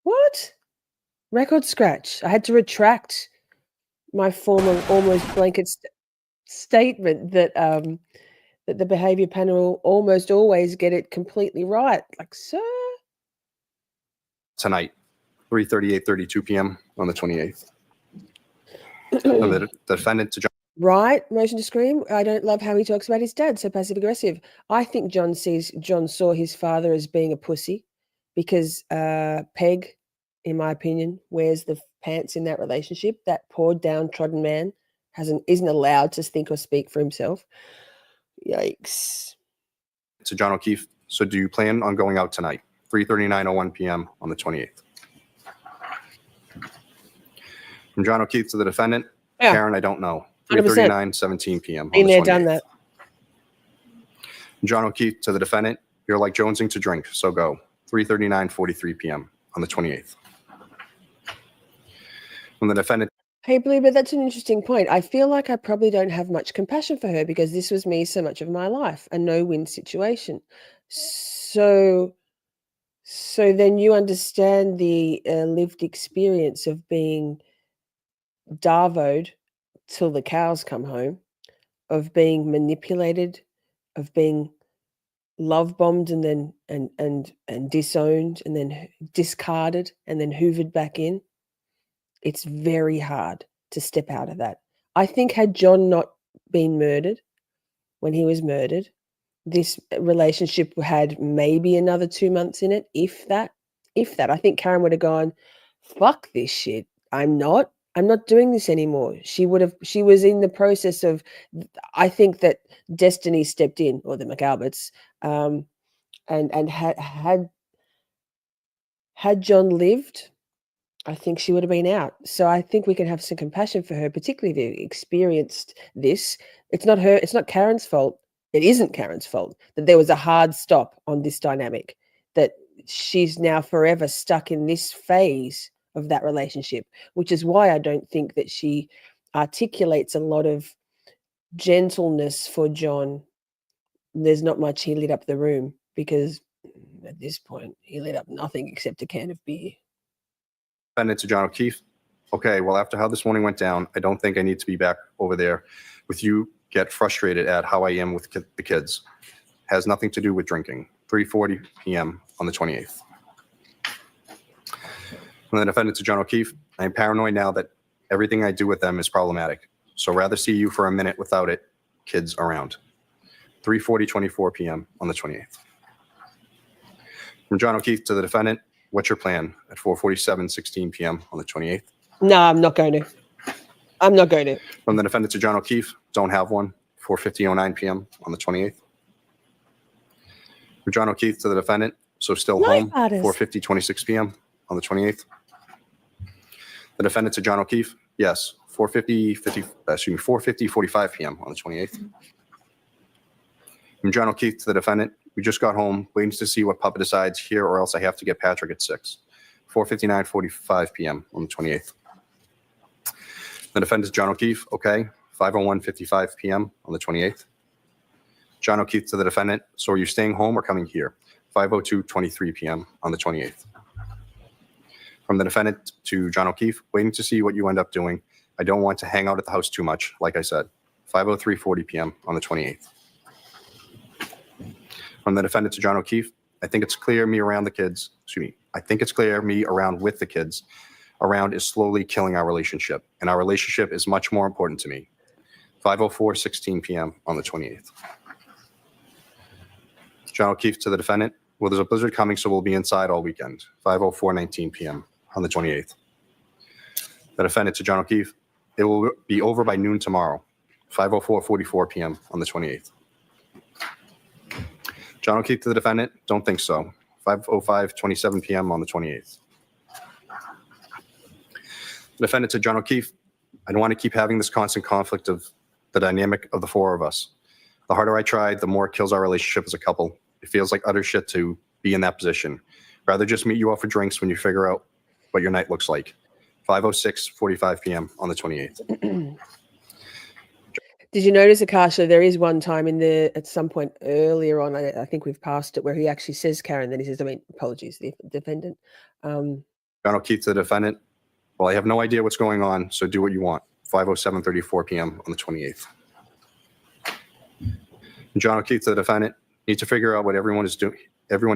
What? Record scratch. I had to retract my former almost blanket statement that that the behavior panel almost always get it completely right. Like, sir? Tonight, 3:38:32 p.m. on the 28th. The defendant to John. Right, motion to scream. I don't love how he talks about his dad, so passive aggressive. I think John saw his father as being a pussy because Peg, in my opinion, wears the pants in that relationship. That poor downtrodden man isn't allowed to think or speak for himself. Yikes. To John O'Keefe, so do you plan on going out tonight? 3:39:01 p.m. on the 28th. From John O'Keefe to the defendant, Yeah. Karen, I don't know. 100%. 3:39:17 p.m. on Been the there, 28th. done that. John O'Keefe to the defendant, you're like jonesing to drink, so go. 3:39:43 p.m. on the 28th. From the defendant. Hey, Bluebird, that's an interesting point. I feel like I probably don't have much compassion for her because this was me so much of my life, a no-win situation. So then you understand the lived experience of being DARVO'd till the cows come home, of being manipulated, of being love bombed and then and disowned and then discarded and then hoovered back in. It's very hard to step out of that. I think had John not been murdered when he was murdered, this relationship had maybe another 2 months in it, if that. I think Karen would have gone, fuck this shit. I'm not doing this anymore. She was in the process of, I think that destiny stepped in, or the McAlberts, and had John lived, I think she would have been out. So I think we can have some compassion for her, particularly if you experienced this. It's not Karen's fault. It isn't Karen's fault that there was a hard stop on this dynamic, that she's now forever stuck in this phase of that relationship, which is why I don't think that she articulates a lot of gentleness for John. There's not much he lit up the room, because at this point he lit up nothing except a can of beer. Defendant to John O'Keefe. Okay, well, after how this morning went down, I don't think I need to be back over there with you. Get frustrated at how I am with the kids. Has nothing to do with drinking. 3:40 p.m. on the 28th. From the defendant to John O'Keefe, I am paranoid now that everything I do with them is problematic. So rather see you for a minute without it, kids around. 3:40:24 p.m. on the 28th. From John O'Keefe to the defendant, what's your plan at 4:47:16 p.m. on the 28th? No, I'm not going to. From the defendant to John O'Keefe, don't have one. 4:50:09 p.m. on the 28th. From John O'Keefe to the defendant, so still home. 4:50:26 p.m. on the 28th. The defendant to John O'Keefe, yes. 4:50:45 p.m. on the 28th. From John O'Keefe to the defendant, we just got home, waiting to see what Papa decides here, or else I have to get Patrick at 6. 4:59:45 p.m. on the 28th. The defendant, John O'Keefe, okay. 5:01:55 p.m. on the 28th. John O'Keefe to the defendant, so are you staying home or coming here? 5:02:23 p.m. on the 28th. From the defendant to John O'Keefe, waiting to see what you end up doing. I don't want to hang out at the house too much, like I said. 5:03:40 p.m. on the 28th. From the defendant to John O'Keefe, I think it's clear me around the kids. I think it's clear me around with the kids around is slowly killing our relationship, and our relationship is much more important to me. 5:04:16 p.m. on the 28th. John O'Keefe to the defendant. Well, there's a blizzard coming, so we'll be inside all weekend. 5:04:19 p.m. on the 28th. The defendant to John O'Keefe. It will be over by noon tomorrow. 5:04:44 p.m. on the 28th. John O'Keefe to the defendant. Don't think so. 5:05:27 p.m. on the 28th. The defendant to John O'Keefe. I don't want to keep having this constant conflict of the dynamic of the four of us. The harder I try, the more it kills our relationship as a couple. It feels like utter shit to be in that position. Rather just meet you out for drinks when you figure out what your night looks like. 5:06:45 p.m. on the 28th. Did you notice, Akasha, there is one time at some point earlier on, I think we've passed it, where he actually says Karen, then he says, apologies, the defendant. John O'Keefe to the defendant. Well, I have no idea what's going on, so do what you want. 5:07:34 p.m. on the 28th. John O'Keefe to the defendant. Need to figure out what everyone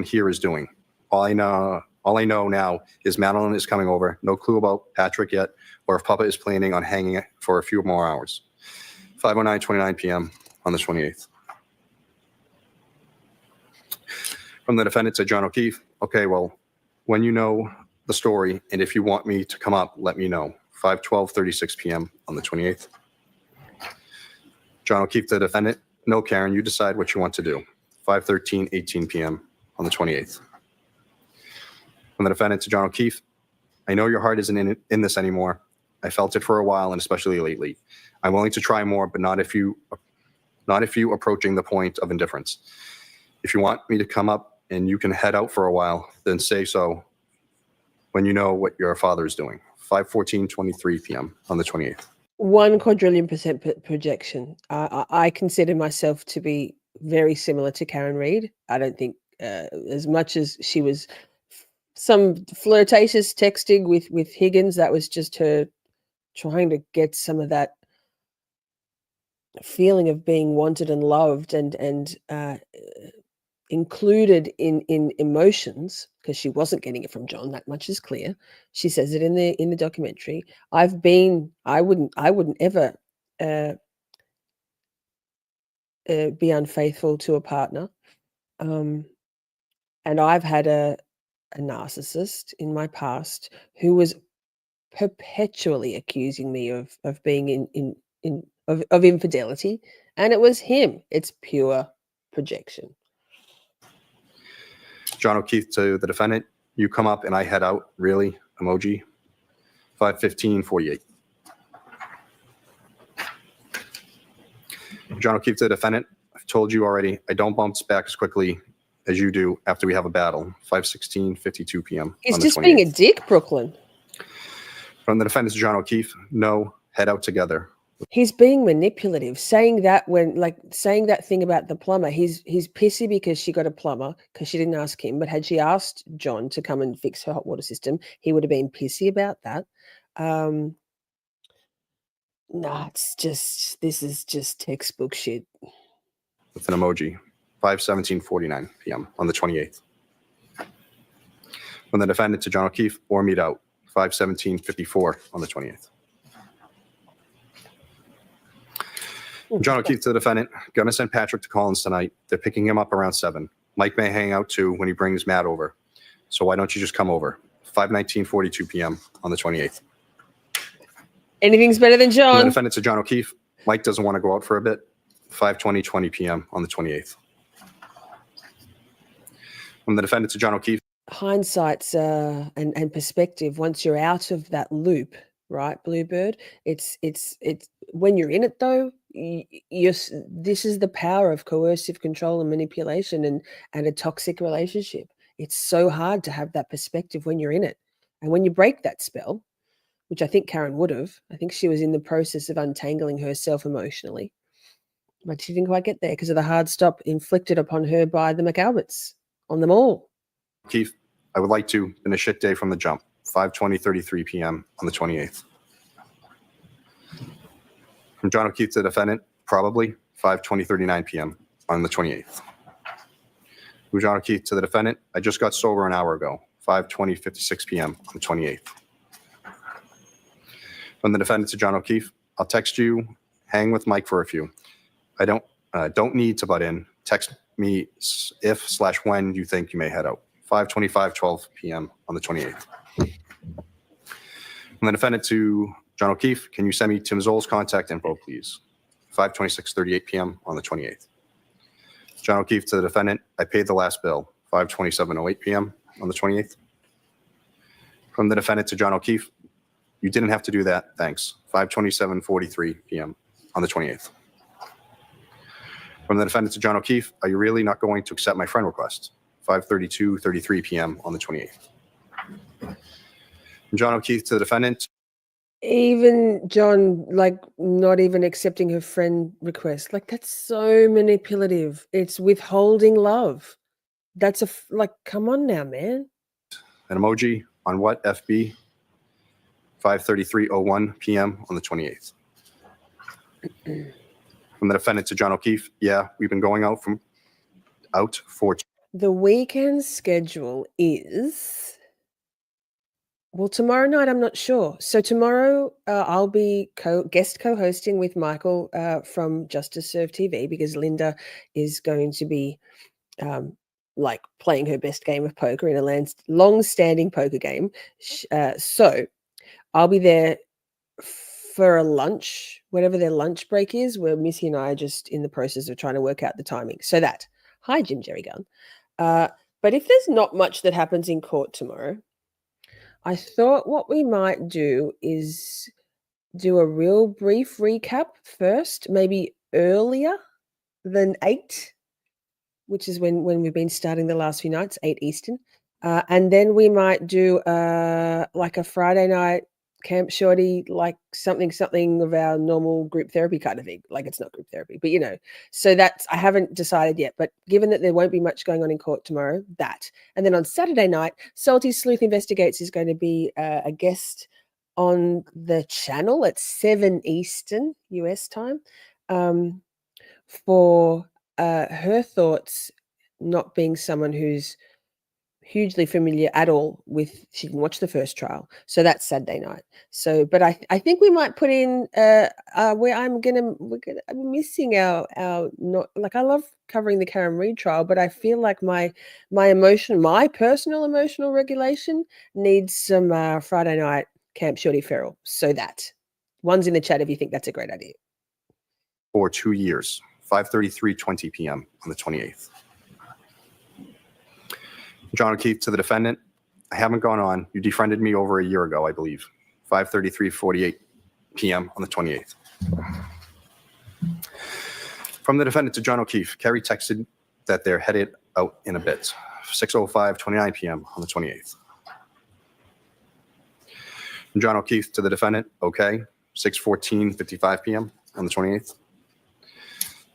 here is doing. All I know now is Madeline is coming over. No clue about Patrick yet, or if Papa is planning on hanging for a few more hours. 5:09:29 p.m. on the 28th. From the defendant to John O'Keefe. Okay, well, when you know the story, and if you want me to come up, let me know. 5:12:36 p.m. on the 28th. John O'Keefe to the defendant. No, Karen, you decide what you want to do. 5:13:18 p.m. on the 28th. From the defendant to John O'Keefe. I know your heart isn't in this anymore. I felt it for a while, and especially lately. I'm willing to try more, but not if you approaching the point of indifference. If you want me to come up and you can head out for a while, then say so when you know what your father is doing. 5:14:23 p.m. on the 28th. 1,000,000,000% projection. I consider myself to be very similar to Karen Reid. I don't think as much as she was some flirtatious texting with Higgins, that was just her trying to get some of that feeling of being wanted and loved and included in emotions, because she wasn't getting it from John. That much is clear. She says it in the documentary. I wouldn't ever be unfaithful to a partner. And I've had a narcissist in my past who was perpetually accusing me of being of infidelity, and it was him. It's pure projection. John O'Keefe to the defendant. You come up and I head out. Really? Emoji. 5:15:48. John O'Keefe to the defendant. I've told you already. I don't bounce back as quickly as you do after we have a battle. 5:16:52 p.m. He's just being a dick, Brooklyn. From the defendant to John O'Keefe. No, head out together. He's being manipulative, saying that saying that thing about the plumber. He's pissy because she got a plumber because she didn't ask him. But had she asked John to come and fix her hot water system, he would have been pissy about that. This is just textbook shit. With an emoji. 5:17:49 p.m. on the 28th. From the defendant to John O'Keefe or meet out. 5:17:54 on the 20th. John O'Keefe to the defendant. Gonna send Patrick to Collins tonight. They're picking him up around 7. Mike may hang out too when he brings Matt over. So why don't you just come over? 5:19:42 p.m. on the 28th. Anything's better than John. From the defendant to John O'Keefe. Mike doesn't want to go out for a bit. 5:20:20 p.m. on the 28th. From the defendant to John O'Keefe. Hindsight's and perspective. Once you're out of that loop, right, Bluebird? It's when you're in it though. This is the power of coercive control and manipulation and a toxic relationship. It's so hard to have that perspective when you're in it, and when you break that spell, which I think Karen would have. I think she was in the process of untangling herself emotionally, but she didn't quite get there because of the hard stop inflicted upon her by the McAlberts on them all. Keith, I would like to, in a shit day from the jump, 5:20:33 p.m. on the 28th. From John O'Keefe to the defendant, probably 5:20:39 p.m. on the 28th. From John O'Keefe to the defendant, I just got sober an hour ago, 5:20:56 p.m. on the 28th. From the defendant to John O'Keefe, I'll text you hang with Mike for a few. I don't need to butt in. Text me if/when you think you may head out. 5:25, 12 p.m. on the 28th. From the defendant to John O'Keefe, can you send me Tim Zoll's contact info, please? 5:26:38 p.m. on the 28th. John O'Keefe to the defendant, I paid the last bill. 5:27:08 p.m. on the 28th. From the defendant to John O'Keefe, you didn't have to do that, thanks. 5:27:43 p.m. on the 28th. From the defendant to John O'Keefe, are you really not going to accept my friend request? 5:32:33 p.m. on the 28th. From John O'Keefe to the defendant. Even John, like, not even accepting her friend request. Like, that's so manipulative. It's withholding love. That's like, come on now, man. An emoji on what, FB? 5:33:01 p.m. on the 28th. From the defendant to John O'Keefe, yeah, we've been going out for. The weekend schedule is, well, tomorrow night, I'm not sure. So tomorrow I'll be guest co-hosting with Michael from Justice Serve TV, because Linda is going to be like playing her best game of poker in a long-standing poker game. So I'll be there for a lunch, whatever their lunch break is, where Missy and I are just in the process of trying to work out the timing. So that, hi, Jim Jerry Gunn. But if there's not much that happens in court tomorrow, I thought what we might do is do a real brief recap first, maybe earlier than 8, which is when we've been starting the last few nights, 8 Eastern. And then we might do like a Friday night Camp Shorty, like something of our normal group therapy kind of thing. Like, it's not group therapy, but so that's, I haven't decided yet, but given that there won't be much going on in court tomorrow, that. And then on Saturday night, Salty Sleuth Investigates is going to be a guest on the channel at 7 Eastern US time for her thoughts, not being someone who's hugely familiar at all with, she didn't watch the first trial, so that's Saturday night. So, but I think we might put in where I'm missing our not, like, I love covering the Karen Reid trial, but I feel like my personal emotional regulation needs some Friday night Camp Shorty Feral. So that one's in the chat if you think that's a great idea. For 2 years, 5:33:20 p.m. on the 28th. John O'Keefe to the defendant, I haven't gone on. You defriended me over a year ago, I believe. 5:33:48 p.m. on the 28th. From the defendant to John O'Keefe, Carrie texted that they're headed out in a bit. 6:05:29 p.m. on the 28th. From John O'Keefe to the defendant, okay, 6:14:55 p.m. on the 28th.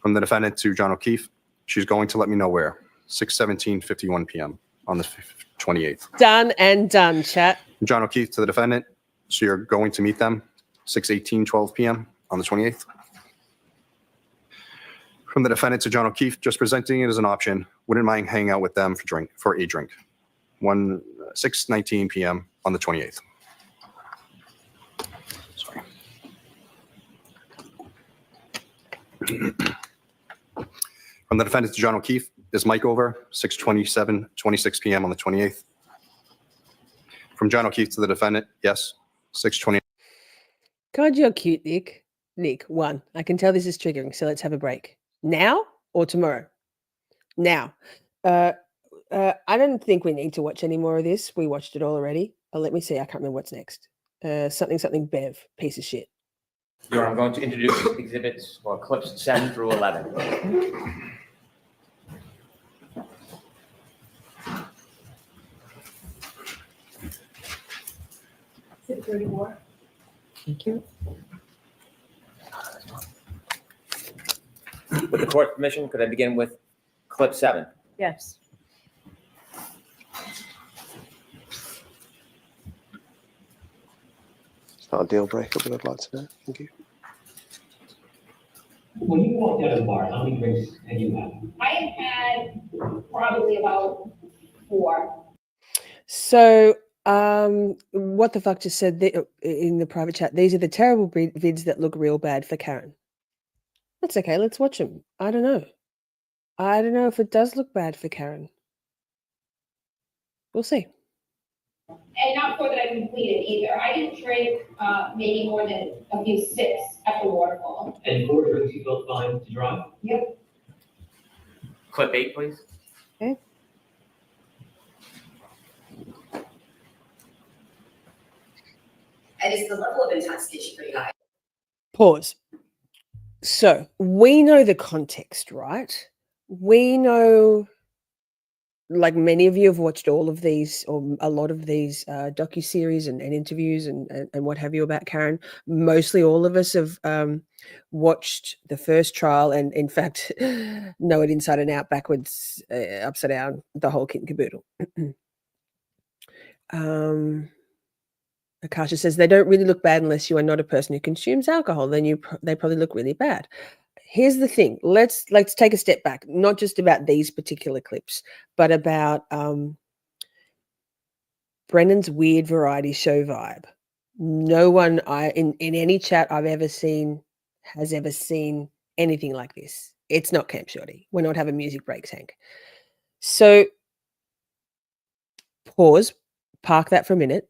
From the defendant to John O'Keefe, she's going to let me know where. 6:17:51 p.m. on the 28th. Done and done, chat. John O'Keefe to the defendant, so you're going to meet them 6:18:12 p.m. on the 28th. From the defendant to John O'Keefe, just presenting it as an option, wouldn't mind hanging out with them for a drink. 6:19 p.m. on the 28th. Sorry. From the defendant to John O'Keefe, is Mike over? 6:27:26 p.m. on the 28th. From John O'Keefe to the defendant, yes, 6:20. God, you're cute, Nick. Nick, 1. I can tell this is triggering, so let's have a break. Now or tomorrow? Now. I don't think we need to watch any more of this. We watched it all already. Let me see. I can't remember what's next. Something Bev, piece of shit. Your Honor, I'm going to introduce exhibits or clips 7 through 11. Exhibit 34. Thank you. With the court permission, could I begin with clip 7? Yes. It's not a deal breaker, but I'd like to know. Thank you. When you walked out of the bar, how many drinks had you had? I have had probably about 4. So, what the fuck just said in the private chat, these are the terrible vids that look real bad for Karen. That's okay. Let's watch them. I don't know. I don't know if it does look bad for Karen. We'll see. And not for that I completed either. I didn't drink maybe more than a few sips at the waterfall. And 4 drinks you felt fine to drive? Yep. Clip 8, please. Okay. And is the level of intoxication pretty high? Pause. So we know the context, right? We know, like many of you have watched all of these or a lot of these docuseries and interviews and what have you about Karen. Mostly all of us have watched the first trial and in fact know it inside and out, backwards, upside down, the whole kit and caboodle. Akasha says they don't really look bad unless you are not a person who consumes alcohol. Then they probably look really bad. Here's the thing. Let's take a step back, not just about these particular clips, but about Brennan's weird variety show vibe. No one in any chat I've ever seen has ever seen anything like this. It's not Camp Shorty. We're not having music breaks, Hank. So pause, park that for a minute.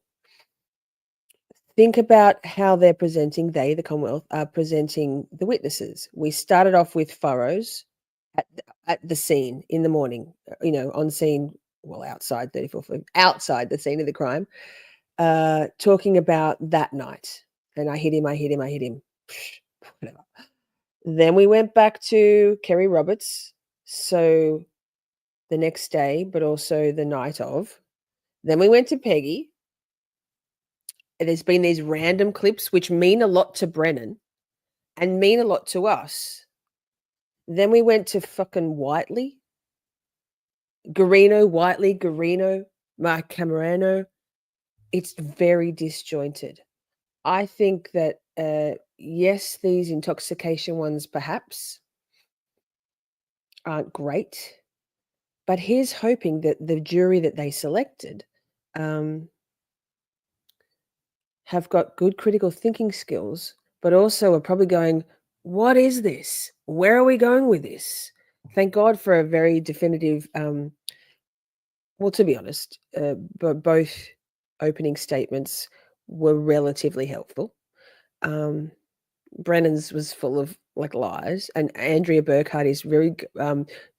Think about how they're presenting, the Commonwealth, are presenting the witnesses. We started off with Furrows at the scene in the morning, on scene, well, outside 34th, outside the scene of the crime, talking about that night. And I hit him. Whatever. Then we went back to Kerry Roberts. So the next day, but also the night of. Then we went to Peggy. There's been these random clips which mean a lot to Brennan and mean a lot to us. Then we went to fucking Whitley. Guarino, Camerano. It's very disjointed. I think that, yes, these intoxication ones perhaps aren't great, but here's hoping that the jury that they selected have got good critical thinking skills, but also are probably going, what is this? Where are we going with this? Thank God for a very definitive, well, to be honest, but both opening statements were relatively helpful. Brennan's was full of lies, and Andrea Burkhart is really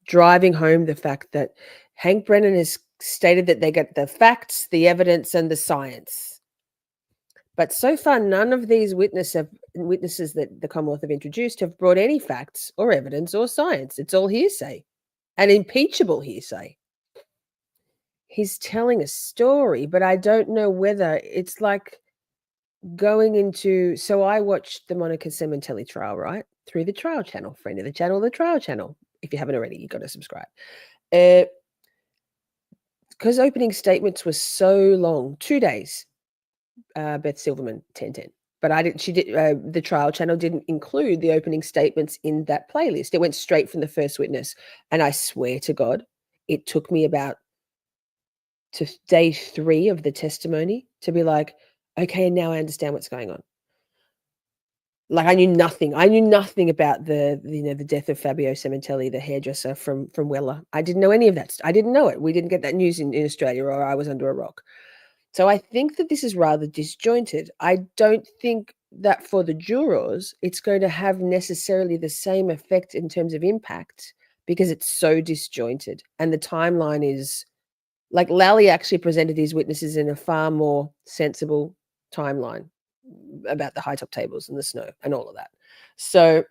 driving home the fact that Hank Brennan has stated that they get the facts, the evidence, and the science. But so far, none of these witnesses that the Commonwealth have introduced have brought any facts or evidence or science. It's all hearsay and impeachable hearsay. He's telling a story, but I don't know whether it's like going into... So I watched the Monica Sementelli trial, right? Through the trial channel, friend of the channel, the trial channel. If you haven't already, you've got to subscribe. Because opening statements were so long, 2 days. Beth Silverman 1010, but the trial channel didn't include the opening statements in that playlist. It went straight from the first witness, and I swear to God, it took me about to day 3 of the testimony to be like, okay, now I understand what's going on. Like I knew nothing about the death of Fabio Sementelli, the hairdresser from Weller. I didn't know any of that. I didn't know it. We didn't get that news in Australia, or I was under a rock. So I think that this is rather disjointed. I don't think that for the jurors, it's going to have necessarily the same effect in terms of impact because it's so disjointed. And the timeline is like Lally actually presented his witnesses in a far more sensible timeline about the high top tables and the snow and all of that. So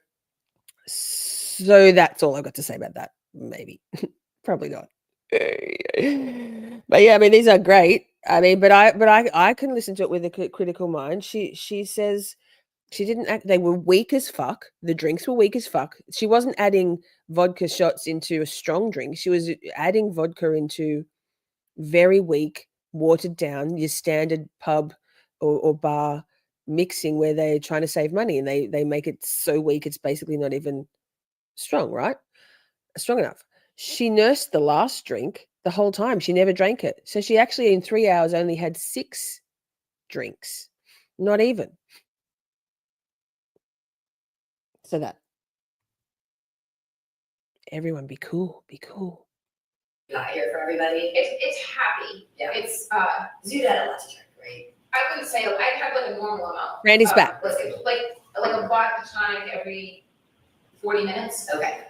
that's all I've got to say about that. Maybe, probably not. But yeah, I mean, these are great. I mean, but I can listen to it with a critical mind. She says she didn't act. They were weak as fuck. The drinks were weak as fuck. She wasn't adding vodka shots into a strong drink. She was adding vodka into very weak, watered down, your standard pub or bar mixing where they're trying to save money and they make it so weak it's basically not even strong, right? Strong enough. She nursed the last drink the whole time. She never drank it. So she actually in 3 hours only had 6 drinks. Not even. So that. Everyone be cool. Be cool. Not here for everybody. It's happy. Yeah. It's Zude had a lot to drink, right? I wouldn't say I had like a normal amount. Randy's back. Like a vodka tonic every 40 minutes. Okay.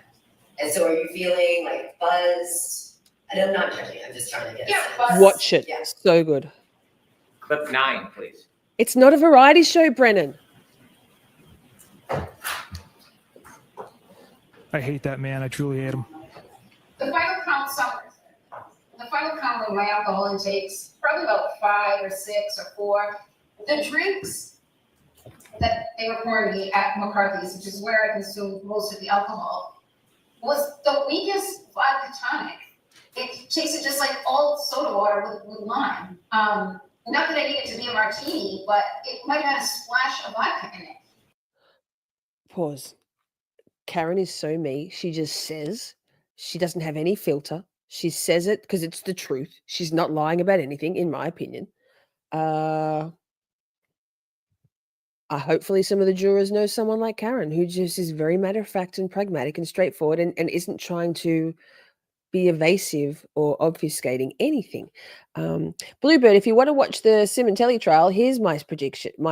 And so are you feeling like buzzed? I'm not judging, I'm just trying to get a Yeah, sense. buzz. Watch it. Yeah. So good. Clip 9, please. It's not a variety show, Brennan. I hate that man. I truly hate him. The final count summers. The final count of my alcohol intakes, probably about 5 or 6 or 4. The drinks that they were pouring me at McCarthy's, which is where I consumed most of the alcohol, was the weakest vodka tonic. It tasted just like old soda water with lime. Not that I need it to be a martini, but it might have had a splash of vodka in it. Pause. Karen is so me. She just says, she doesn't have any filter. She says it because it's the truth. She's not lying about anything, in my opinion. Hopefully some of the jurors know someone like Karen who just is very matter of fact and pragmatic and straightforward and isn't trying to be evasive or obfuscating anything. Bluebird, if you want to watch the Simontelli trial, here's my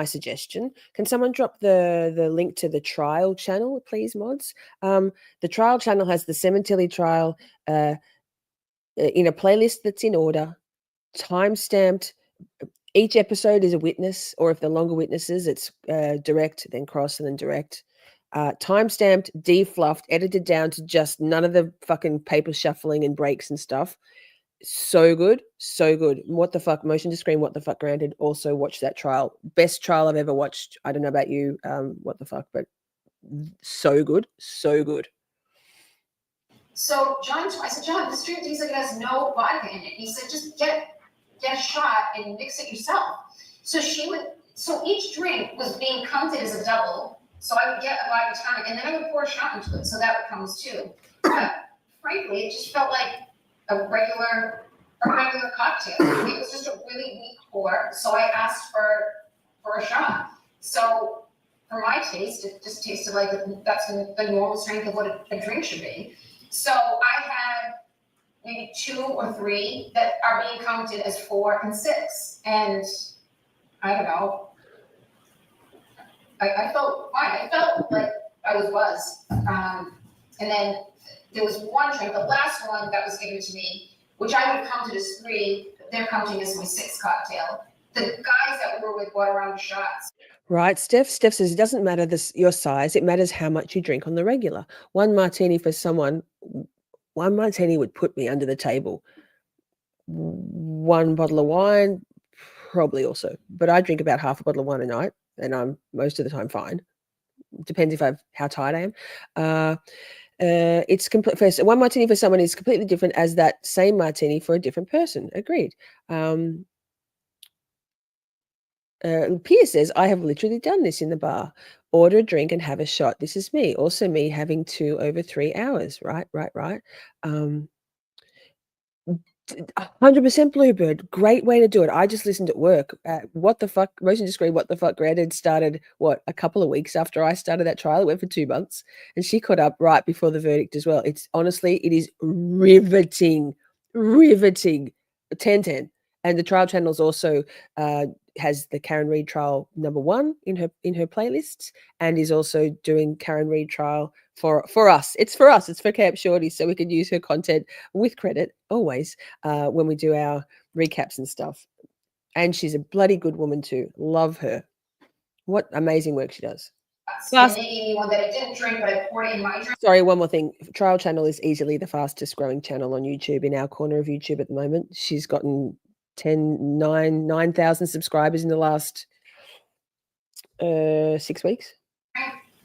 suggestion. Can someone drop the link to the trial channel, please, mods? The trial channel has the Simontelli trial in a playlist that's in order, time-stamped. Each episode is a witness, or if they're longer witnesses, it's direct, then cross, and then direct. Time-stamped, defluffed, edited down to just none of the fucking paper shuffling and breaks and stuff. So good, so good. What the fuck? Motion to screen, what the fuck granted. Also watch that trial. Best trial I've ever watched. I don't know about you, what the fuck, but so good, so good. So I said, John, this drink tastes like it has no vodka in it. He said, just get a shot and mix it yourself. So each drink was being counted as a double. So I would get a vodka tonic and then I would pour a shot into it. So that would count as 2. But frankly, it just felt like a regular cocktail. It was just a really weak pour. So I asked for a shot. So for my taste, it just tasted like that's the normal strength of what a drink should be. So I had maybe 2 or 3 that are being counted as 4 and 6. And I don't know. I felt fine. I felt like I was buzzed. And then there was one drink, the last one that was given to me, which I would have counted as 3, but they're counting as my 6th cocktail. The guys that we were with brought around the shots. Right, Steph says it doesn't matter your size. It matters how much you drink on the regular. One martini would put me under the table. 1 bottle of wine, probably also. But I drink about half a bottle of wine a night, and I'm most of the time fine. Depends how tired I am. It's complete. One martini for someone is completely different as that same martini for a different person. Agreed. Pia says, I have literally done this in the bar. Order a drink and have a shot. This is me. Also me having 2 over 3 hours. Right. 100% Bluebird. Great way to do it. I just listened at work. What the fuck? Motion to screen, what the fuck? Granted started, a couple of weeks after I started that trial. It went for 2 months. And she caught up right before the verdict as well. It is riveting. 10-10. And the trial channel's also has the Karen Reid trial #1 in her playlists, and is also doing Karen Reid trial for us. It's for us. It's for Camp Shorty, so we can use her content with credit always when we do our recaps and stuff. And she's a bloody good woman too. Love her. What amazing work she does. And they gave me one that I didn't drink, but I poured it in my drink. Sorry, one more thing. Trial channel is easily the fastest growing channel on YouTube in our corner of YouTube at the moment. She's gotten 9,000 subscribers in the last 6 weeks.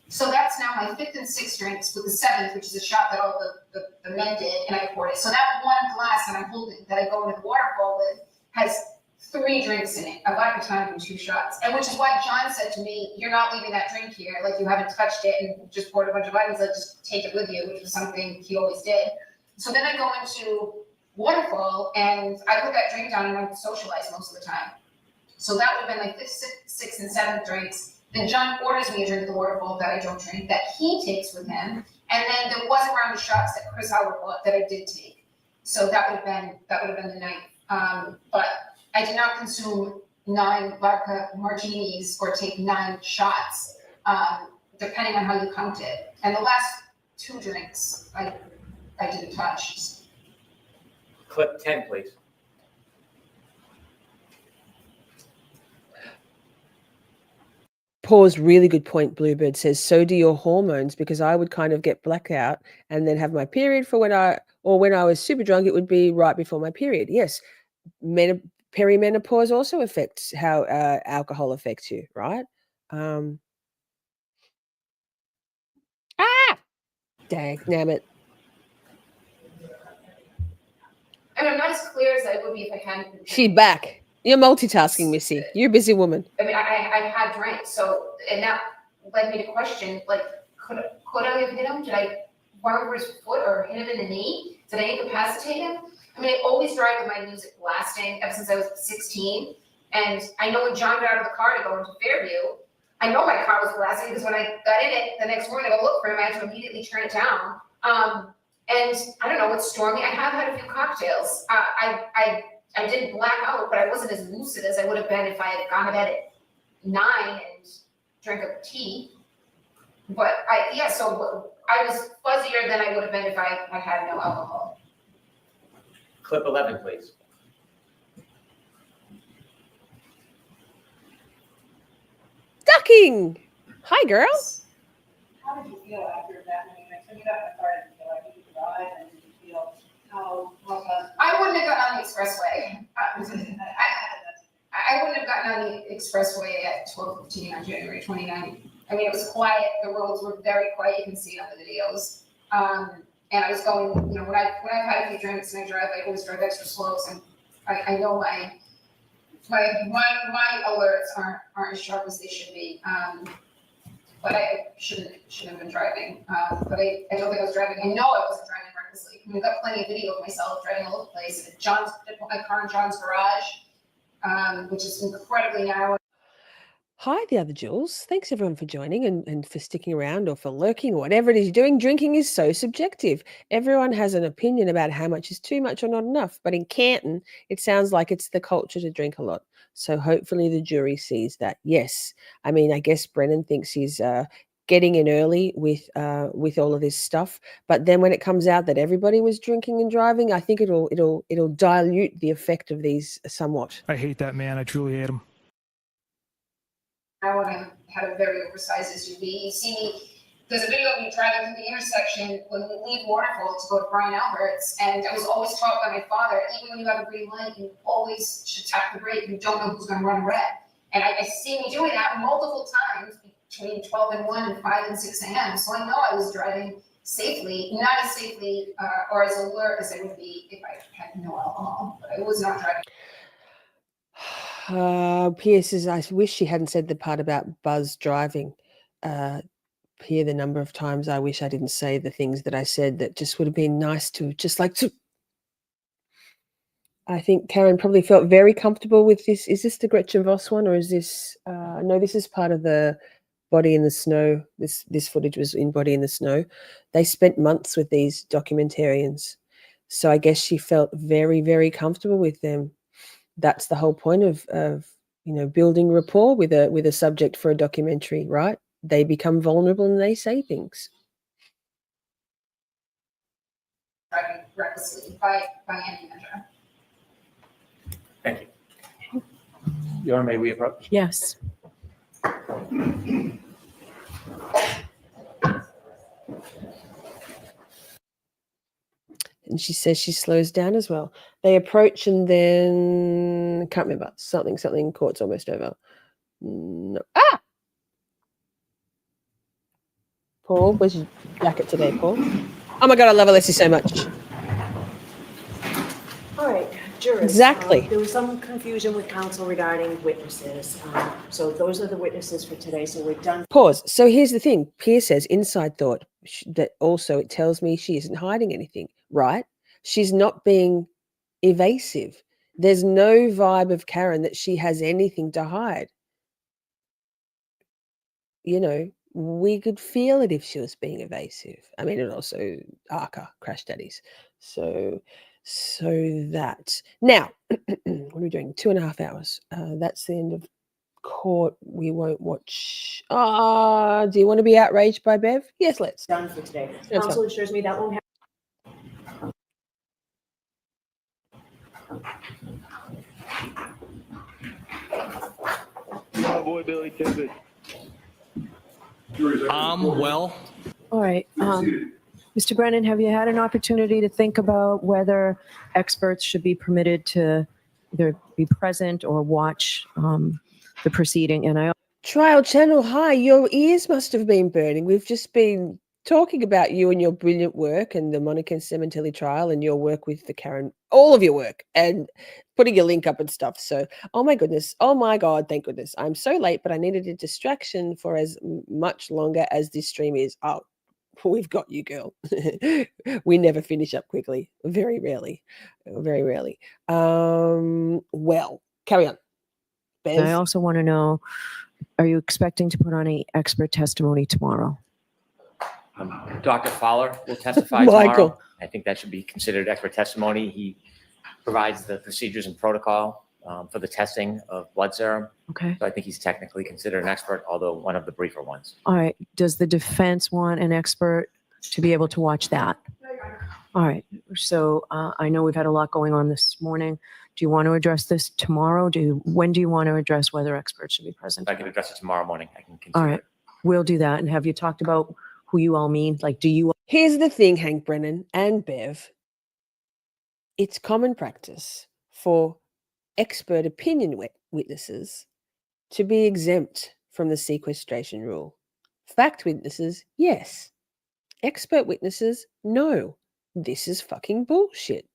So that's now my 5th and 6th drinks, with the 7th, which is a shot that all the men did, and I poured it. So that one glass that I'm holding, that I go into the waterfall with, has 3 drinks in it, a vodka tonic and 2 shots. And which is why John said to me, you're not leaving that drink here, like you haven't touched it and just poured a bunch of items, like just take it with you, which was something he always did. So then I go into waterfall and I put that drink down and I socialize most of the time. So that would have been like 5th, 6th, and 7th drinks. Then John orders me a drink at the waterfall that I don't drink, that he takes with him. And then there was a round of shots that Chris Howard bought that I did take. So that would have been the night. But I did not consume 9 vodka martinis or take 9 shots, depending on how you count it. And the last 2 drinks, I didn't touch. Clip 10, please. Pause, really good point. Bluebird says, so do your hormones, because I would kind of get blackout and then have my period for when I was super drunk, it would be right before my period. Yes. Perimenopause also affects how alcohol affects you, right? Damn it. And I'm not as clear as I would be if I hadn't been She back. You're multitasking, Missy. You're a busy woman. I mean, I had drank, so, and that led me to question, like, could I have hit him? Did I run over his foot or hit him in the knee? Did I incapacitate him? I mean, I always drive with my music blasting ever since I was 16. And I know when John got out of the car to go into Fairview, I know my car was blasting because when I got in it the next morning to go look for him, I had to immediately turn it down. And I don't know what's stormy. I have had a few cocktails. I didn't black out, but I wasn't as lucid as I would have been if I had gone to bed at 9 and drank a tea. But so I was fuzzier than I would have been if I had no alcohol. Clip 11, please. Ducking. Hi, girl. How did you feel after that many drinks? When you got in the car, did you feel like you could drive, and did you feel how I wouldn't have gotten on the expressway. I wouldn't have gotten on the expressway at 12:15 on January 29th. I mean, it was quiet. The roads were very quiet. You can see it on the videos. And I was going, you know, when I've had a few drinks and I drive, I always drive extra slow. So I know my alerts aren't as sharp as they should be. But I shouldn't have been driving. But I don't think I was driving. I know I wasn't driving recklessly. I mean, I've got plenty of video of myself driving all over the place. I put my car in John's garage, which is incredibly narrow. Hi, the other Jules. Thanks everyone for joining and for sticking around or for lurking or whatever it is you're doing. Drinking is so subjective. Everyone has an opinion about how much is too much or not enough. But in Canton, it sounds like it's the culture to drink a lot. So hopefully the jury sees that. Yes. I mean, I guess Brennan thinks he's getting in early with all of this stuff. But then when it comes out that everybody was drinking and driving, I think it'll dilute the effect of these somewhat. I hate that man. I truly hate him. I would have had a very oversized SUV. You see me, there's a video of me driving through the intersection when we leave Waterfall to go to Brian Albert's, and I was always taught by my father, even when you have a green light, you always should tap the brake. You don't know who's going to run red. And I see me doing that multiple times between 12 and 1 and 5 and 6 a.m. So I know I was driving safely, not as safely or as alert as I would be if I had no alcohol, but I was not driving. Pierce says, I wish she hadn't said the part about Buzz driving. Pierre, the number of times I wish I didn't say the things that I said that just would have been nice to just like to. I think Karen probably felt very comfortable with this. Is this the Gretchen Voss one or is this, no, this is part of the Body in the Snow. This footage was in Body in the Snow. They spent months with these documentarians. So I guess she felt very, very comfortable with them. That's the whole point of building rapport with a subject for a documentary, right? They become vulnerable and they say things. Driving recklessly by any measure. Thank you. Your Honor, may we approach? Yes. And she says she slows down as well. They approach and then, can't remember, something, court's almost over. No. Paul, where's your jacket today, Paul? Oh my God, I love Alessi so much. All right, jurors. Exactly. There was some confusion with counsel regarding witnesses. So those are the witnesses for today. So we're done. Pause. So here's the thing. Pierce says, inside thought, that also it tells me she isn't hiding anything, right? She's not being evasive. There's no vibe of Karen that she has anything to hide. You know, we could feel it if she was being evasive. I mean, and also ARCA, crash daddies. So that. Now, what are we doing? 2.5 hours. That's the end of court. We won't watch. Do you want to be outraged by Bev? Yes, let's. Done for today. Let's Council go. assures me that won't happen. My boy Billy Tippett. Well. All right. Mr. Brennan, have you had an opportunity to think about whether experts should be permitted to either be present or watch the proceeding? And Trial channel, hi. Your ears must have been burning. We've just been talking about you and your brilliant work and the Monica Cementelli trial and your work with the Karen, all of your work, and putting your link up and stuff. So, oh my goodness. Oh my God. Thank goodness. I'm so late, but I needed a distraction for as much longer as this stream is. Oh, we've got you, girl. We never finish up quickly. Very rarely. Very rarely. Well, carry on. Bev? I also want to know, are you expecting to put on any expert testimony tomorrow? Dr. Fowler will testify Michael. tomorrow. I think that should be considered expert testimony. He provides the procedures and protocol for the testing of blood serum. Okay. So I think he's technically considered an expert, although one of the briefer ones. All right. Does the defense want an expert to be able to watch that? All right. So I know we've had a lot going on this morning. Do you want to address this tomorrow? When do you want to address whether experts should be present? If I can address it tomorrow morning, I can consider All right. it. We'll do that. And have you talked about who you all mean? Like, do you? Here's the thing, Hank Brennan and Bev. It's common practice for expert opinion witnesses to be exempt from the sequestration rule. Fact witnesses, yes. Expert witnesses, no. This is fucking bullshit.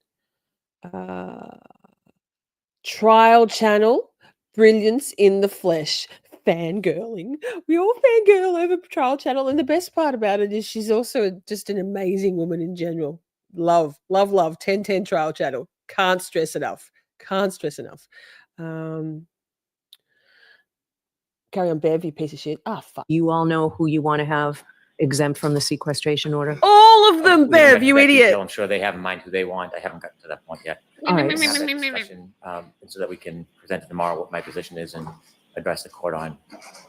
Trial channel, brilliance in the flesh. Fangirling. We all fangirl over Trial Channel, and the best part about it is she's also just an amazing woman in general. Love, love, love. 10/10 Trial Channel. Can't stress enough. Can't stress enough. Carry on, Bev, you piece of shit. Fuck. You all know who you want to have exempt from the sequestration order? All of them, We Bev, haven't you got that idiot. detail. I'm sure they have in mind who they want. I haven't gotten to that point yet. All right. We can have that discussion, so that we can present tomorrow what my position is and address the court on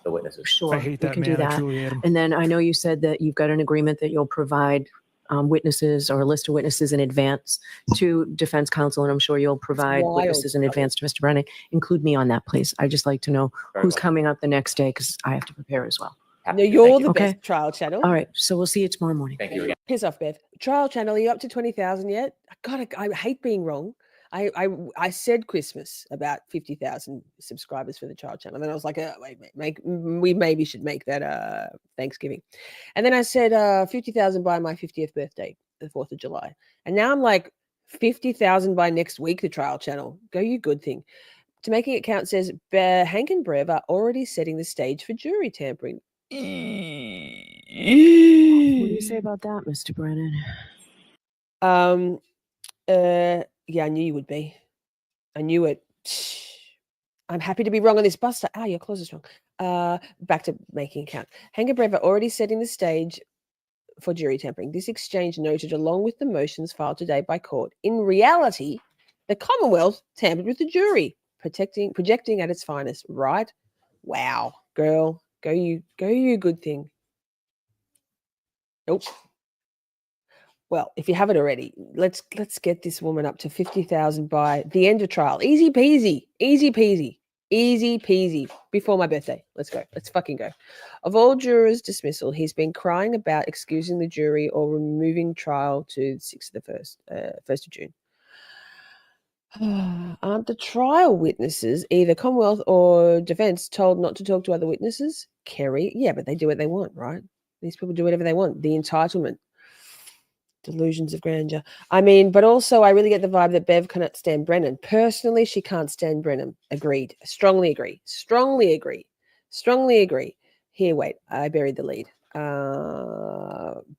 the witnesses. Sure, I hate we that can man. do I that. truly hate him. And then I know you said that you've got an agreement that you'll provide witnesses or a list of witnesses in advance to defense counsel, and I'm sure you'll provide wild. witnesses in advance to Mr. Brennan. Include me on that, please. I just like to know Very who's well. coming up the next day because I have to prepare as well. No, you're Thank the you. Okay. best Trial Channel. All right, so we'll see you tomorrow morning. Thank you again. Piss off, Bev. Trial Channel, are you up to 20,000 yet? I hate being wrong. I said Christmas about 50,000 subscribers for the Trial Channel. Then I was like, we maybe should make that Thanksgiving. And then I said 50,000 by my 50th birthday, the 4th of July. And now I'm like 50,000 by next week, the Trial Channel. Go you good thing. To Making It Count says, Hank and Brev are already setting the stage for jury tampering. What do you say about that, Mr. Brennan? Yeah, I knew you would be. I knew it. I'm happy to be wrong on this, Buster. Your clause is wrong. Back to Making It Count. Hank and Brev are already setting the stage for jury tampering. This exchange noted along with the motions filed today by court. In reality, the Commonwealth tampered with the jury, projecting at its finest, right? Wow, girl. Go you good thing. Nope. Well, if you haven't already, let's get this woman up to 50,000 by the end of trial. Easy peasy, easy peasy, easy peasy. Before my birthday. Let's go. Let's fucking go. Of all jurors' dismissal, he's been crying about excusing the jury or removing trial to 1st of June. Aren't the trial witnesses, either Commonwealth or defense, told not to talk to other witnesses? Kerry, yeah, but they do what they want, right? These people do whatever they want. The entitlement. Delusions of grandeur. I mean, but also I really get the vibe that Bev cannot stand Brennan. Personally, she can't stand Brennan. Agreed. Strongly agree. Strongly agree. Strongly agree. Here, wait. I buried the lead.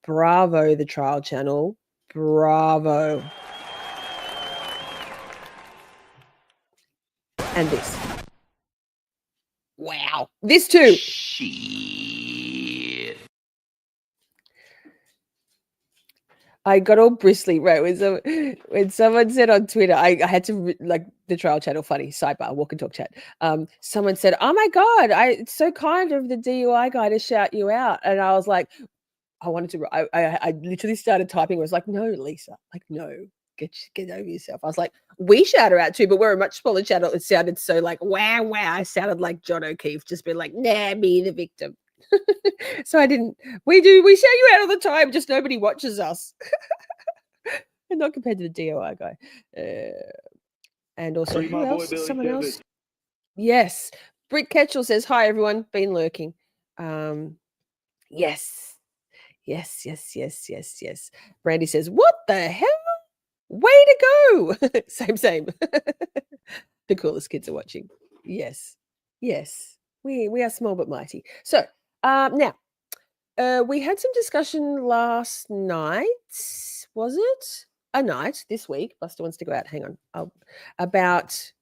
Bravo, the Trial Channel. Bravo. And this. Wow. This too. I got all bristly, right? When someone said on Twitter, I had to like the trial channel, funny sidebar, walk and talk chat. Someone said, "Oh my God, it's so kind of the DUI guy to shout you out," and I was like, I wanted to. I literally started typing. I was like, "No, Lisa, like no, get over yourself." I was like, "We shout her out too, but we're a much smaller channel." It sounded so like wow. I sounded like John O'Keefe, just being like, "Nah, me the victim." So I didn't. We shout you out all the time, just nobody watches us. And not compared to the DOI guy. And also, Free my who boy else? Billy Someone David. else. Yes. Britt Ketchell says, "Hi, everyone. Been lurking." Yes. Yes. Brandy says, "What the hell? Way to go." Same. The coolest kids are watching. Yes. We are small but mighty. So now, we had some discussion last night. Was it a night this week? Buster wants to go out. Hang on. About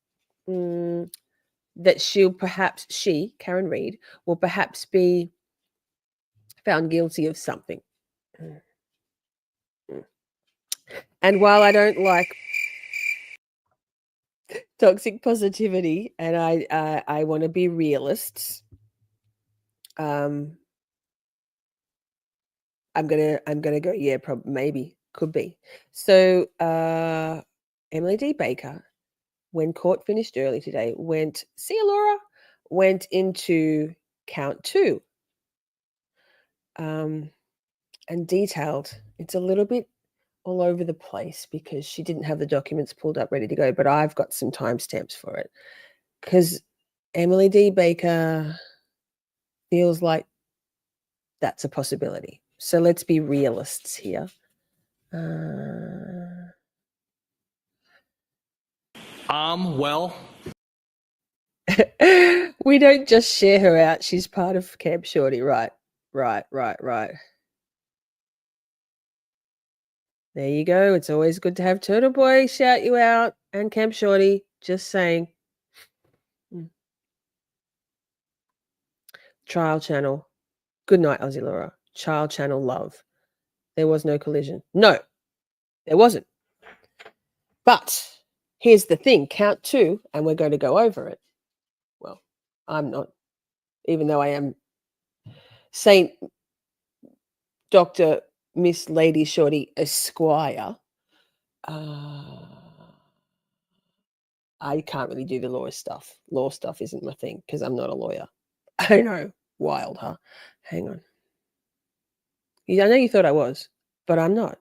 that she, Karen Reid, will perhaps be found guilty of something. And while I don't like toxic positivity, and I want to be realists, I'm gonna go, yeah, maybe, could be. So Emily D. Baker, when court finished early today, went into count 2. And detailed. It's a little bit all over the place because she didn't have the documents pulled up ready to go, but I've got some timestamps for it because Emily D. Baker feels like that's a possibility. So let's be realists here. Well. We don't just share her out. She's part of Camp Shorty. Right. There you go. It's always good to have Turtle Boy shout you out and Camp Shorty. Just saying. Trial channel. Good night, Aussie Laura. Trial channel love. There was no collision. No, there wasn't. But here's the thing. Count 2, and we're going to go over it. Well, I'm not, even though I am Saint Dr. Miss Lady Shorty Esquire. I can't really do the law stuff. Law stuff isn't my thing because I'm not a lawyer. I know. Wild, huh? Hang on. I know you thought I was, but I'm not.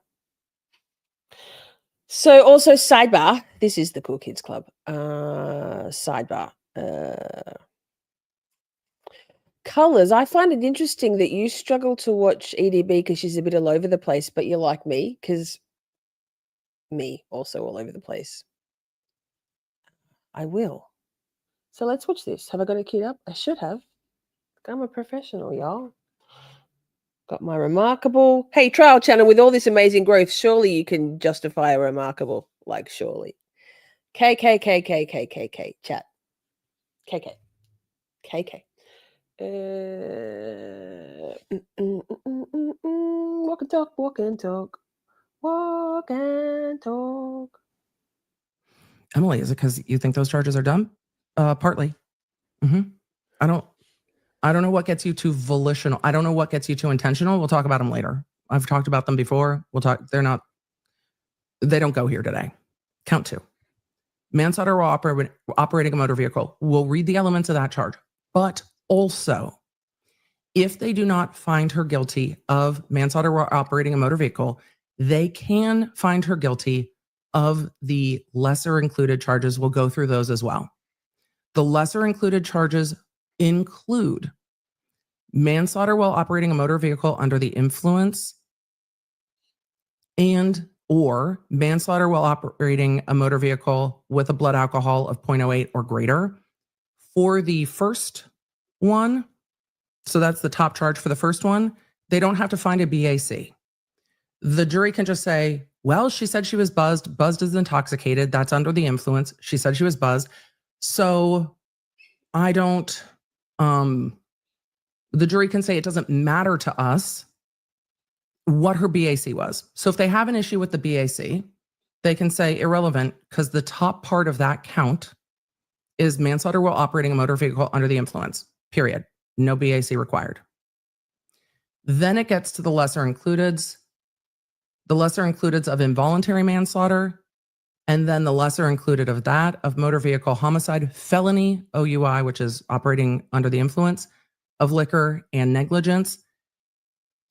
So also sidebar. This is the Cool Kids Club. Sidebar. Colors. I find it interesting that you struggle to watch EDB because she's a bit all over the place, but you're like me because me also all over the place. I will. So let's watch this. Have I got it queued up? I should have. I'm a professional, y'all. Got my remarkable. Hey, trial channel, with all this amazing growth, surely you can justify a remarkable. Like, surely. KK. Chat. KK. Walk and talk. Emily, is it because you think those charges are dumb? Partly. I don't know what gets you to volitional. I don't know what gets you to intentional. We'll talk about them later. I've talked about them before. We'll talk. They don't go here today. Count 2. Manslaughter while operating a motor vehicle. We'll read the elements of that charge. But also, if they do not find her guilty of manslaughter while operating a motor vehicle, they can find her guilty of the lesser included charges. We'll go through those as well. The lesser included charges include manslaughter while operating a motor vehicle under the influence and or manslaughter while operating a motor vehicle with a blood alcohol of 0.08 or greater. For the first one, so that's the top charge for the first one, they don't have to find a BAC. The jury can just say, well, she said she was buzzed. Buzzed is intoxicated. That's under the influence. She said she was buzzed. So I don't, the jury can say it doesn't matter to us what her BAC was. So if they have an issue with the BAC, they can say irrelevant because the top part of that count is manslaughter while operating a motor vehicle under the influence, period. No BAC required. Then it gets to the lesser includeds of involuntary manslaughter, and then the lesser included of that of motor vehicle homicide, felony OUI, which is operating under the influence of liquor, and negligence.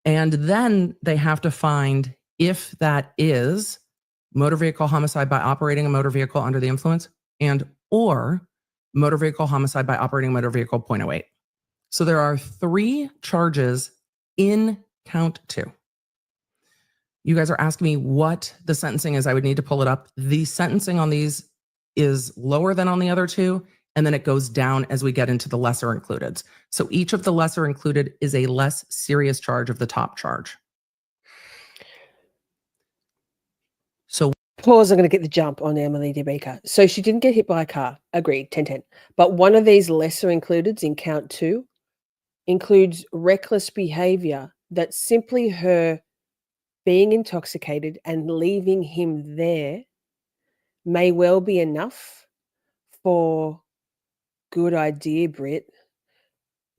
And then they have to find if that is motor vehicle homicide by operating a motor vehicle under the influence and or motor vehicle homicide by operating a motor vehicle .08. So there are 3 charges in count 2. You guys are asking me what the sentencing is. I would need to pull it up. The sentencing on these is lower than on the other 2, and then it goes down as we get into the lesser included. So each of the lesser included is a less serious charge of the top charge. So pause, I'm going to get the jump on Emily DeBaker. So she didn't get hit by a car. Agreed, 10-10. But one of these lesser included in count 2 includes reckless behavior that's simply her being intoxicated and leaving him there may well be enough for good idea, Britt.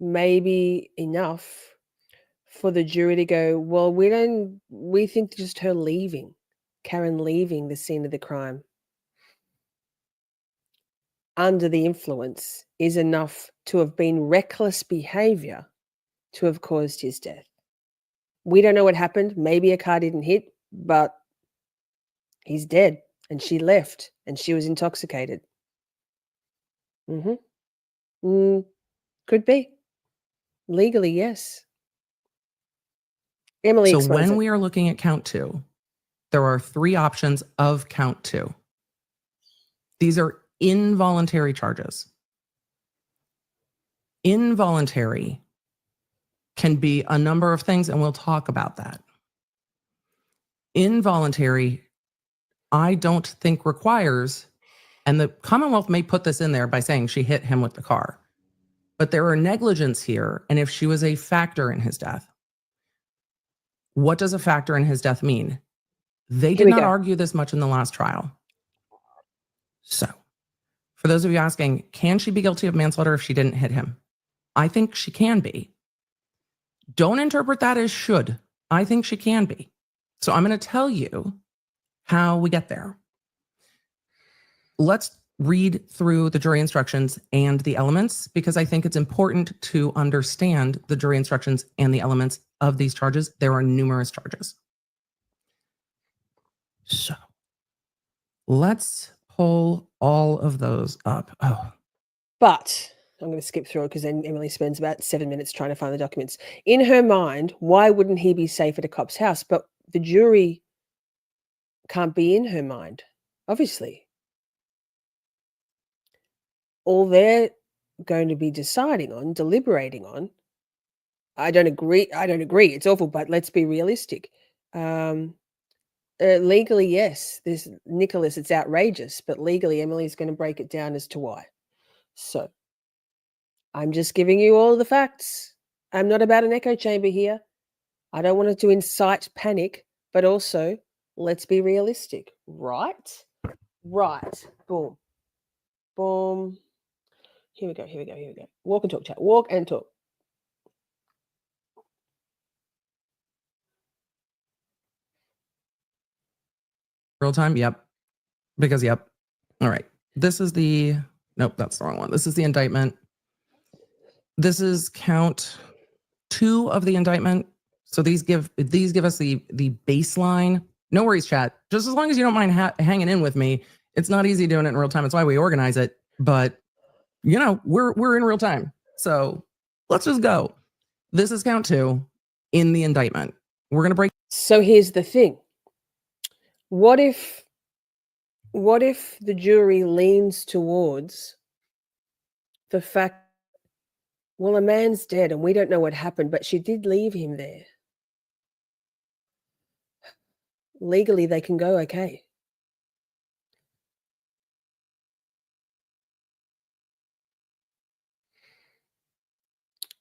Maybe enough for the jury to go, well, we think just her leaving, Karen leaving the scene of the crime under the influence is enough to have been reckless behavior to have caused his death. We don't know what happened. Maybe a car didn't hit, but he's dead and she left and she was intoxicated. Could be. Legally, yes. Emily, so explains when it. we are looking at count 2, there are 3 options of count 2. These are involuntary charges. Involuntary can be a number of things, and we'll talk about that. Involuntary, I don't think requires, and the Commonwealth may put this in there by saying she hit him with the car, but there are negligence here, and if she was a factor in his death. What does a factor in his death mean? They did not argue this much in the last trial. So, for those of you asking, can she be guilty of manslaughter if she didn't hit him? I think she can be. Don't interpret that as should. I think she can be. So I'm going to tell you how we get there. Let's read through the jury instructions and the elements because I think it's important to understand the jury instructions and the elements of these charges. There are numerous charges. So let's pull all of those up. But I'm going to skip through it because then Emily spends about 7 minutes trying to find the documents. In her mind, why wouldn't he be safe at a cop's house? But the jury can't be in her mind, obviously. All they're going to be deciding on, deliberating on, I don't agree. It's awful, but let's be realistic. Legally, yes, this Nicholas, it's outrageous, but legally, Emily's going to break it down as to why. So I'm just giving you all the facts. I'm not about an echo chamber here. I don't want it to incite panic, but also let's be realistic. Right. Boom. Boom. Here we go. Walk and talk, chat. Walk and talk. Real time? Yep. Because, yep. All right. This is the, nope, that's the wrong one. This is the indictment. This is count 2 of the indictment. So these give us the baseline. No worries, chat. Just as long as you don't mind hanging in with me. It's not easy doing it in real time. It's why we organize it. But, you know, we're in real time. So let's just go. This is count 2 in the indictment. We're going to break. So here's the thing. What if the jury leans towards the fact, well, a man's dead and we don't know what happened, but she did leave him there. Legally, they can go, okay.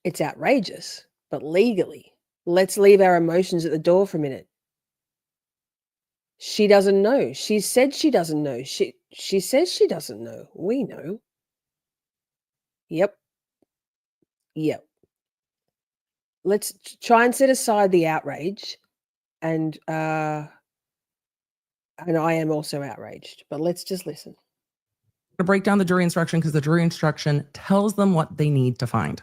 It's outrageous, but legally, Let's leave our emotions at the door for a minute. She doesn't know. She said she doesn't know. She says she doesn't know. We know. Yep. Let's try and set aside the outrage, and I am also outraged, but let's just listen. To break down the jury instruction, because the jury instruction tells them what they need to find.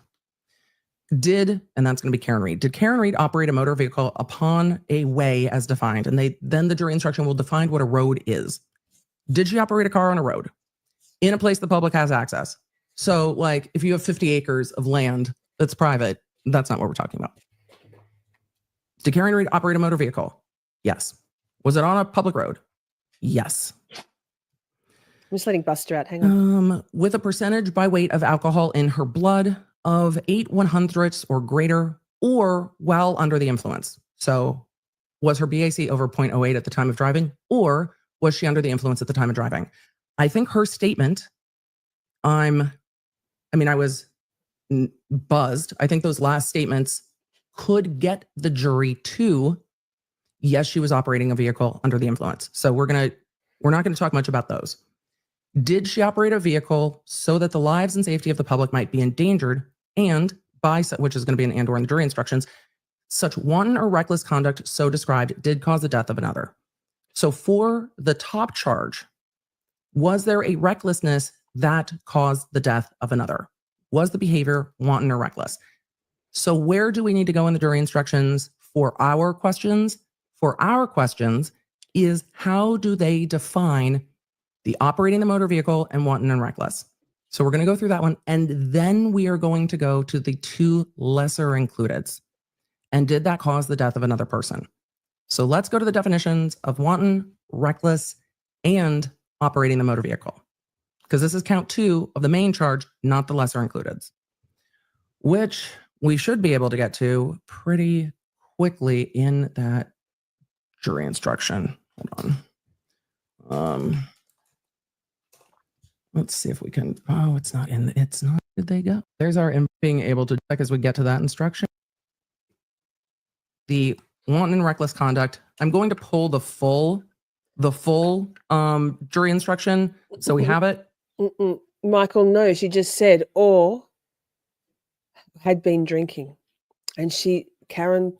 And that's going to be Karen Reed. Did Karen Reed operate a motor vehicle upon a way as defined? And then the jury instruction will define what a road is. Did she operate a car on a road in a place the public has access? So, like, if you have 50 acres of land that's private, that's not what we're talking about. Did Karen Reed operate a motor vehicle? Yes. Was it on a public road? Yes. I'm just letting Buster out. Hang on. With a percentage by weight of alcohol in her blood of 8/100ths or greater, or while under the influence. So was her BAC over 0.08 at the time of driving, or was she under the influence at the time of driving? I think her statement, I was buzzed. I think those last statements could get the jury to, yes, she was operating a vehicle under the influence. So we're not going to talk much about those. Did she operate a vehicle so that the lives and safety of the public might be endangered, and by, which is going to be an and or in the jury instructions, such wanton or reckless conduct so described did cause the death of another? So for the top charge, was there a recklessness that caused the death of another? Was the behavior wanton or reckless? So where do we need to go in the jury instructions for our questions? For our questions is, how do they define the operating the motor vehicle and wanton and reckless? So we're going to go through that one, and then we are going to go to the two lesser includeds. And did that cause the death of another person? So let's go to the definitions of wanton, reckless, and operating the motor vehicle, because this is count 2 of the main charge, not the lesser includeds, which we should be able to get to pretty quickly in that jury instruction. Hold on. Let's see if we can. Oh, it's not. Did they go? There's our being able to check as we get to that instruction. The wanton and reckless conduct. I'm going to pull the full jury instruction so we have it. Michael, no, she just said or had been drinking, and Karen.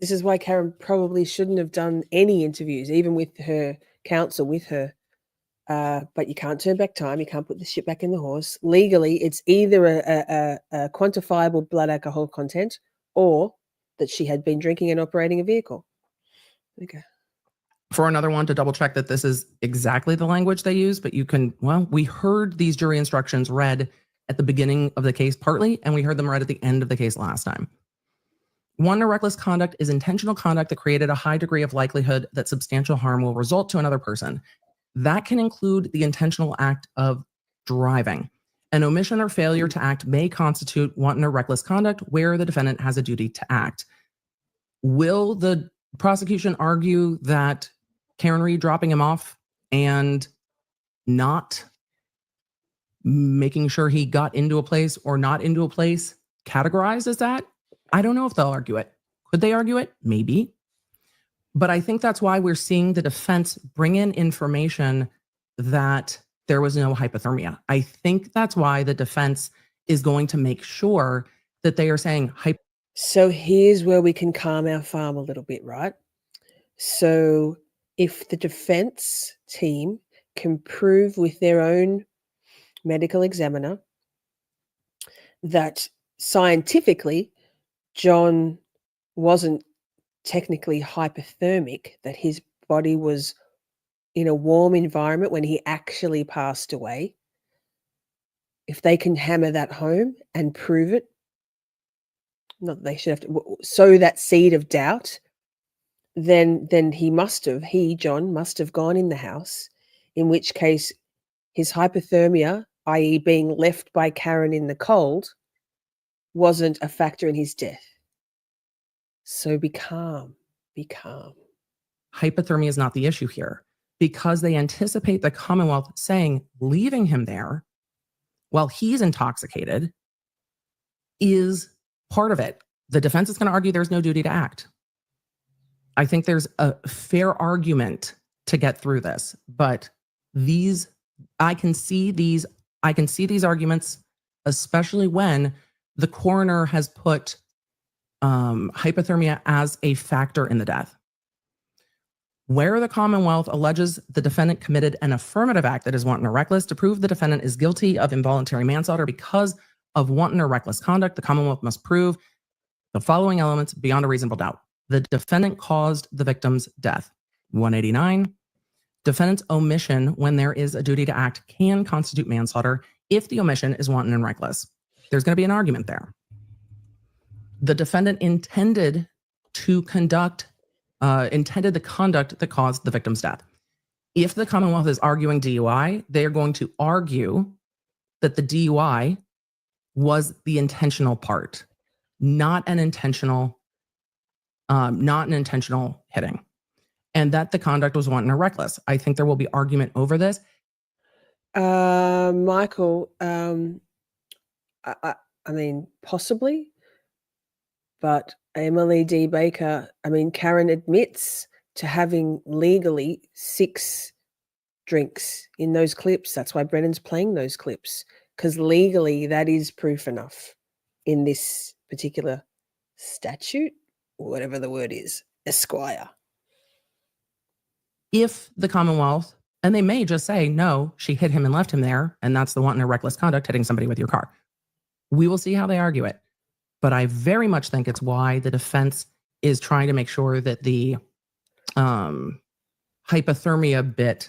This is why Karen probably shouldn't have done any interviews, even with her counsel with her. But you can't turn back time. You can't put the shit back in the horse. Legally, it's either a quantifiable blood alcohol content or that she had been drinking and operating a vehicle. Okay. For another one to double check that this is exactly the language they use, but we heard these jury instructions read at the beginning of the case partly, and we heard them read at the end of the case last time. Wanton or reckless conduct is intentional conduct that created a high degree of likelihood that substantial harm will result to another person. That can include the intentional act of driving. An omission or failure to act may constitute wanton or reckless conduct where the defendant has a duty to act. Will the prosecution argue that Karen Reed dropping him off and not making sure he got into a place or not into a place categorized as that? I don't know if they'll argue it. Could they argue it? Maybe. But I think that's why we're seeing the defense bring in information that there was no hypothermia. I think that's why the defense is going to make sure that they are saying So here's where we can calm our farm a little bit, right? So if the defense team can prove with their own medical examiner that scientifically John wasn't technically hypothermic, that his body was in a warm environment when he actually passed away, if they can hammer that home and prove it, not that they should have to sow that seed of doubt, then John must have gone in the house, in which case his hypothermia, i.e. being left by Karen in the cold, wasn't a factor in his death. So be calm, be calm. Hypothermia is not the issue here, because they anticipate the Commonwealth saying leaving him there while he's intoxicated is part of it. The defense is going to argue there's no duty to act. I think there's a fair argument to get through this, but I can see these arguments, especially when the coroner has put hypothermia as a factor in the death. Where the Commonwealth alleges the defendant committed an affirmative act that is wanton or reckless, to prove the defendant is guilty of involuntary manslaughter because of wanton or reckless conduct, the Commonwealth must prove the following elements beyond a reasonable doubt. The defendant caused the victim's death. 189. Defendant's omission when there is a duty to act can constitute manslaughter if the omission is wanton and reckless. There's going to be an argument there. The defendant intended the conduct that caused the victim's death. If the Commonwealth is arguing DUI, they are going to argue that the DUI was the intentional part, not an intentional hitting, and that the conduct was wanton or reckless. I think there will be argument over this. Michael, I mean, possibly, but Emily D. Baker, Karen admits to having legally 6 drinks in those clips. That's why Brennan's playing those clips, because legally that is proof enough in this particular statute, or whatever the word is, Esquire. If the Commonwealth, and they may just say, no, she hit him and left him there, and that's the wanton or reckless conduct, hitting somebody with your car. We will see how they argue it. But I very much think it's why the defense is trying to make sure that the hypothermia bit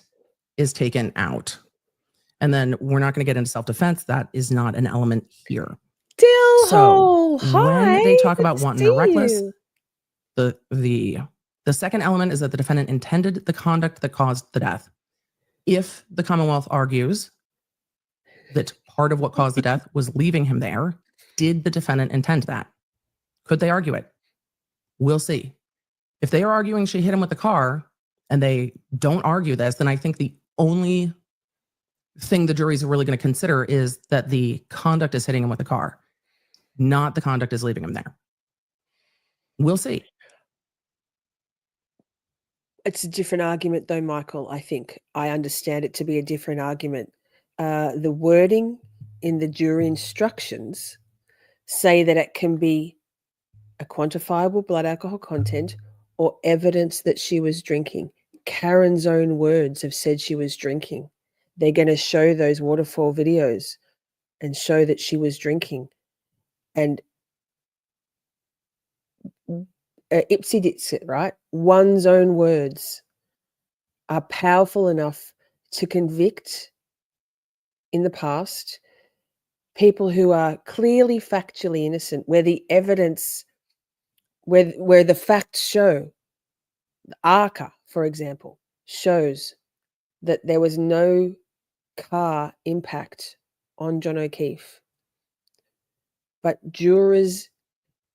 is taken out. And then we're not going to get into self-defense. That is not an element here. So when they talk about wanton or reckless, the second element is that the defendant intended the conduct that caused the death. If the Commonwealth argues that part of what caused the death was leaving him there, did the defendant intend that? Could they argue it? We'll see. If they are arguing she hit him with the car and they don't argue this, then I think the only thing the juries are really going to consider is that the conduct is hitting him with the car, not the conduct is leaving him there. We'll see. It's a different argument though, Michael. I think I understand it to be a different argument. The wording in the jury instructions say that it can be a quantifiable blood alcohol content or evidence that she was drinking. Karen's own words have said she was drinking. They're going to show those waterfall videos and show that she was drinking. And ipsy dixit, right? One's own words are powerful enough to convict in the past people who are clearly factually innocent, where the evidence, where the facts show, ARCA, for example, shows that there was no car impact on John O'Keefe. But jurors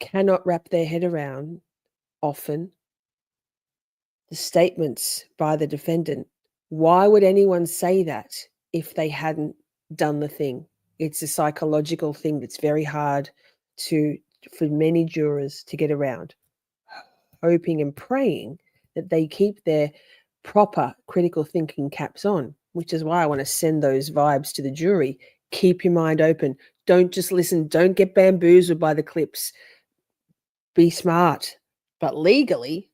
cannot wrap their head around often the statements by the defendant. Why would anyone say that if they hadn't done the thing? It's a psychological thing that's very hard for many jurors to get around, hoping and praying that they keep their proper critical thinking caps on, which is why I want to send those vibes to the jury. Keep your mind open. Don't just listen. Don't get bamboozled by the clips. Be smart. But legally,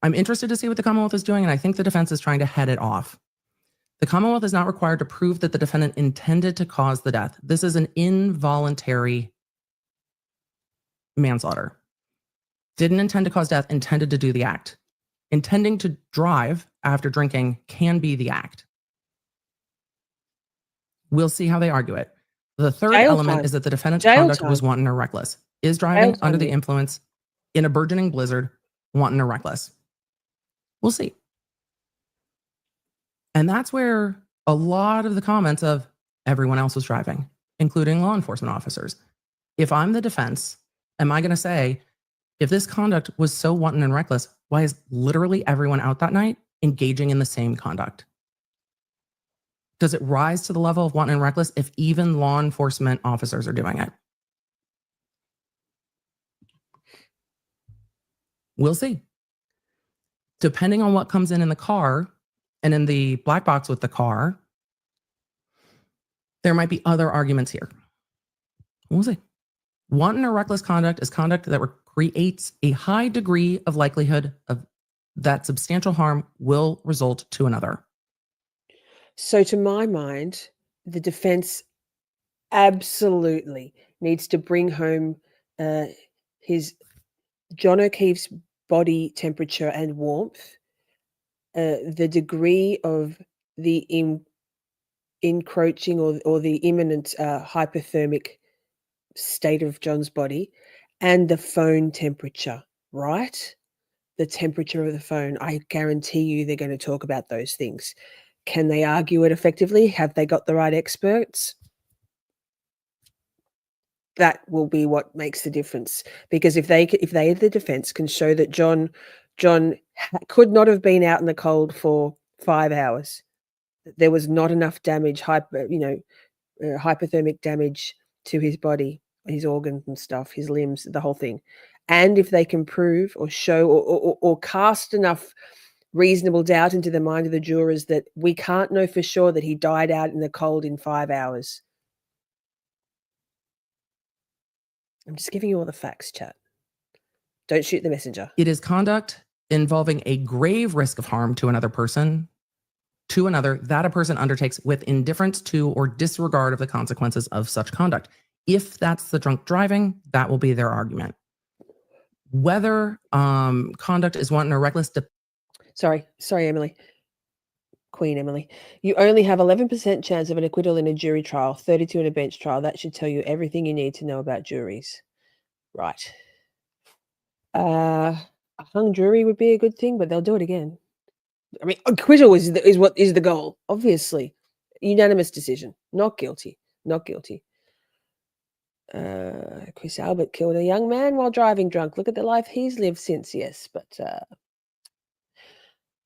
I'm interested to see what the Commonwealth is doing, and I think the defense is trying to head it off. The Commonwealth is not required to prove that the defendant intended to cause the death. This is an involuntary manslaughter. Didn't intend to cause death, intended to do the act. Intending to drive after drinking can be the act. We'll see how they argue it. The third element is that the defendant's conduct was wanton or reckless. Is driving under the influence in a burgeoning blizzard wanton or reckless? We'll see. And that's where a lot of the comments of everyone else was driving, including law enforcement officers. If I'm the defense, am I going to say, if this conduct was so wanton and reckless, why is literally everyone out that night engaging in the same conduct? Does it rise to the level of wanton and reckless if even law enforcement officers are doing it? We'll see. Depending on what comes in the car and in the black box with the car, there might be other arguments here. We'll see. Wanton or reckless conduct is conduct that creates a high degree of likelihood of that substantial harm will result to another. So to my mind, the defense absolutely needs to bring home his John O'Keefe's body temperature and warmth, the degree of the encroaching or the imminent hypothermic state of John's body, and the phone temperature, right? The temperature of the phone. I guarantee you they're going to talk about those things. Can they argue it effectively? Have they got the right experts? That will be what makes the difference. Because if they, the defense, can show that John could not have been out in the cold for 5 hours, there was not enough damage, hypothermic damage to his body, his organs and stuff, his limbs, the whole thing. And if they can prove or show or cast enough reasonable doubt into the mind of the jurors that we can't know for sure that he died out in the cold in 5 hours. I'm just giving you all the facts, chat. Don't shoot the messenger. It is conduct involving a grave risk of harm to another person, that a person undertakes with indifference to or disregard of the consequences of such conduct. If that's the drunk driving, that will be their argument. Whether conduct is wanton or reckless. Sorry, Emily. Queen Emily. You only have 11% chance of an acquittal in a jury trial, 32 in a bench trial. That should tell you everything you need to know about juries. Right. A hung jury would be a good thing, but they'll do it again. I mean, acquittal is what is the goal, obviously. Unanimous decision. Not guilty. Not guilty. Chris Albert killed a young man while driving drunk. Look at the life he's lived since, yes, but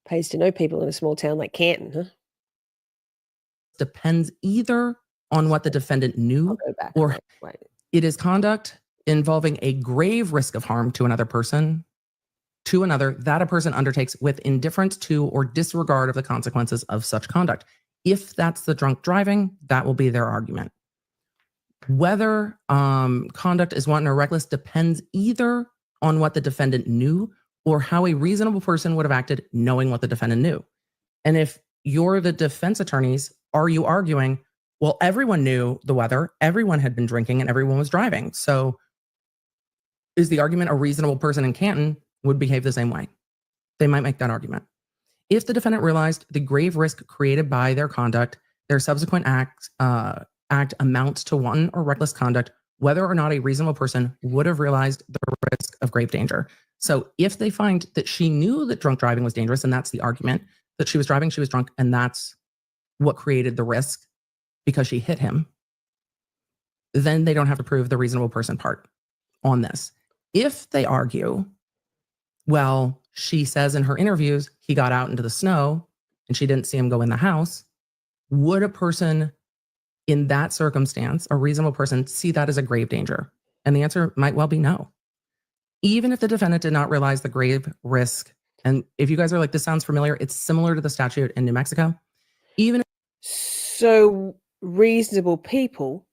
pays to know people in a small town like Canton, huh? Depends either on what the defendant knew or it is conduct involving a grave risk of harm to another person, that a person undertakes with indifference to or disregard of the consequences of such conduct. If that's the drunk driving, that will be their argument. Whether conduct is wanton or reckless depends either on what the defendant knew or how a reasonable person would have acted knowing what the defendant knew. And if you're the defense attorneys, are you arguing, well, everyone knew the weather, everyone had been drinking, and everyone was driving. So is the argument a reasonable person in Canton would behave the same way? They might make that argument. If the defendant realized the grave risk created by their conduct, their subsequent act amounts to wanton or reckless conduct, whether or not a reasonable person would have realized the risk of grave danger. So if they find that she knew that drunk driving was dangerous, and that's the argument, that she was driving, she was drunk, and that's what created the risk because she hit him, then they don't have to prove the reasonable person part on this. If they argue, well, she says in her interviews, he got out into the snow and she didn't see him go in the house, would a person in that circumstance, a reasonable person, see that as a grave danger? And the answer might well be no. Even if the defendant did not realize the grave risk, and if you guys are like, this sounds familiar, it's similar to the statute in New Mexico. So reasonable people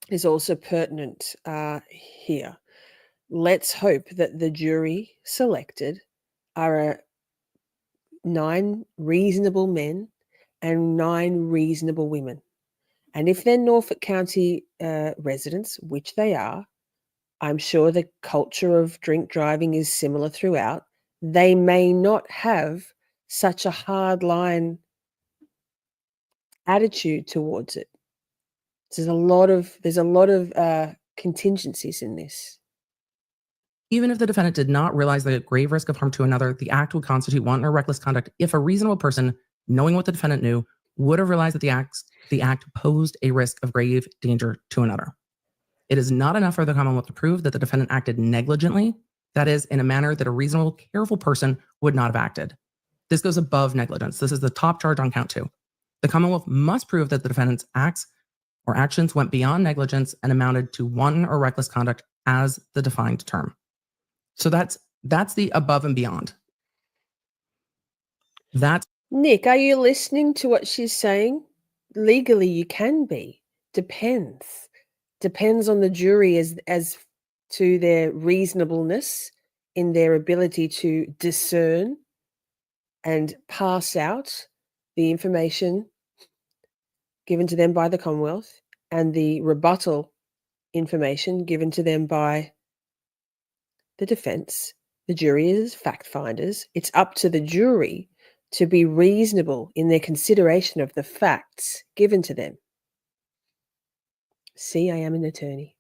is also pertinent here. Let's hope that the jury selected are 9 reasonable men and 9 reasonable women. And if they're Norfolk County residents, which they are, I'm sure the culture of drink driving is similar throughout. They may not have such a hard line attitude towards it. There's a lot of contingencies in this. Even if the defendant did not realize the grave risk of harm to another, the act would constitute wanton or reckless conduct if a reasonable person, knowing what the defendant knew, would have realized that the act posed a risk of grave danger to another. It is not enough for the Commonwealth to prove that the defendant acted negligently, that is, in a manner that a reasonable, careful person would not have acted. This goes above negligence. This is the top charge on count 2. The Commonwealth must prove that the defendant's acts or actions went beyond negligence and amounted to wanton or reckless conduct as the defined term. So that's the above and beyond. That's Nick, are you listening to what she's saying? Legally, you can be. Depends. Depends on the jury as to their reasonableness in their ability to discern and pass out the information given to them by the Commonwealth and the rebuttal information given to them by the defense. The jury is fact finders. It's up to the jury to be reasonable in their consideration of the facts given to them. See, I am an attorney.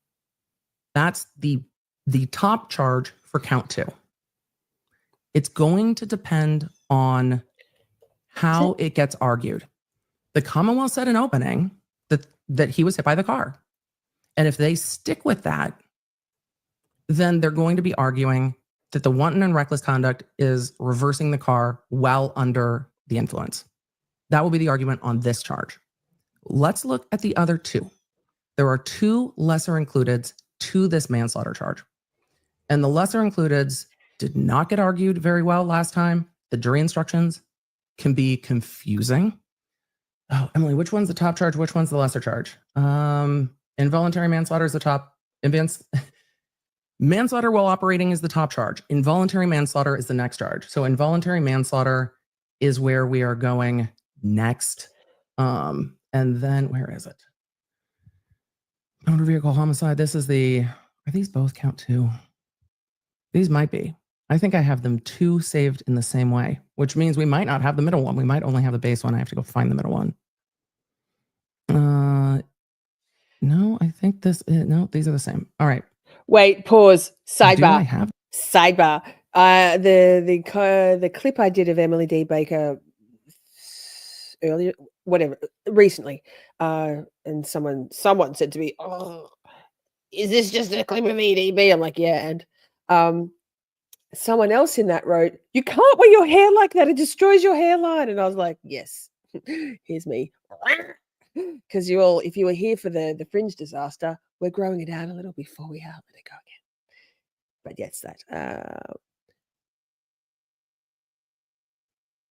That's the top charge for count 2. It's going to depend on how it gets argued. The Commonwealth said in opening that he was hit by the car. And if they stick with that, then they're going to be arguing that the wanton and reckless conduct is reversing the car while under the influence. That will be the argument on this charge. Let's look at the other 2. There are 2 lesser includeds to this manslaughter charge. And the lesser includeds did not get argued very well last time. The jury instructions can be confusing. Oh, Emily, which one's the top charge? Which one's the lesser charge? Involuntary manslaughter is the top. Manslaughter while operating is the top charge. Involuntary manslaughter is the next charge. So involuntary manslaughter is where we are going next. And then where is it? Motor vehicle homicide. This is are these both count 2? These might be. I think I have them 2 saved in the same way, which means we might not have the middle one. We might only have the base one. I have to go find the middle one. No, I think no, these are the same. All right. Wait, pause. Sidebar. Do I have? Sidebar. The clip I did of Emily D. Baker earlier, recently, and someone said to me, "Oh, is this just a clip of EDB?" I'm like, "Yeah," and someone else in that wrote, "You can't wear your hair like that; it destroys your hairline." And I was like, "Yes, here's me." Because if you were here for the fringe disaster, we're growing it out a little before we let it go again. But yes, that.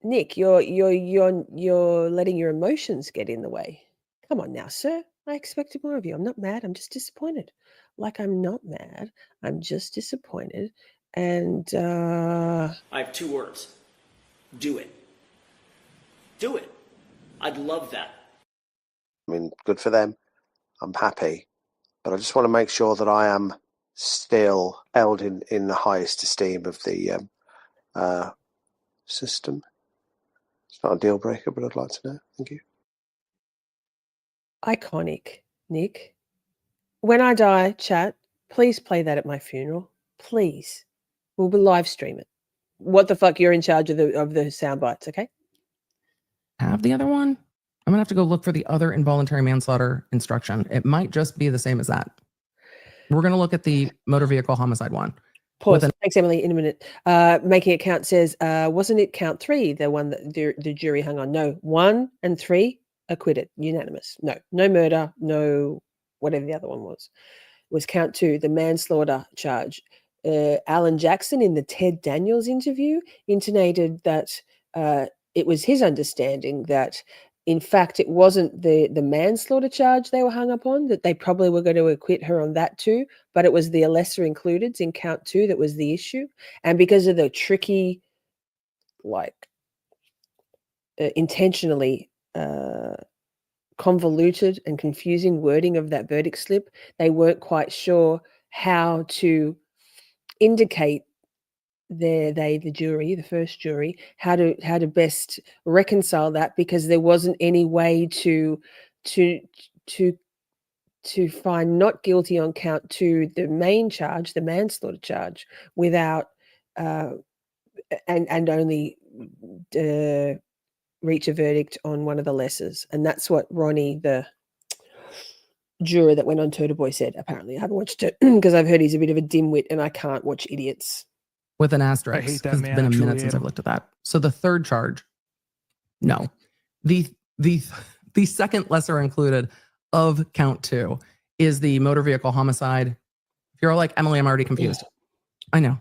Nick, you're letting your emotions get in the way. Come on now, sir. I expected more of you. I'm not mad. I'm just disappointed. Like I'm not mad. I'm just disappointed. And I have 2 words. Do it. Do it. I'd love that. I mean, good for them. I'm happy. But I just want to make sure that I am still held in the highest esteem of the system. It's not a deal breaker, but I'd like to know. Thank you. Iconic, Nick. When I die, chat, please play that at my funeral. Please. We'll live stream it. What the fuck? You're in charge of the sound bites, okay? Have the other one? I'm gonna have to go look for the other involuntary manslaughter instruction. It might just be the same as that. We're gonna look at the motor vehicle homicide one. Pause. Thanks, Emily. In a minute. Making it count says, wasn't it count 3, the one that the jury hung on? No, 1 and 3 acquitted, unanimous. No murder, no whatever the other one was count 2, the manslaughter charge. Alan Jackson in the Ted Daniels interview intonated that it was his understanding that in fact it wasn't the manslaughter charge they were hung up on, that they probably were going to acquit her on that too, but it was the lesser includeds in count 2 that was the issue. And because of the tricky, intentionally convoluted and confusing wording of that verdict slip, they weren't quite sure how to indicate the jury, the first jury, how to best reconcile that, because there wasn't any way to find not guilty on count 2, the main charge, the manslaughter charge, without and only reach a verdict on one of the lessers. And that's what Ronnie, the juror that went on Turtle Boy, said. Apparently I haven't watched it because I've heard he's a bit of a dimwit and I can't watch idiots. With an asterisk. I hate that It's man. been a I truly minute since hate I've him. looked at that. So the third charge, no. The The second lesser included of count 2 is the motor vehicle homicide. If you're all like, Emily, I'm already confused. I know.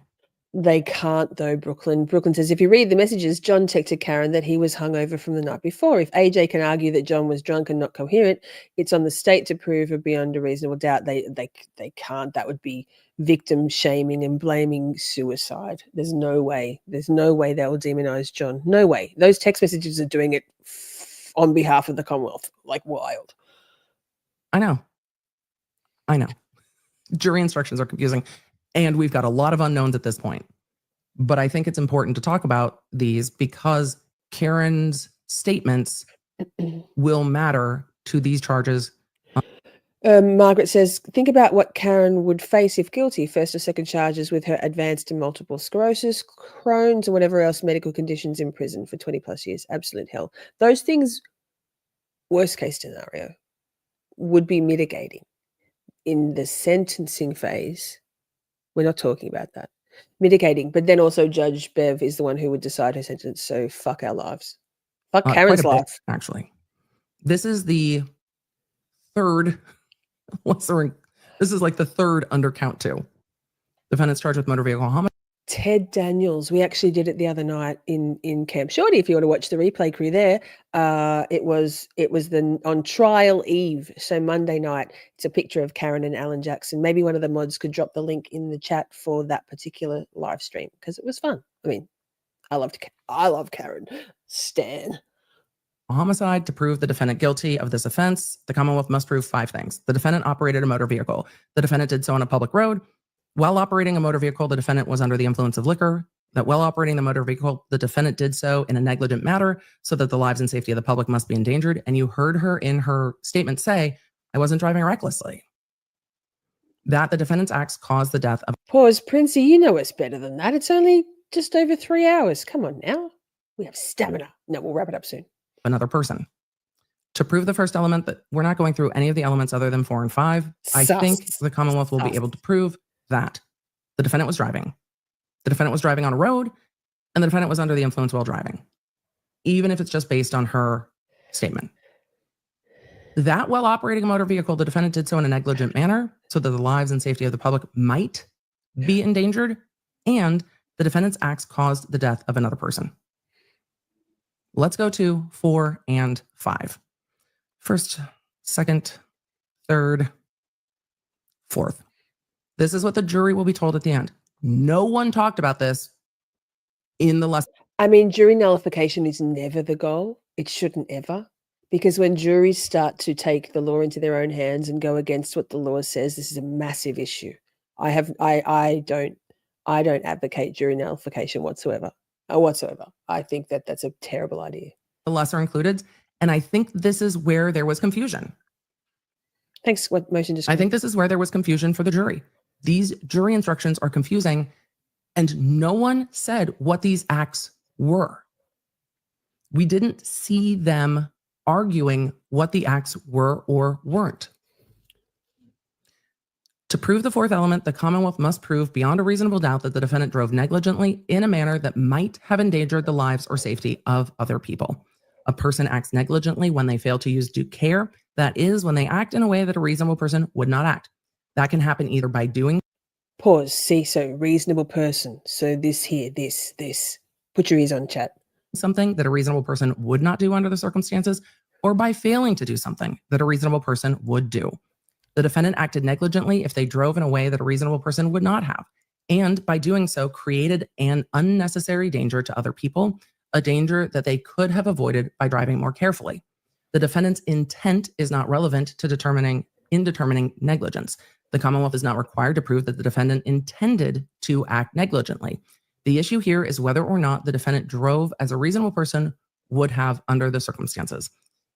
They can't though, Brooklyn. Brooklyn says, if you read the messages, John texted Karen that he was hungover from the night before. If AJ can argue that John was drunk and not coherent, it's on the state to prove it beyond a reasonable doubt. They can't. That would be victim shaming and blaming suicide. There's no way. There's no way they will demonize John. No way. Those text messages are doing it on behalf of the Commonwealth, like wild. I know. Jury instructions are confusing. And we've got a lot of unknowns at this point. But I think it's important to talk about these because Karen's statements will matter to these charges. Margaret says, think about what Karen would face if guilty. First or second charges with her advanced and multiple sclerosis, Crohn's, and whatever else medical conditions in prison for 20 plus years. Absolute hell. Those things, worst case scenario, would be mitigating. In the sentencing phase, we're not talking about that. Mitigating, but then also Judge Bev is the one who would decide her sentence. So fuck our lives. Fuck Karen's life. Actually, this is the third. This is like the third under count 2. Defendants charged with motor vehicle homicide. Ted Daniels. We actually did it the other night in Camp Shorty. If you want to watch the replay crew there, it was on trial eve, so Monday night. It's a picture of Karen and Alan Jackson. Maybe one of the mods could drop the link in the chat for that particular live stream because it was fun. I mean, I love Karen. Stan. Homicide. To prove the defendant guilty of this offense, the Commonwealth must prove 5 things. The defendant operated a motor vehicle. The defendant did so on a public road. While operating a motor vehicle, the defendant was under the influence of liquor. That while operating the motor vehicle, the defendant did so in a negligent manner so that the lives and safety of the public must be endangered. And you heard her in her statement say, I wasn't driving recklessly. That the defendant's acts caused the death of... Pause, Princey, you know us better than that. It's only just over 3 hours. Come on now. We have stamina. No, we'll wrap it up soon. Another person. To prove the first element, that we're not going through any of the elements other than 4 and 5. I think the Commonwealth will be able to prove that the defendant was driving. The defendant was driving on a road, and the defendant was under the influence while driving, even if it's just based on her statement. That while operating a motor vehicle, the defendant did so in a negligent manner so that the lives and safety of the public might be endangered, and the defendant's acts caused the death of another person. Let's go to 4 and 5. First, second, third, fourth. This is what the jury will be told at the end. No one talked about this in the lesson. I mean, jury nullification is never the goal. It shouldn't ever. Because when juries start to take the law into their own hands and go against what the law says, this is a massive issue. I don't advocate jury nullification whatsoever. I think that that's a terrible idea. The lesser included. And I think this is where there was confusion. Thanks. What motion? I think this is where there was confusion for the jury. These jury instructions are confusing, and no one said what these acts were. We didn't see them arguing what the acts were or weren't. To prove the fourth element, the Commonwealth must prove beyond a reasonable doubt that the defendant drove negligently in a manner that might have endangered the lives or safety of other people. A person acts negligently when they fail to use due care. That is, when they act in a way that a reasonable person would not act. That can happen either by doing... Pause. See, so reasonable person. So this here, this. Put your ears on, chat. Something that a reasonable person would not do under the circumstances, or by failing to do something that a reasonable person would do. The defendant acted negligently if they drove in a way that a reasonable person would not have, and by doing so created an unnecessary danger to other people, a danger that they could have avoided by driving more carefully. The defendant's intent is not relevant to determining negligence. The Commonwealth is not required to prove that the defendant intended to act negligently. The issue here is whether or not the defendant drove as a reasonable person would have under the circumstances.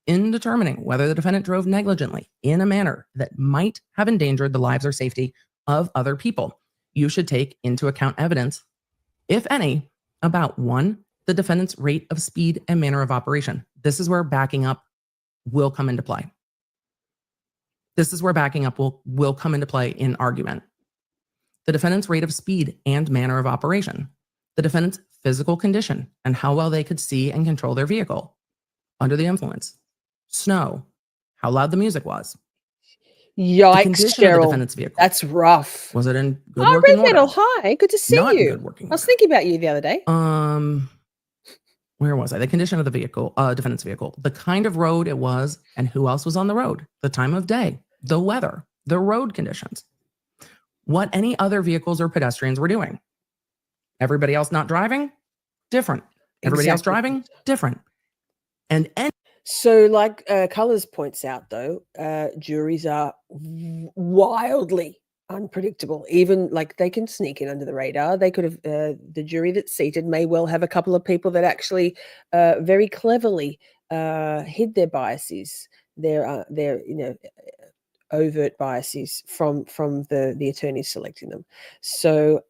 In determining whether the defendant drove negligently in a manner that might have endangered the lives or safety of other people, you should take into account evidence, if any, about 1, the defendant's rate of speed and manner of operation. This is where backing up will come into play. This is where backing up will come into play in argument. The defendant's rate of speed and manner of operation. The defendant's physical condition and how well they could see and control their vehicle under the influence. snow, how loud the music was, the Yikes, condition of the Cheryl. defendant's vehicle. That's rough. Was it in good Hi, working Red order? Metal. Hi, good to see Not in you. good working I was thinking about you the other day. Where was I? The condition of the vehicle, defendant's vehicle, the kind of road it was, and who else was on the road, the time of day, the weather, the road conditions, what any other vehicles or pedestrians were doing. Everybody else not driving, different. Everybody else Exactly. driving, different. And So, like Colors points out, though, juries are wildly unpredictable. Even like they can sneak in under the radar. They could have the jury that's seated may well have a couple of people that actually very cleverly hid their biases, their overt biases from the attorneys selecting them. So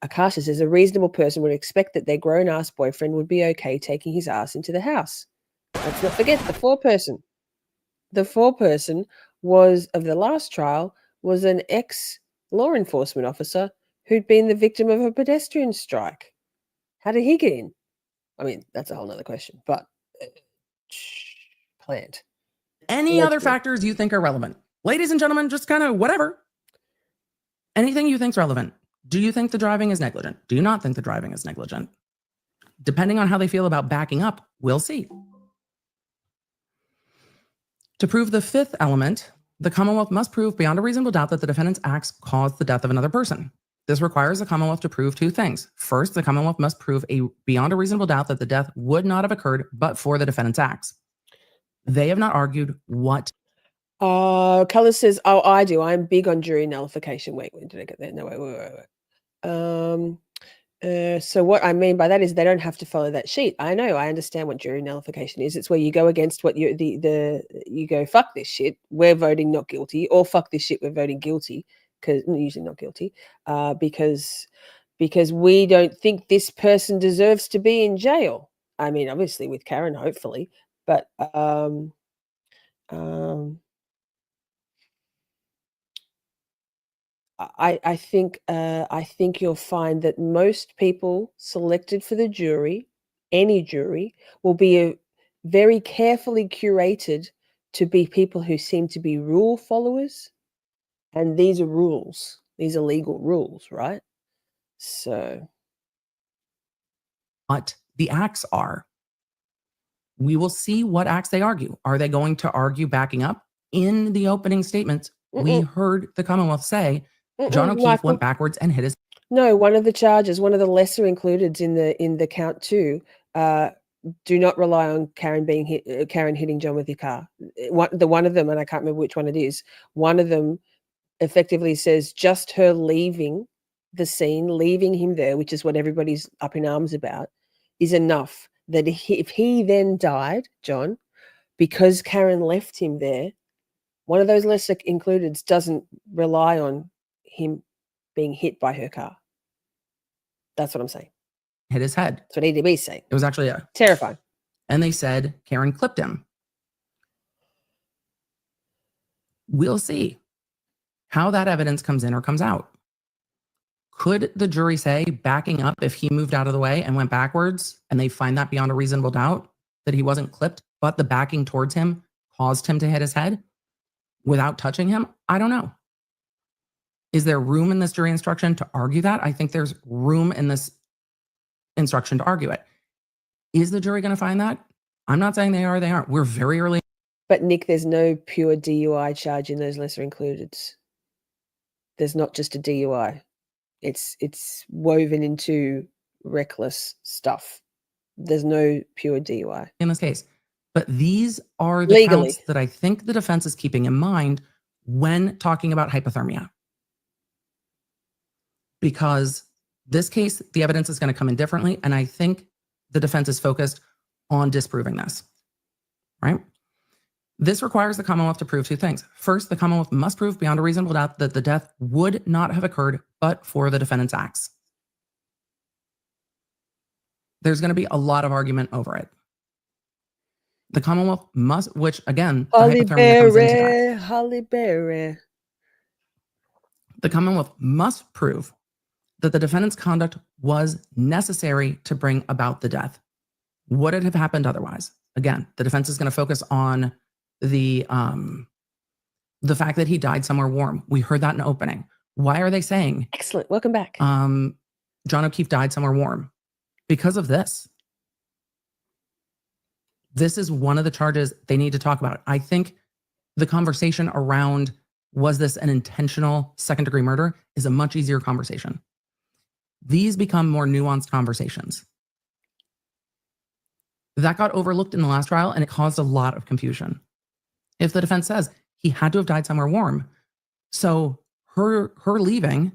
Akasha says a reasonable person would expect that their grown-ass boyfriend would be okay taking his ass into the house. Let's not forget the foreperson. The foreperson was of the last trial was an ex-law enforcement officer who'd been the victim of a pedestrian strike. How did he get in? I mean, that's a whole nother question, but plant. any other factors you think are relevant. Ladies and gentlemen, just kind of whatever. Anything you think's relevant. Do you think the driving is negligent? Do you not think the driving is negligent? Depending on how they feel about backing up, we'll see. To prove the fifth element, the Commonwealth must prove beyond a reasonable doubt that the defendant's acts caused the death of another person. This requires the Commonwealth to prove two things. First, the Commonwealth must prove beyond a reasonable doubt that the death would not have occurred but for the defendant's acts. They have not argued what. Color says, oh, I do. I'm big on jury nullification. Wait, when did I get there? No, wait. So what I mean by that is they don't have to follow that sheet. I know, I understand what jury nullification is. It's where you go against what you you go, fuck this shit, we're voting not guilty, or fuck this shit, we're voting guilty, because usually not guilty, because we don't think this person deserves to be in jail. I mean, obviously with Karen, hopefully, but I think you'll find that most people selected for the jury, any jury, will be very carefully curated to be people who seem to be rule followers, and these are rules. These are legal rules, right? So, what the acts are. We will see what acts they argue. Are they going to argue backing up? In the opening statements, we heard the Commonwealth say John O'Keefe went backwards and hit his. No, one of the charges, one of the lesser included in the count two, do not rely on Karen hitting John with your car. One of them, and I can't remember which one it is. One of them effectively says just her leaving the scene, leaving him there, which is what everybody's up in arms about, is enough. That if he then died, John, because Karen left him there, one of those lesser included doesn't rely on him being hit by her car. That's what I'm saying. Hit his head. That's what ADB's saying. It was actually terrifying. And they said Karen clipped him. We'll see how that evidence comes in or comes out. Could the jury say backing up if he moved out of the way and went backwards and they find that beyond a reasonable doubt that he wasn't clipped, but the backing towards him caused him to hit his head without touching him? I don't know. Is there room in this jury instruction to argue that? I think there's room in this instruction to argue it. Is the jury going to find that? I'm not saying they are, they aren't. We're very early. But Nick, there's no pure DUI charge in those lesser includeds. There's not just a DUI. It's woven into reckless stuff. There's no pure DUI in this case. But these are the legally counts that I think the defense is keeping in mind when talking about hypothermia. Because this case, the evidence is going to come in differently. And I think the defense is focused on disproving this, right? This requires the Commonwealth to prove two things. First, the Commonwealth must prove beyond a reasonable doubt that the death would not have occurred but for the defendant's acts. There's going to be a lot of argument over it. The Commonwealth must, which again, the hypothermia comes into that. Holly Berry. The Commonwealth must prove that the defendant's conduct was necessary to bring about the death. Would it have happened otherwise? Again, the defense is going to focus on the fact that he died somewhere warm. We heard that in the opening. Why are they saying Excellent. Welcome back. John O'Keefe died somewhere warm? Because of this. This is one of the charges they need to talk about. I think the conversation around was this an intentional second-degree murder is a much easier conversation. These become more nuanced conversations. That got overlooked in the last trial, and it caused a lot of confusion. If the defense says he had to have died somewhere warm, so her leaving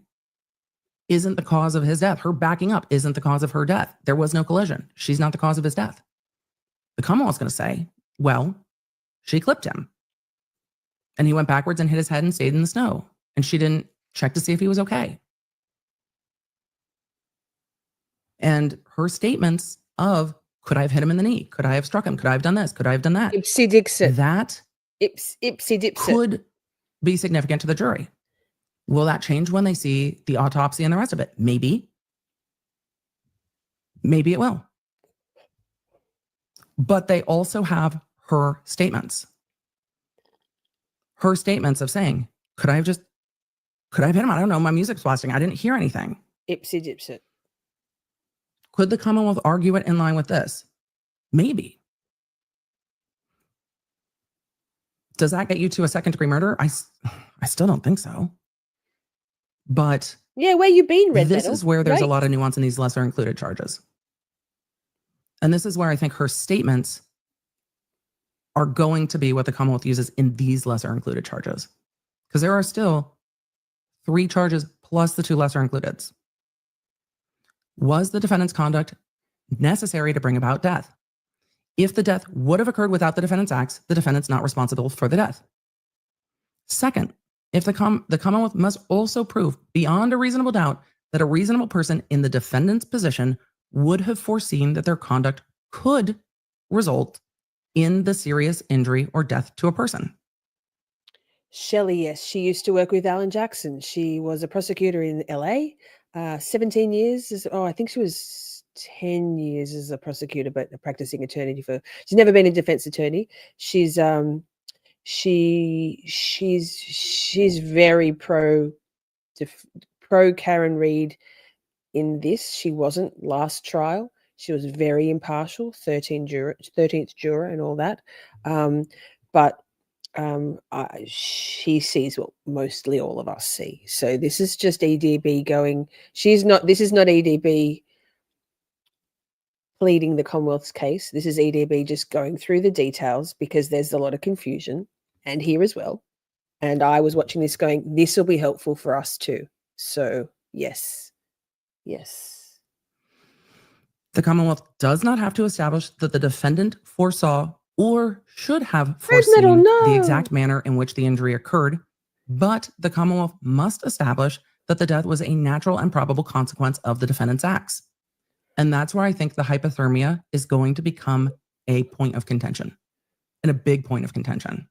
isn't the cause of his death. Her backing up isn't the cause of her death. There was no collision. She's not the cause of his death. The Commonwealth's going to say, well, she clipped him. And he went backwards and hit his head and stayed in the snow. And she didn't check to see if he was okay. And her statements of, could I have hit him in the knee? Could I have struck him? Could I have done this? Could I have done that? Ipsy Dixit. That Ipsy Dipsit. could be significant to the jury. Will that change when they see the autopsy and the rest of it? Maybe. Maybe it will. But they also have her statements. Her statements of saying, could I have hit him? I don't know. My music's blasting. I didn't hear anything. Ipsy Dipsit. Could the Commonwealth argue it in line with this? Maybe. Does that get you to a second-degree murder? I still don't think so. But yeah, where you been, Red this Medal? is where there's a Right. lot of nuance in these lesser included charges. And this is where I think her statements are going to be what the Commonwealth uses in these lesser included charges. Because there are still 3 charges plus the 2 lesser includeds. Was the defendant's conduct necessary to bring about death? If the death would have occurred without the defendant's acts, the defendant's not responsible for the death. Second, if the Commonwealth must also prove beyond a reasonable doubt that a reasonable person in the defendant's position would have foreseen that their conduct could result in the serious injury or death to a person. Shelley, yes. She used to work with Alan Jackson. She was a prosecutor in LA. 17 years. I think she was 10 years as a prosecutor, but a practicing attorney she's never been a defense attorney. She's she's very pro Karen Reid in this. She wasn't last trial. She was very impartial, 13th juror and all that. She sees what mostly all of us see. So this is just EDB going. This is not EDB pleading the Commonwealth's case. This is EDB just going through the details because there's a lot of confusion, and here as well. And I was watching this going, this will be helpful for us too. So yes. The Commonwealth does not have to establish that the defendant foresaw or should have foreseen the exact manner in which the injury occurred, but the Commonwealth must establish that the death was a natural and probable consequence of the defendant's acts. And that's where I think the hypothermia is going to become a point of contention, and a big point of contention.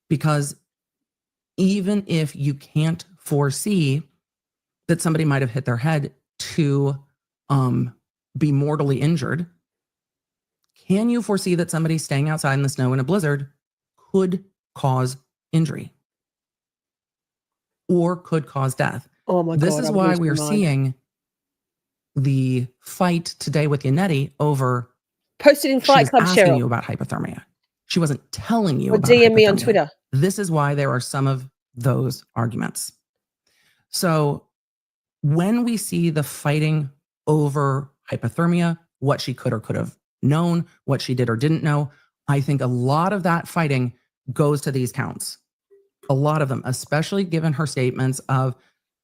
Because even if you can't foresee that somebody might have hit their head to be mortally injured, can you foresee that somebody staying outside in the snow in a blizzard could cause injury or could cause death? Oh my God. This is why we're seeing the fight today with Yannetti over posted in Fight Club, asking Cheryl. you about hypothermia. She wasn't telling you Or about DM me on hypothermia. Twitter. This is why there are some of those arguments. So when we see the fighting over hypothermia, what she could or could have known, what she did or didn't know, I think a lot of that fighting goes to these counts. A lot of them, especially given her statements of,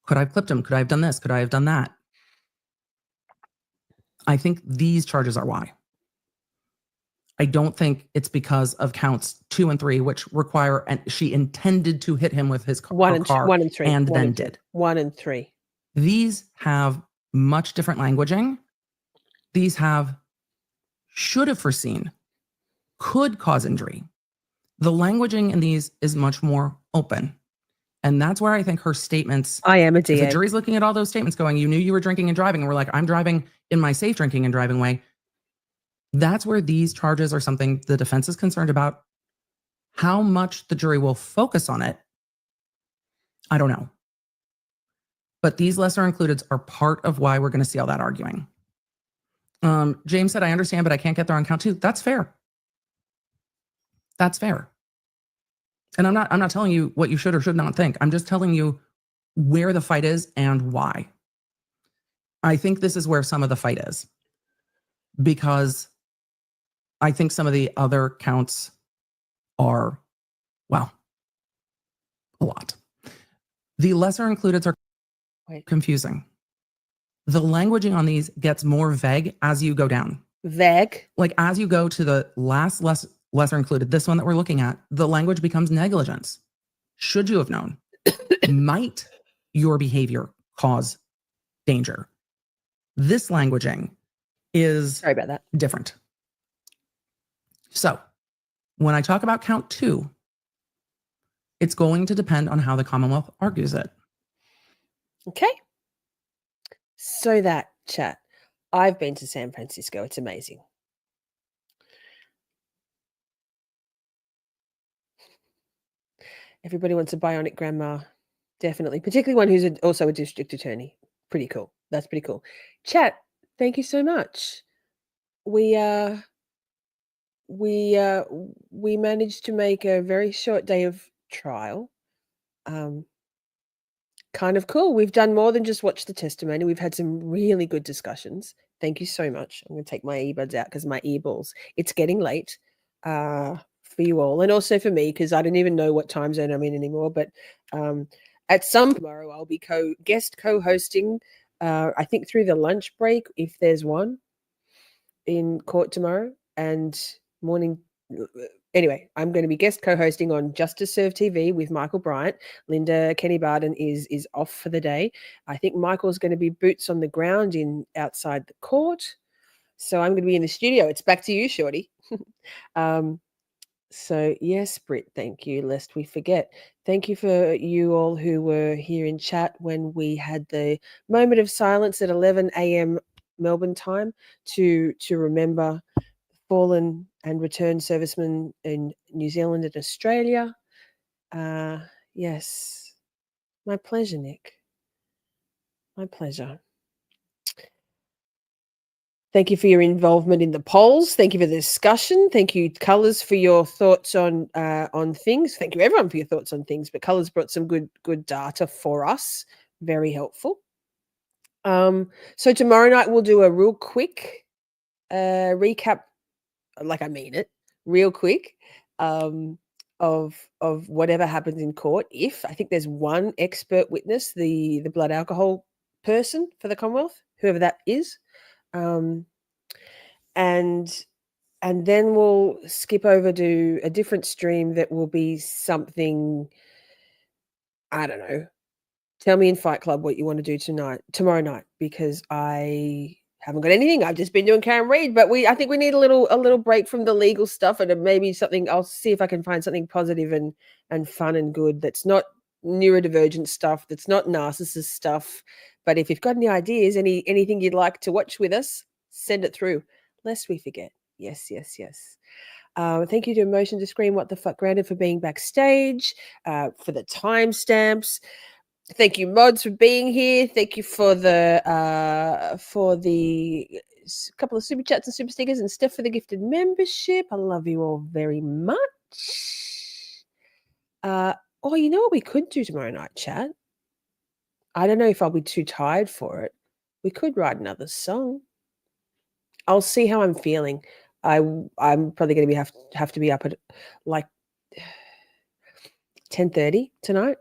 could I have clipped him? Could I have done this? Could I have done that? I think these charges are why. I don't think it's because of counts 2 and 3, which require, and she intended to hit him with his car, 1 and 3, and one then and three. did. 1 and 3. These have much different languaging. These have should have foreseen, could cause injury. The languaging in these is much more open. And that's where I think her statements, I am a if the DA. jury's looking at all those statements going, you knew you were drinking and driving, and we're like, I'm driving in my safe drinking and driving way. That's where these charges are something the defense is concerned about. How much the jury will focus on it, I don't know. But these lesser includeds are part of why we're going to see all that arguing. James said, I understand, but I can't get there on count 2. That's fair. That's fair. And I'm not telling you what you should or should not think. I'm just telling you where the fight is and why. I think this is where some of the fight is, because I think some of the other counts are, well, a lot. The lesser includeds are confusing. The languaging on these gets more vague as you go down. Vague? Like as you go to the last lesser included, this one that we're looking at, the language becomes negligence. Should you have known? Might your behavior cause danger? This languaging is sorry about that. Different. So when I talk about count 2, it's going to depend on how the Commonwealth argues it. Okay. So that, chat, I've been to San Francisco. It's amazing. Everybody wants a bionic grandma. Definitely. Particularly one who's also a district attorney. Pretty cool. That's pretty cool. Chat, thank you so much. We managed to make a very short day of trial. Kind of cool. We've done more than just watch the testimony. We've had some really good discussions. Thank you so much. I'm going to take my earbuds out because my earballs. It's getting late for you all, and also for me because I don't even know what time zone I'm in anymore. But at some tomorrow, I'll be guest co-hosting. I think through the lunch break, if there's one in court tomorrow, and morning. Anyway, I'm going to be guest co-hosting on Justice Serve TV with Michael Bryant. Linda Kenny Barden is off for the day. I think Michael's going to be boots on the ground outside the court. So I'm going to be in the studio. It's back to you, Shorty. So yes, Britt, thank you, lest we forget. Thank you for you all who were here in chat when we had the moment of silence at 11 a.m. Melbourne time to remember fallen and returned servicemen in New Zealand and Australia. Yes, my pleasure, Nick. My pleasure. Thank you for your involvement in the polls. Thank you for the discussion. Thank you, Colours, for your thoughts on things. Thank you, everyone, for your thoughts on things. But Colours brought some good data for us. Very helpful. So tomorrow night we'll do a real quick recap. Like I mean it, real quick, of whatever happens in court. If I think there's one expert witness, the blood alcohol person for the Commonwealth, whoever that is, and then we'll skip over to a different stream that will be something, I don't know. Tell me in Fight Club what you want to do tomorrow night, because I haven't got anything. I've just been doing Karen Read, but I think we need a little break from the legal stuff, and maybe something. I'll see if I can find something positive and fun and good that's not neurodivergent stuff, that's not narcissist stuff. But if you've got any ideas, anything you'd like to watch with us, send it through, lest we forget. Yes. Thank you to Emotion to Scream What the Fuck Granted for being backstage, for the timestamps. Thank you, mods, for being here. Thank you for the couple of super chats and super stickers, and Steph for the gifted membership. I love you all very much. You know what we could do tomorrow night, chat? I don't know if I'll be too tired for it. We could write another song. I'll see how I'm feeling. I'm probably going to have to be up at like 10:30 tonight.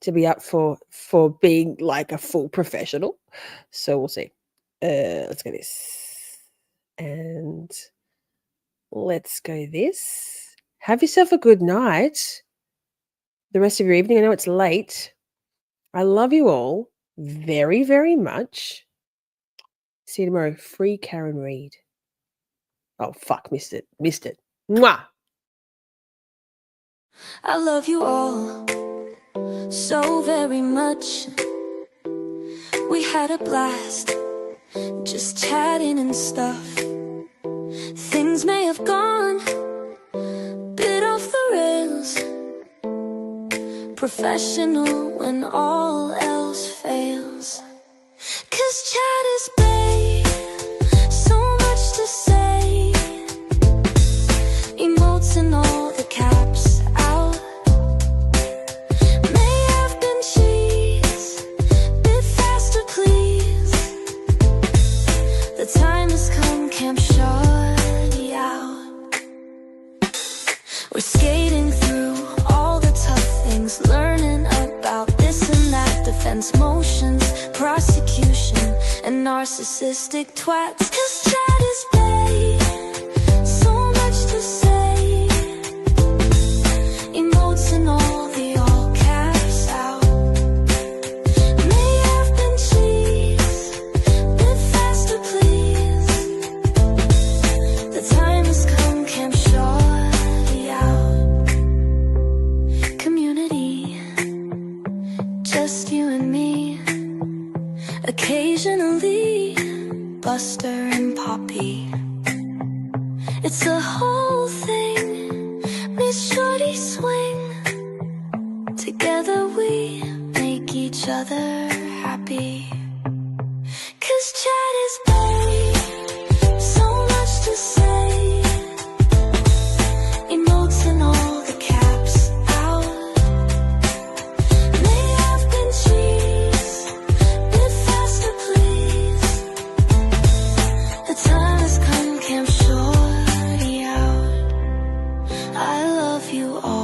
To be up for being like a full professional. So we'll see. Let's go this. And let's go this. Have yourself a good night. The rest of your evening. I know it's late. I love you all very, very much. See you tomorrow. Free Karen Read. Oh, fuck. Missed it. Mwah. I love you all so very much. We had a blast just chatting and stuff. Things may have gone bit off the rails. Professional when all else fails. 'Cause chat is babe, so much to say. Emotes and all the caps out. May have been cheese, bit faster please. The time has come, Camp Shorty out. We're skating through all the tough things, learning about this and that, defense motions, prosecution, and narcissistic twats. 'Cause chat is babe, so much to say. Emotes and all the all caps out. May have been cheese, bit faster please. The time has come, Camp Shorty out. Community, just you and me. Occasionally, Buster and Poppy. It's a whole thing, Miss Shorty swing. Together we make each other happy. 'Cause chat is babe, so much to say. Emotes and all the caps out. May have been cheese, bit faster please. The time has come, Camp Shorty out. I love you all.